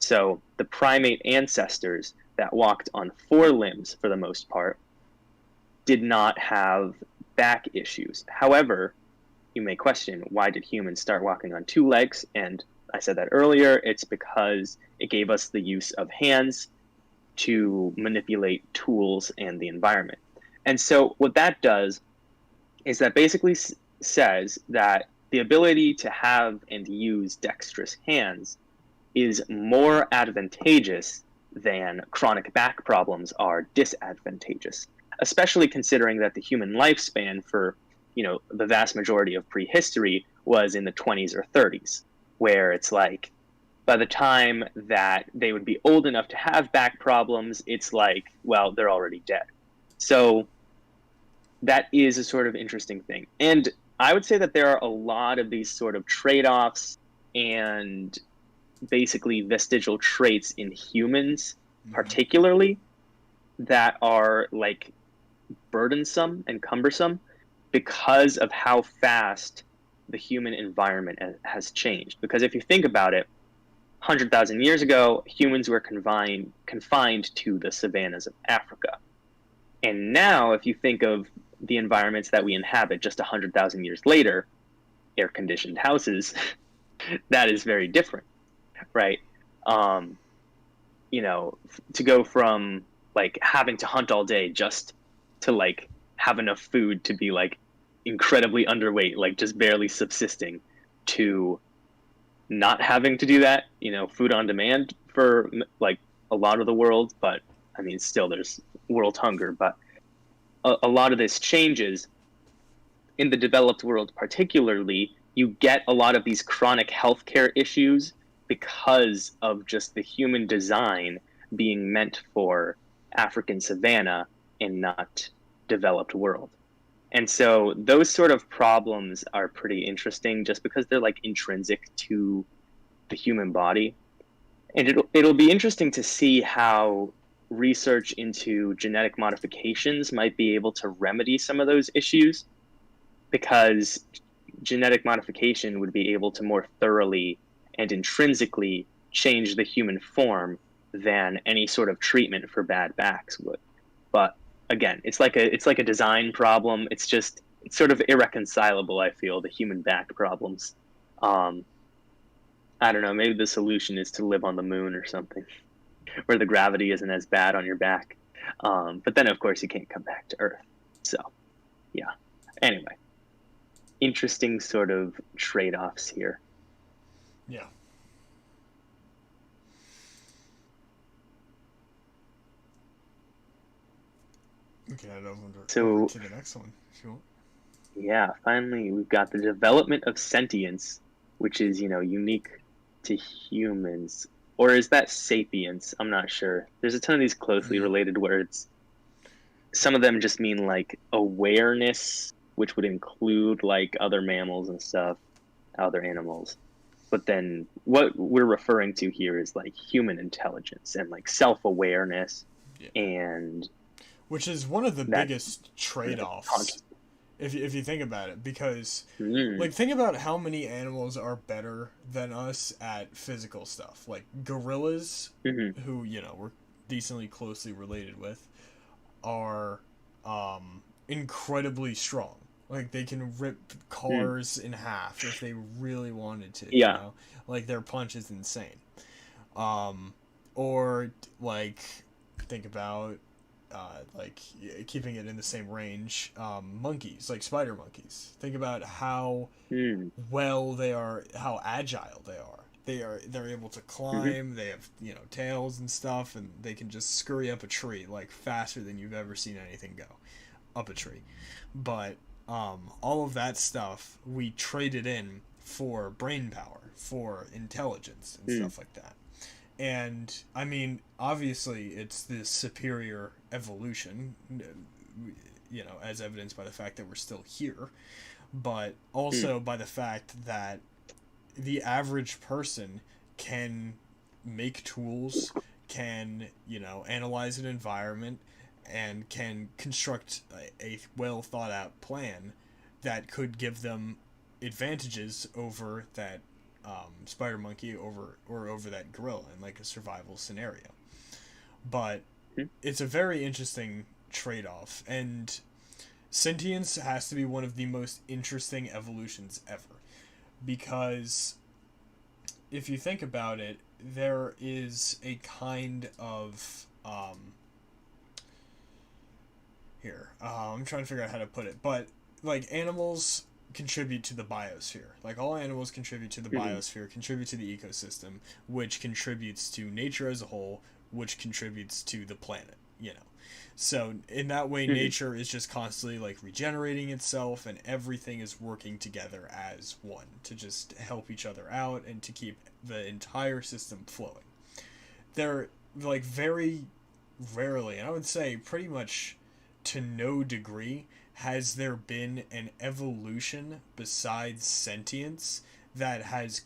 So the primate ancestors that walked on four limbs for the most part did not have back issues. However, you may question, why did humans start walking on two legs? And I said that earlier, it's because it gave us the use of hands to manipulate tools and the environment. And so what that does is that basically says that the ability to have and use dexterous hands is more advantageous than chronic back problems are disadvantageous, especially considering that the human lifespan for, the vast majority of prehistory was in the 20s or 30s, where it's like by the time that they would be old enough to have back problems, it's like, well, they're already dead. So that is a sort of interesting thing. And I would say that there are a lot of these sort of trade-offs and basically vestigial traits in humans, particularly, that are like burdensome and cumbersome because of how fast the human environment has changed. Because if you think about it, 100,000 years ago, humans were confined to the savannas of Africa. And now, if you think of the environments that we inhabit just 100,000 years later, air-conditioned houses, that is very different, right? To go from like having to hunt all day just to like have enough food to be like incredibly underweight, like just barely subsisting, to not having to do that, food on demand for like a lot of the world. But I mean, still there's world hunger, but a lot of this changes in the developed world. Particularly, you get a lot of these chronic healthcare issues because of just the human design being meant for African savanna and not developed world. And so those sort of problems are pretty interesting just because they're like intrinsic to the human body. And it'll be interesting to see how research into genetic modifications might be able to remedy some of those issues, because genetic modification would be able to more thoroughly and intrinsically change the human form than any sort of treatment for bad backs would. But again, it's like a design problem. It's sort of irreconcilable, I feel, the human back problems. I don't know, maybe the solution is to live on the moon or something, where the gravity isn't as bad on your back. But then, of course, you can't come back to Earth. So, yeah. Anyway, interesting sort of trade-offs here.
Yeah. We can head over to the next one if you want.
Yeah, finally, we've got the development of sentience, which is, unique to humans. Or is that sapience? I'm not sure. There's a ton of these closely related words. Some of them just mean like awareness, which would include like other mammals and stuff, other animals. But then what we're referring to here is like human intelligence and like self-awareness, and
which is one of the biggest trade-offs if you think about it, because like think about how many animals are better than us at physical stuff. Like gorillas, who we're decently closely related with, are incredibly strong. Like they can rip cars in half if they really wanted to.
Yeah.
Like their punch is insane. Or like think about like keeping it in the same range, monkeys, like spider monkeys. Think about how well they are, how agile they are. They're able to climb. They have tails and stuff, and they can just scurry up a tree like faster than you've ever seen anything go up a tree. But all of that stuff we traded in for brain power, for intelligence and stuff like that. And I mean, obviously, it's the superior evolution, as evidenced by the fact that we're still here, but also by the fact that the average person can make tools, can, analyze an environment, and can construct a well thought out plan that could give them advantages over that spider monkey over that gorilla in like a survival scenario. But it's a very interesting trade-off, and sentience has to be one of the most interesting evolutions ever, because if you think about it, there is a kind of I'm trying to figure out how to put it, but like animals contribute to the biosphere. Like all animals contribute to the biosphere, contribute to the ecosystem, which contributes to nature as a whole, which contributes to the planet, So in that way, nature is just constantly like regenerating itself, and everything is working together as one to just help each other out and to keep the entire system flowing. They're like very rarely, and I would say pretty much to no degree, has there been an evolution besides sentience that has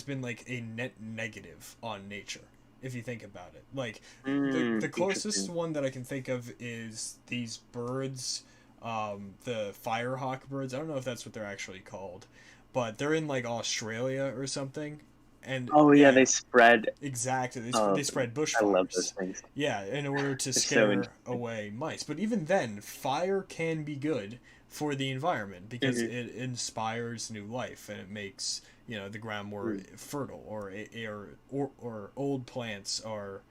been like a net negative on nature, if you think about it. Like the closest one that I can think of is these birds, the firehawk birds. I don't know if that's what they're actually called, but they're in like Australia or something. And
they spread.
Exactly, they spread bushfires. I
love those things.
Yeah, in order to scare away mice. But even then, fire can be good for the environment because it inspires new life, and it makes the ground more fertile, or old plants are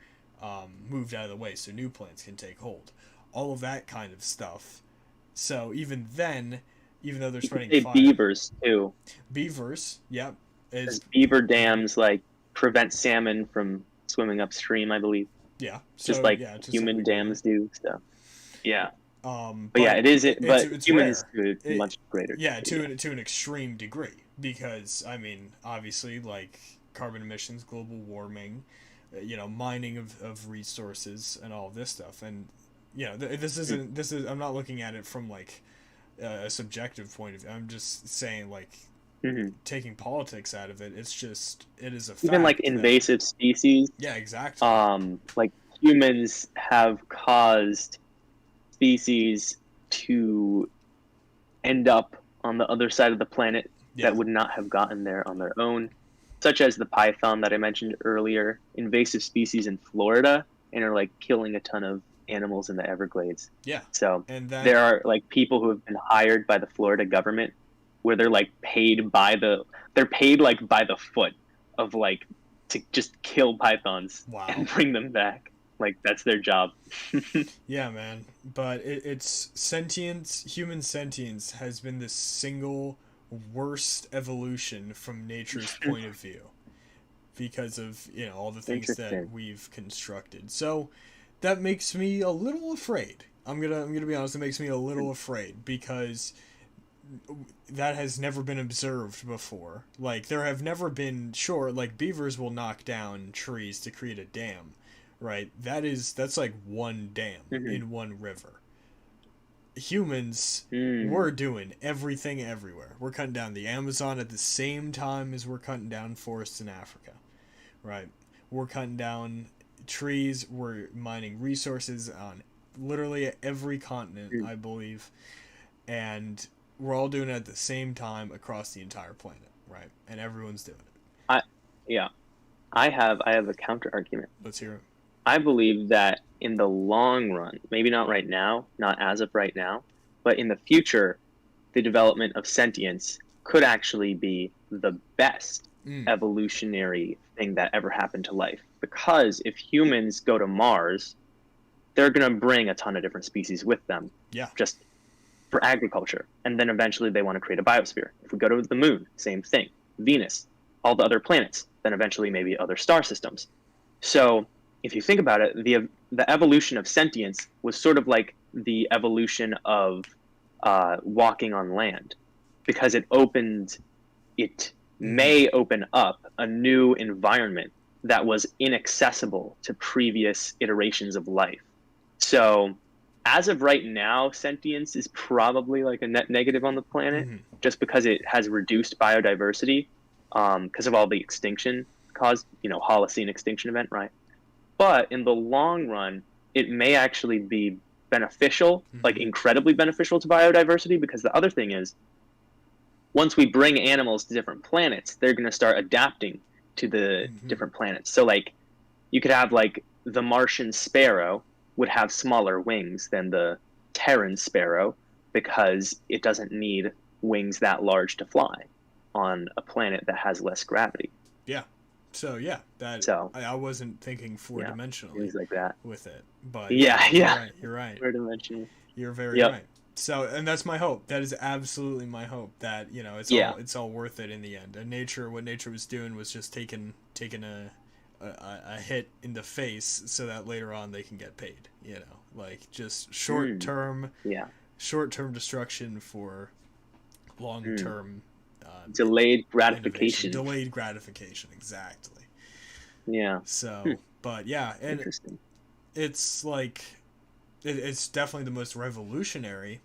moved out of the way so new plants can take hold. All of that kind of stuff. So even then, even though they're spreading fire,
beavers too.
Beavers, yep.
Beaver dams like prevent salmon from swimming upstream, I believe.
Yeah,
just like human dams do. So, yeah. But yeah, it is. But humans do it much greater.
Yeah, to an extreme degree, because I mean, obviously, like carbon emissions, global warming, mining of resources and all of this stuff. And this is I'm not looking at it from like a subjective point of view. I'm just saying, like,
Mm-hmm.
taking politics out of it, it is a fact.
Even like invasive species,
yeah, exactly.
like humans have caused species to end up on the other side of the planet that would not have gotten there on their own, such as the python that I mentioned earlier, invasive species in Florida, and are like killing a ton of animals in the Everglades.
Yeah.
So
And
there are like people who have been hired by the Florida government where they're like they're paid like by the foot of like to just kill pythons and bring them back. Like that's their job.
Yeah, man. But it's sentience, human sentience has been the single worst evolution from nature's point of view because of, all the things that we've constructed. So that makes me a little afraid. I'm gonna be honest, it makes me a little afraid because that has never been observed before. Like, there have never been, sure, like beavers will knock down trees to create a dam, right? That's like one dam in one river. Humans, we're doing everything everywhere. We're cutting down the Amazon at the same time as we're cutting down forests in Africa, right? We're cutting down trees, we're mining resources on literally every continent, I believe, and we're all doing it at the same time across the entire planet, right? And everyone's doing it.
I have a counter argument.
Let's hear it.
I believe that in the long run, maybe not right now, not as of right now, but in the future, the development of sentience could actually be the best evolutionary thing that ever happened to life. Because if humans go to Mars, they're going to bring a ton of different species with them.
Yeah.
Just for agriculture. And then eventually they want to create a biosphere. If we go to the moon, same thing. Venus, all the other planets, then eventually maybe other star systems. So if you think about it, the evolution of sentience was sort of like the evolution of walking on land, because it may open up a new environment that was inaccessible to previous iterations of life. So as of right now, sentience is probably like a net negative on the planet, just because it has reduced biodiversity because of all the extinction caused, Holocene extinction event, right? But in the long run, it may actually be beneficial, like incredibly beneficial to biodiversity, because the other thing is, once we bring animals to different planets, they're going to start adapting to the different planets. So like you could have like the Martian sparrow would have smaller wings than the Terran sparrow because it doesn't need wings that large to fly on a planet that has less gravity.
Yeah. So yeah, I wasn't thinking four-dimensionally
things like that
with it, but
you're
right.
Four-dimensional.
You're very right. So, and that's my hope. That is absolutely my hope that it's all worth it in the end. And what nature was doing was just taking a hit in the face so that later on they can get paid. Like just short term destruction for long term.
Delayed gratification.
Delayed gratification, exactly.
Yeah.
So, but yeah, and it's like it's definitely the most revolutionary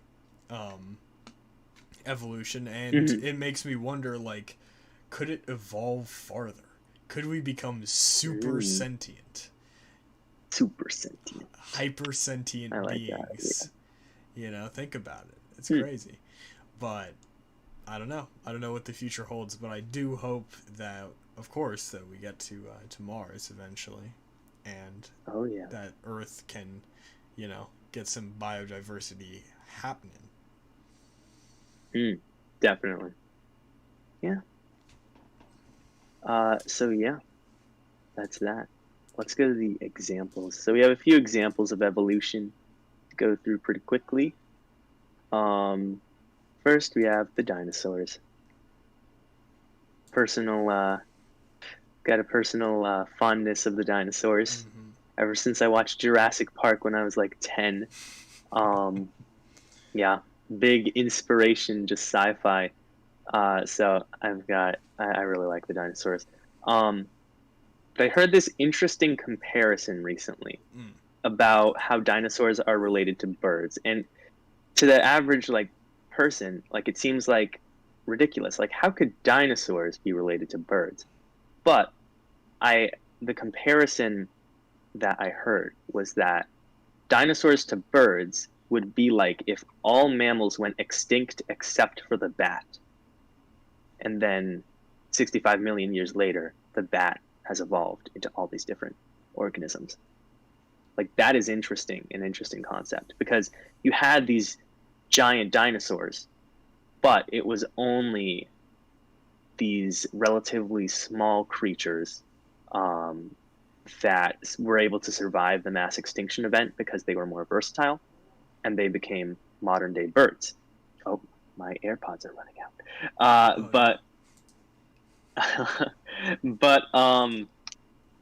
evolution, and it makes me wonder, like, could it evolve farther? Could we become super sentient?
Super sentient.
Hyper sentient beings.
That,
think about it. It's crazy. But I don't know. I don't know what the future holds, but I do hope that, of course, that we get to Mars eventually, and that Earth can, get some biodiversity happening.
Definitely. Yeah. So yeah, that's that. Let's go to the examples. So we have a few examples of evolution to go through pretty quickly. First, we have the dinosaurs. Got a personal fondness of the dinosaurs ever since I watched Jurassic Park when I was like 10. Big inspiration, just sci-fi. So I really like the dinosaurs. I heard this interesting comparison recently
Mm.
about how dinosaurs are related to birds. And to the average like person, like it seems like ridiculous. Like how could dinosaurs be related to birds? But I the comparison that I heard was that dinosaurs to birds would be like if all mammals went extinct except for the bat. And then 65 million years later, the bat has evolved into all these different organisms. Like that is interesting, an interesting concept, because you had these giant dinosaurs, but it was only these relatively small creatures that were able to survive the mass extinction event because they were more versatile and they became modern day birds. Oh, my AirPods are running out.
Oh, yeah.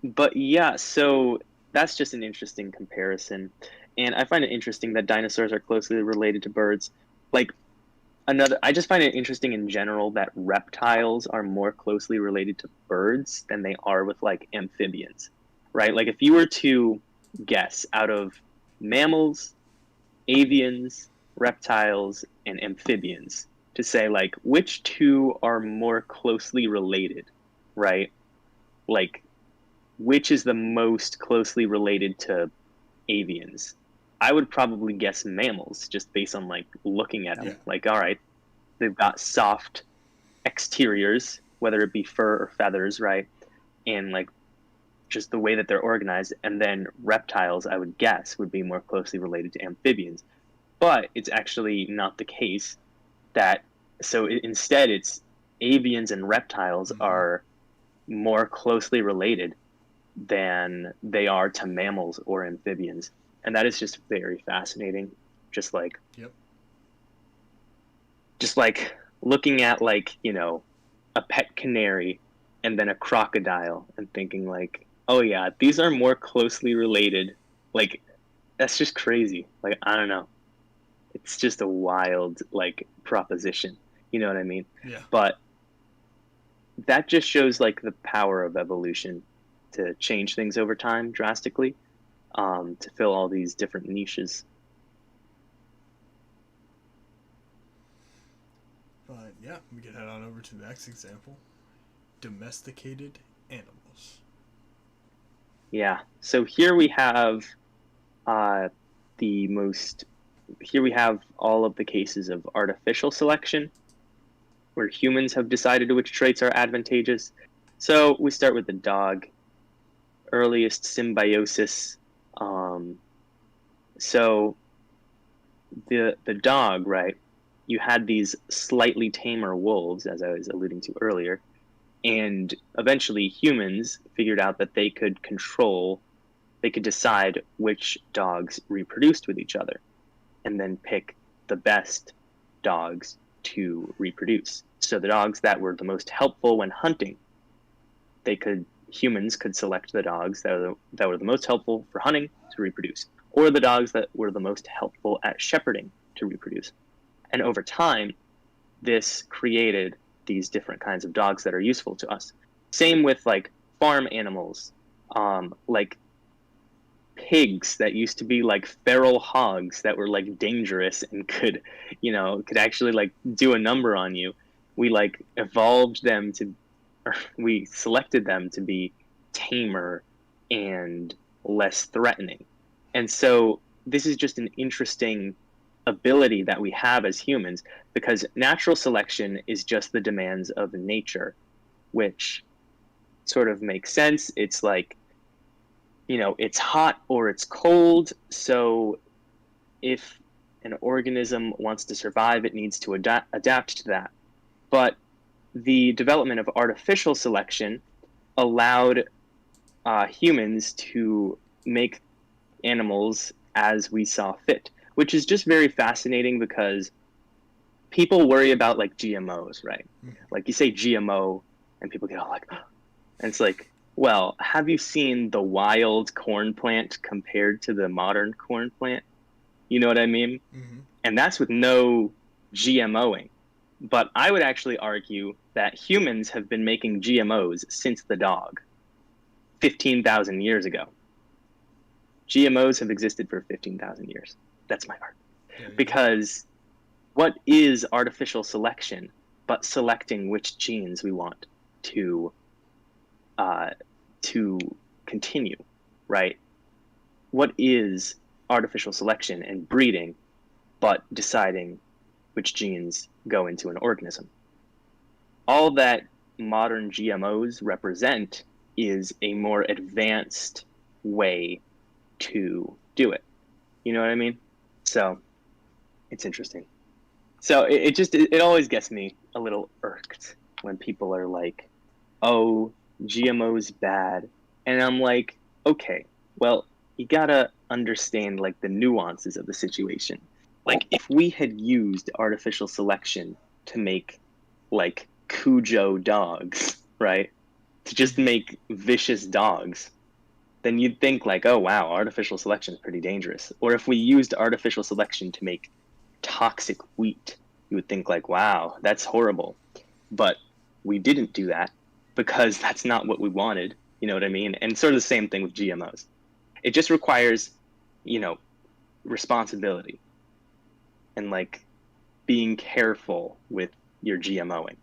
But yeah, so that's just an interesting comparison. And I find it interesting that dinosaurs are closely related to birds. Like I just find it interesting in general that reptiles are more closely related to birds than they are with like amphibians, right? Like if you were to guess out of mammals, avians, reptiles, and amphibians to say like which two are more closely related, right? Like which is the most closely related to avians? I would probably guess mammals just based on like looking at them.
Yeah.
Like, all right, they've got soft exteriors, whether it be fur or feathers, right? And like just the way that they're organized. And then reptiles, I would guess, would be more closely related to amphibians. But it's actually not the case that, so instead it's avians and reptiles
Mm-hmm.
are more closely related than they are to mammals or amphibians. And that is just very fascinating. Just like
Yep.
just like looking at like, you know, a pet canary and then a crocodile and thinking like, oh yeah, these are more closely related. Like that's just crazy. Like I don't know. It's just a wild like proposition. You know what I mean?
Yeah.
But that just shows like the power of evolution to change things over time drastically, to fill all these different niches.
But yeah, we can head on over to the next example. Domesticated animals.
Yeah. So here we have uh, the most. Here we have all of the cases of artificial selection, where humans have decided which traits are advantageous. So we start with the dog, earliest symbiosis. Um, so the dog, right? You had these slightly tamer wolves, as I was alluding to earlier, and eventually humans figured out that they could decide which dogs reproduced with each other, and then pick the best dogs to reproduce. So the dogs that were the most helpful when hunting, humans could select the dogs that were the most helpful for hunting to reproduce, or the dogs that were the most helpful at shepherding to reproduce. And over time, this created these different kinds of dogs that are useful to us. Same with like farm animals, like pigs that used to be like feral hogs that were like dangerous and could, you know, could actually like do a number on you. We like evolved them to, or we selected them to be tamer and less threatening. And so this is just an interesting ability that we have as humans, because natural selection is just the demands of nature, which sort of makes sense. It's like, you know, it's hot or it's cold. So if an organism wants to survive, it needs to adapt to that. But the development of artificial selection allowed humans to make animals as we saw fit, which is just very fascinating because people worry about like GMOs, right?
Mm.
Like you say GMO and people get all like, oh. And it's like, well, have you seen the wild corn plant compared to the modern corn plant? You know what I mean?
Mm-hmm.
And that's with no GMOing. But I would actually argue that humans have been making GMOs since the dog. 15,000 years ago. GMOs have existed for 15,000 years. That's my part.
There you go.
Because what is artificial selection but selecting which genes we want to to continue, right? What is artificial selection and breeding but deciding which genes go into an organism? All that modern GMOs represent is a more advanced way to do it. You know what I mean? So it's interesting. So it always gets me a little irked when people are like, "Oh, GMO's bad," and I'm like, "Okay, well, you gotta understand like the nuances of the situation. Like if we had used artificial selection to make like Cujo dogs, right? To just make vicious dogs, then you'd think like, oh wow, artificial selection is pretty dangerous. Or if we used artificial selection to make toxic wheat, you would think like, wow, that's horrible. But we didn't do that because that's not what we wanted. You know what I mean? And sort of the same thing with GMOs. It just requires, you know, responsibility and like being careful with your GMOing.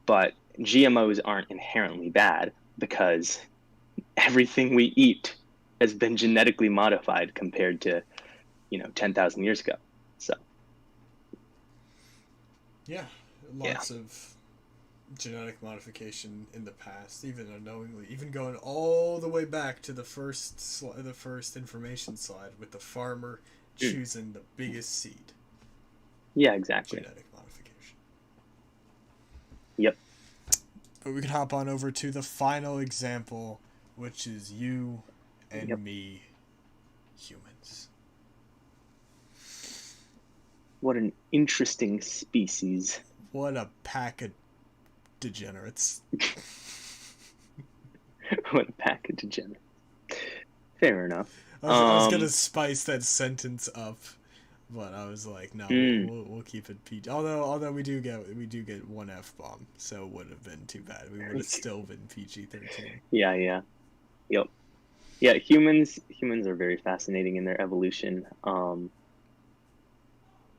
But GMOs aren't inherently bad because everything we eat has been genetically modified compared to, 10,000 years ago. So,
Yeah, lots of genetic modification in the past, even unknowingly, even going all the way back to the first information slide with the farmer choosing the biggest seed.
Yeah, exactly.
Genetic modification.
Yep.
But we can hop on over to the final example, which is you and me, humans.
What an interesting species.
What a pack of degenerates.
What a pack of degenerates. Fair enough.
I was gonna spice that sentence up, but I was like, no, we'll keep it PG. Although we do get one F-bomb, so it would have been too bad. We would have still been PG-13.
Yeah. Yep. Yeah, humans are very fascinating in their evolution.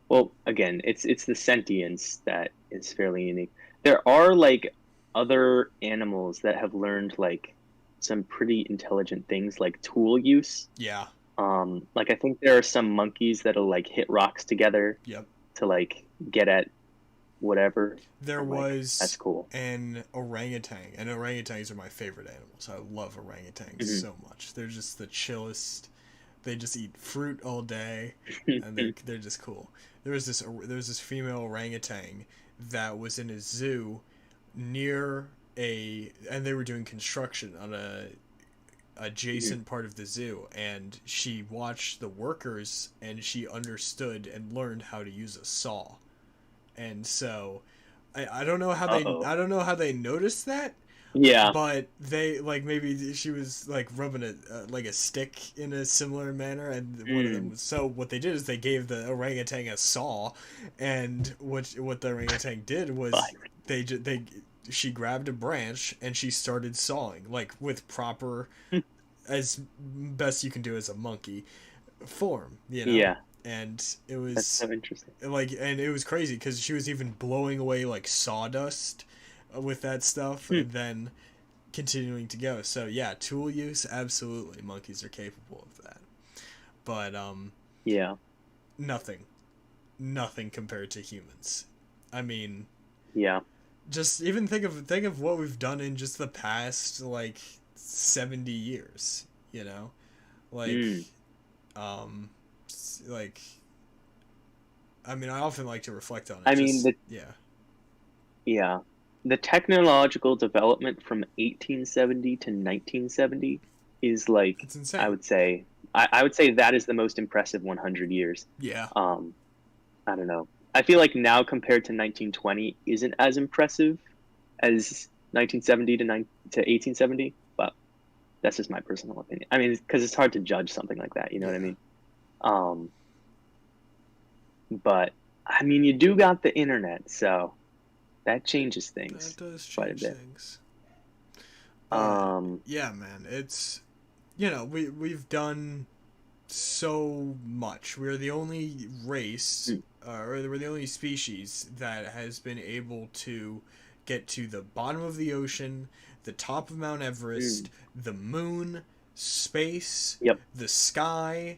Well, again, it's the sentience that is fairly unique. There are like other animals that have learned like some pretty intelligent things, like tool use.
Yeah.
Like I think there are some monkeys that'll like hit rocks together.
Yep.
To like get at whatever.
There was
that's cool.
An orangutan, and orangutans are my favorite animals. I love orangutans so much. They're just the chillest. They just eat fruit all day, and they're just cool. There was this female orangutan that was in a zoo near and they were doing construction on a adjacent part of the zoo, and she watched the workers and she understood and learned how to use a saw. And so I don't know how they noticed that.
Yeah.
But they like maybe she was like rubbing like a stick in a similar manner, and one of them was, so what they did is they gave the orangutan a saw, and what the orangutan did was she grabbed a branch and she started sawing like with proper as best you can do as a monkey form,
Yeah.
And it was
that's so interesting.
Like, and it was crazy because she was even blowing away like sawdust with that stuff and then continuing to go. So yeah, tool use, absolutely, monkeys are capable of that. But
yeah,
nothing compared to humans. I mean,
yeah,
just even think of what we've done in just the past like 70 years, like like, I mean, I often like to reflect on it.
Yeah. The technological development from 1870 to 1970 is like,
it's insane.
I would say that is the most impressive 100 years.
Yeah.
I don't know. I feel like now compared to 1920 isn't as impressive as 1970 to 1870, but that's just my personal opinion. I mean, because it's hard to judge something like that. You know what I mean? But I mean, you do got the internet, so that changes things.
That does change things. Yeah, man. It's, you know, we've done so much. We're the only race, or we're the only species that has been able to get to the bottom of the ocean, the top of Mount Everest, the moon, space,
Yep.
the sky,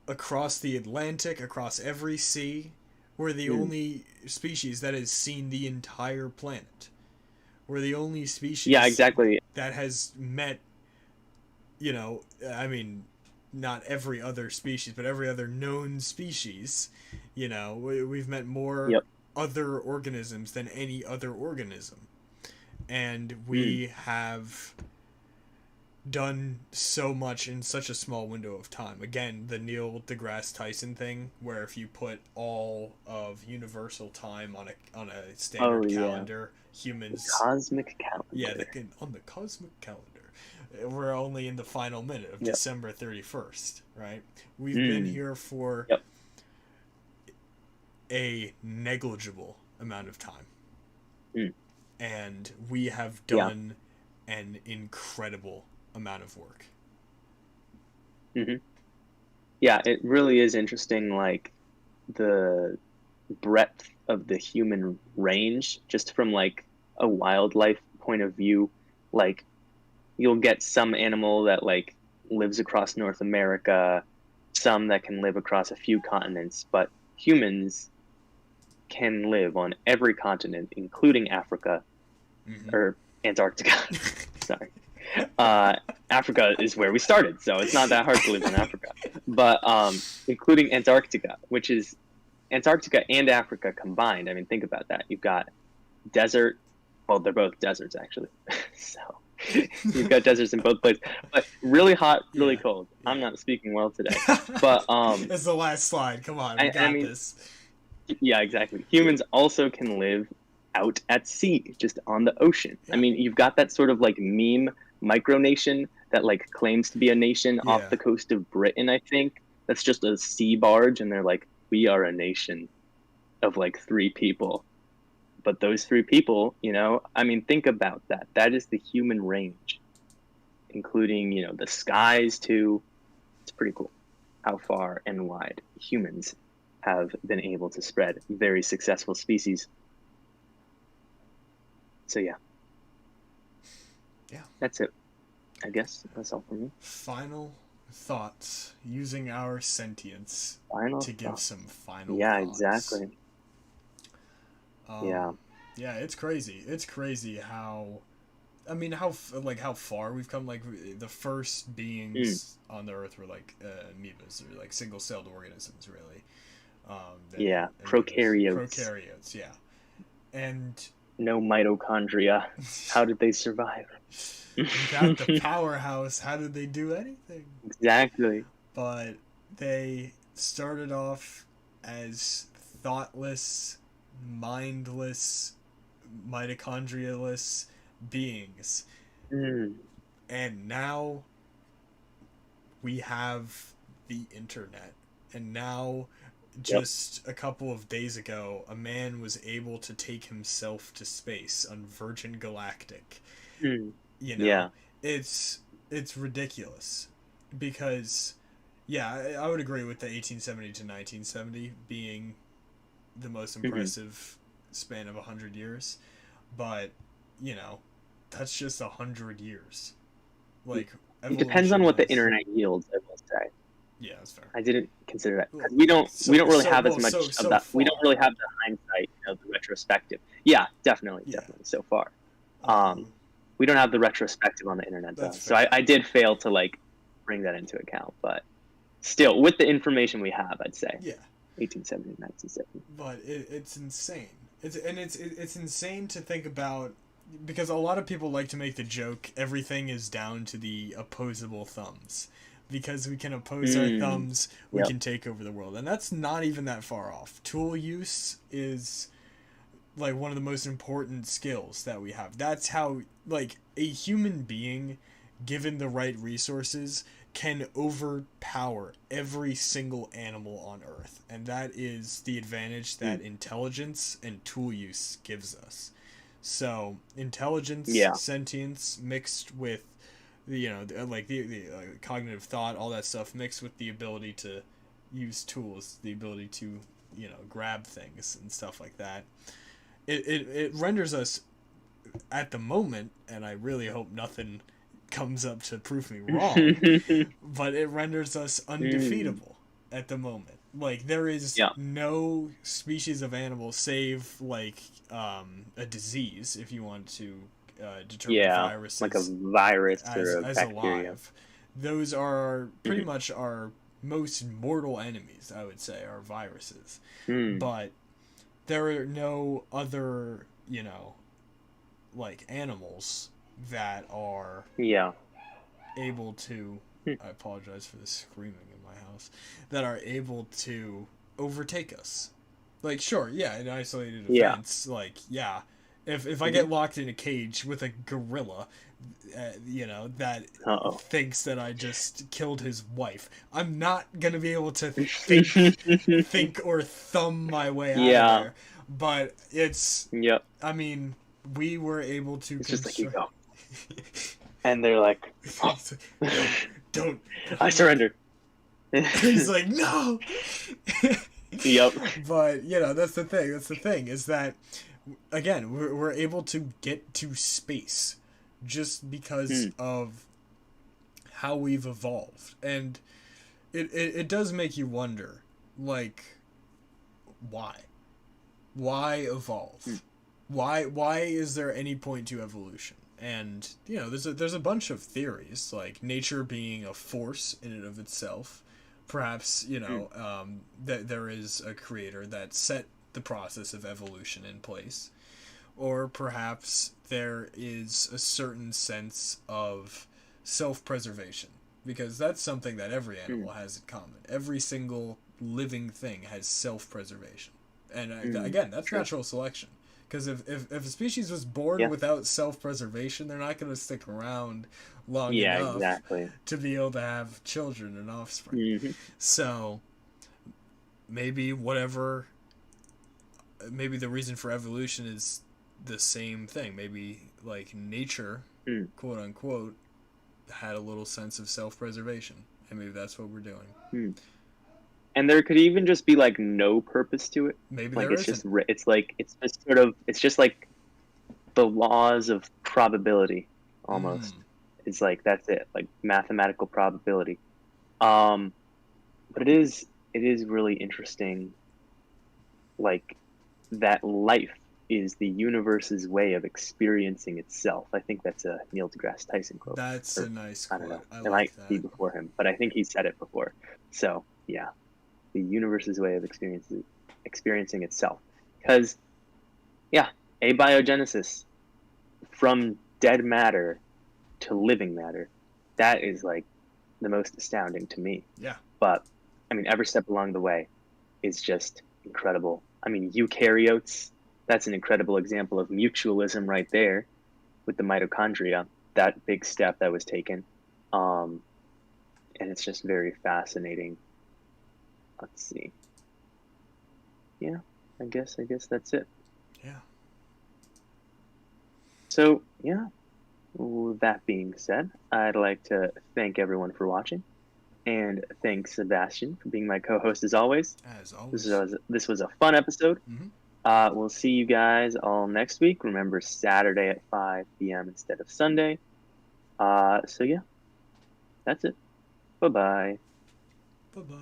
across the Atlantic, across every sea. We're the only species that has seen the entire planet. We're the only species
Yeah, exactly.
that has met, you know, I mean, not every other species, but every other known species. You know, we've met more
Yep.
other organisms than any other organism. And
Mm.
we have done so much in such a small window of time. Again, the Neil deGrasse Tyson thing, where if you put all of universal time on a
Oh,
standard
yeah.
calendar, humans,
Cosmic calendar.
yeah, on the cosmic calendar, we're only in the final minute of
Yep.
December 31st, right? We've been here for
Yep.
a negligible amount of time.
Mm.
And we have done an incredible amount of work.
Mm-hmm. Yeah, it really is interesting, like the breadth of the human range, just from like a wildlife point of view. Like you'll get some animal that like lives across North America, some that can live across a few continents, but humans can live on every continent, including Africa or Antarctica. Sorry. Africa is where we started, so it's not that hard to live in Africa. But including Antarctica, which is Antarctica and Africa combined. I mean, think about that. You've got desert. Well, they're both deserts, actually. So you've got deserts in both places. But really hot, really cold. Yeah. I'm not speaking well today. But
it's the last slide. Come on, we got this.
Yeah, exactly. Humans also can live out at sea, just on the ocean. Yeah. I mean, you've got that sort of like meme micronation that like claims to be a nation off the coast of Britain, I think. That's just a sea barge, and they're like, we are a nation of like 3 people. But those 3 people, you know, I mean, think about that. That is the human range, including, you know, the skies too. It's pretty cool how far and wide humans have been able to spread. Very successful species. So yeah.
Yeah.
That's it. I guess that's all for me.
Final thoughts, using our sentience give some final thoughts.
Yeah, exactly. Yeah.
Yeah, it's crazy. It's crazy how, I mean, how far we've come. Like the first beings on the Earth were like amoebas, or like single-celled organisms, really.
Prokaryotes.
Prokaryotes, yeah. And
no mitochondria. How did they survive?
Without the powerhouse, how did they do anything?
Exactly.
But they started off as thoughtless, mindless, mitochondrialess beings. And now we have the internet. And now, just a couple of days ago, a man was able to take himself to space on Virgin Galactic. You know, it's ridiculous because, I would agree with the 1870 to 1970 being the most impressive span of 100 years, but you know, that's just 100 years. Like,
it depends on what the internet yields, I will say.
Yeah, that's fair.
I didn't consider that because we don't really have as much of that. We don't really have the hindsight, you know, the retrospective. Yeah, definitely so far. We don't have the retrospective on the internet though, so I did fail to like bring that into account. But still, with the information we have, I'd say 1870, 1970.
But it's insane. It's insane to think about, because a lot of people like to make the joke everything is down to the opposable thumbs. Because we can oppose our thumbs, we can take over the world. And that's not even that far off. Tool use is like one of the most important skills that we have. That's how, like, a human being, given the right resources, can overpower every single animal on Earth. And that is the advantage that intelligence and tool use gives us. So intelligence,
Yeah.
sentience mixed with the cognitive thought, all that stuff mixed with the ability to use tools, the ability to grab things and stuff like that. It renders us at the moment, and I really hope nothing comes up to prove me wrong, but it renders us undefeatable at the moment. Like, there is
Yeah.
no species of animal save like a disease, if you want to determine
Yeah. Like a
viruses
virus
as
or a
as
bacteria.
alive. Those are pretty
Mhm.
much our most mortal enemies, I would say, are viruses.
Mm.
But there are no other, like animals that are
Yeah.
able to, I apologize for the screaming in my house, that are able to overtake us. Like, sure, yeah, in isolated
Yeah.
events, like, yeah, if I
Hmm.
get locked in a cage with a gorilla, that
Uh-oh.
thinks that I just killed his wife, I'm not gonna be able to think or thumb my way out of
Yeah.
there. But
Yep.
I mean, we were able to
It's just like, you
construct.
go. And they're like, oh.
Don't.
I surrender.
He's like, no.
Yep.
But that's the thing. That's the thing is that again we're able to get to space just because
Mm.
of how we've evolved, and it does make you wonder, like, why evolve?
Mm.
Why is there any point to evolution? And there's a bunch of theories, like nature being a force in and of itself. Perhaps
Mm.
that there is a creator that set the process of evolution in place, or perhaps there is a certain sense of self-preservation, because that's something that every animal
Mm.
has in common. Every single living thing has self-preservation, and
Mm.
again, that's
True.
natural selection. Because if a species was born
Yeah.
without self-preservation, they're not going to stick around long
Yeah,
enough
exactly.
to be able to have children and offspring.
Hmm.
So maybe maybe the reason for evolution is the same thing. Maybe like nature,
Mm.
quote unquote, had a little sense of self-preservation, and maybe that's what we're doing.
Mm. And there could even just be like no purpose to it.
Maybe
Like
there
it's just
isn't.
it's like it's just sort of it's just like the laws of probability almost.
Mm.
It's like that's it, like mathematical probability. Um, but it is really interesting, like that life is the universe's way of experiencing itself. I think that's a Neil deGrasse Tyson quote,
That's
or
a nice
I don't know,
quote. I
it might
like
be
that.
before him, but I think he said it before. So yeah, the universe's way of experiencing itself, because yeah, abiogenesis, from dead matter to living matter, that is like the most astounding to me.
Yeah.
But I mean, every step along the way is just incredible. I mean, eukaryotes, that's an incredible example of mutualism right there with the mitochondria, that big step that was taken. Um, and it's just very fascinating. Let's see. Yeah, I guess that's it.
Yeah.
So, yeah, that being said, I'd like to thank everyone for watching, and thanks Sebastian for being my co-host as always.
As
This
always.
was a fun episode.
Mm-hmm.
We'll see you guys all next week. Remember, Saturday at 5 p.m. instead of Sunday. So yeah, that's it. Bye bye.
Bye bye.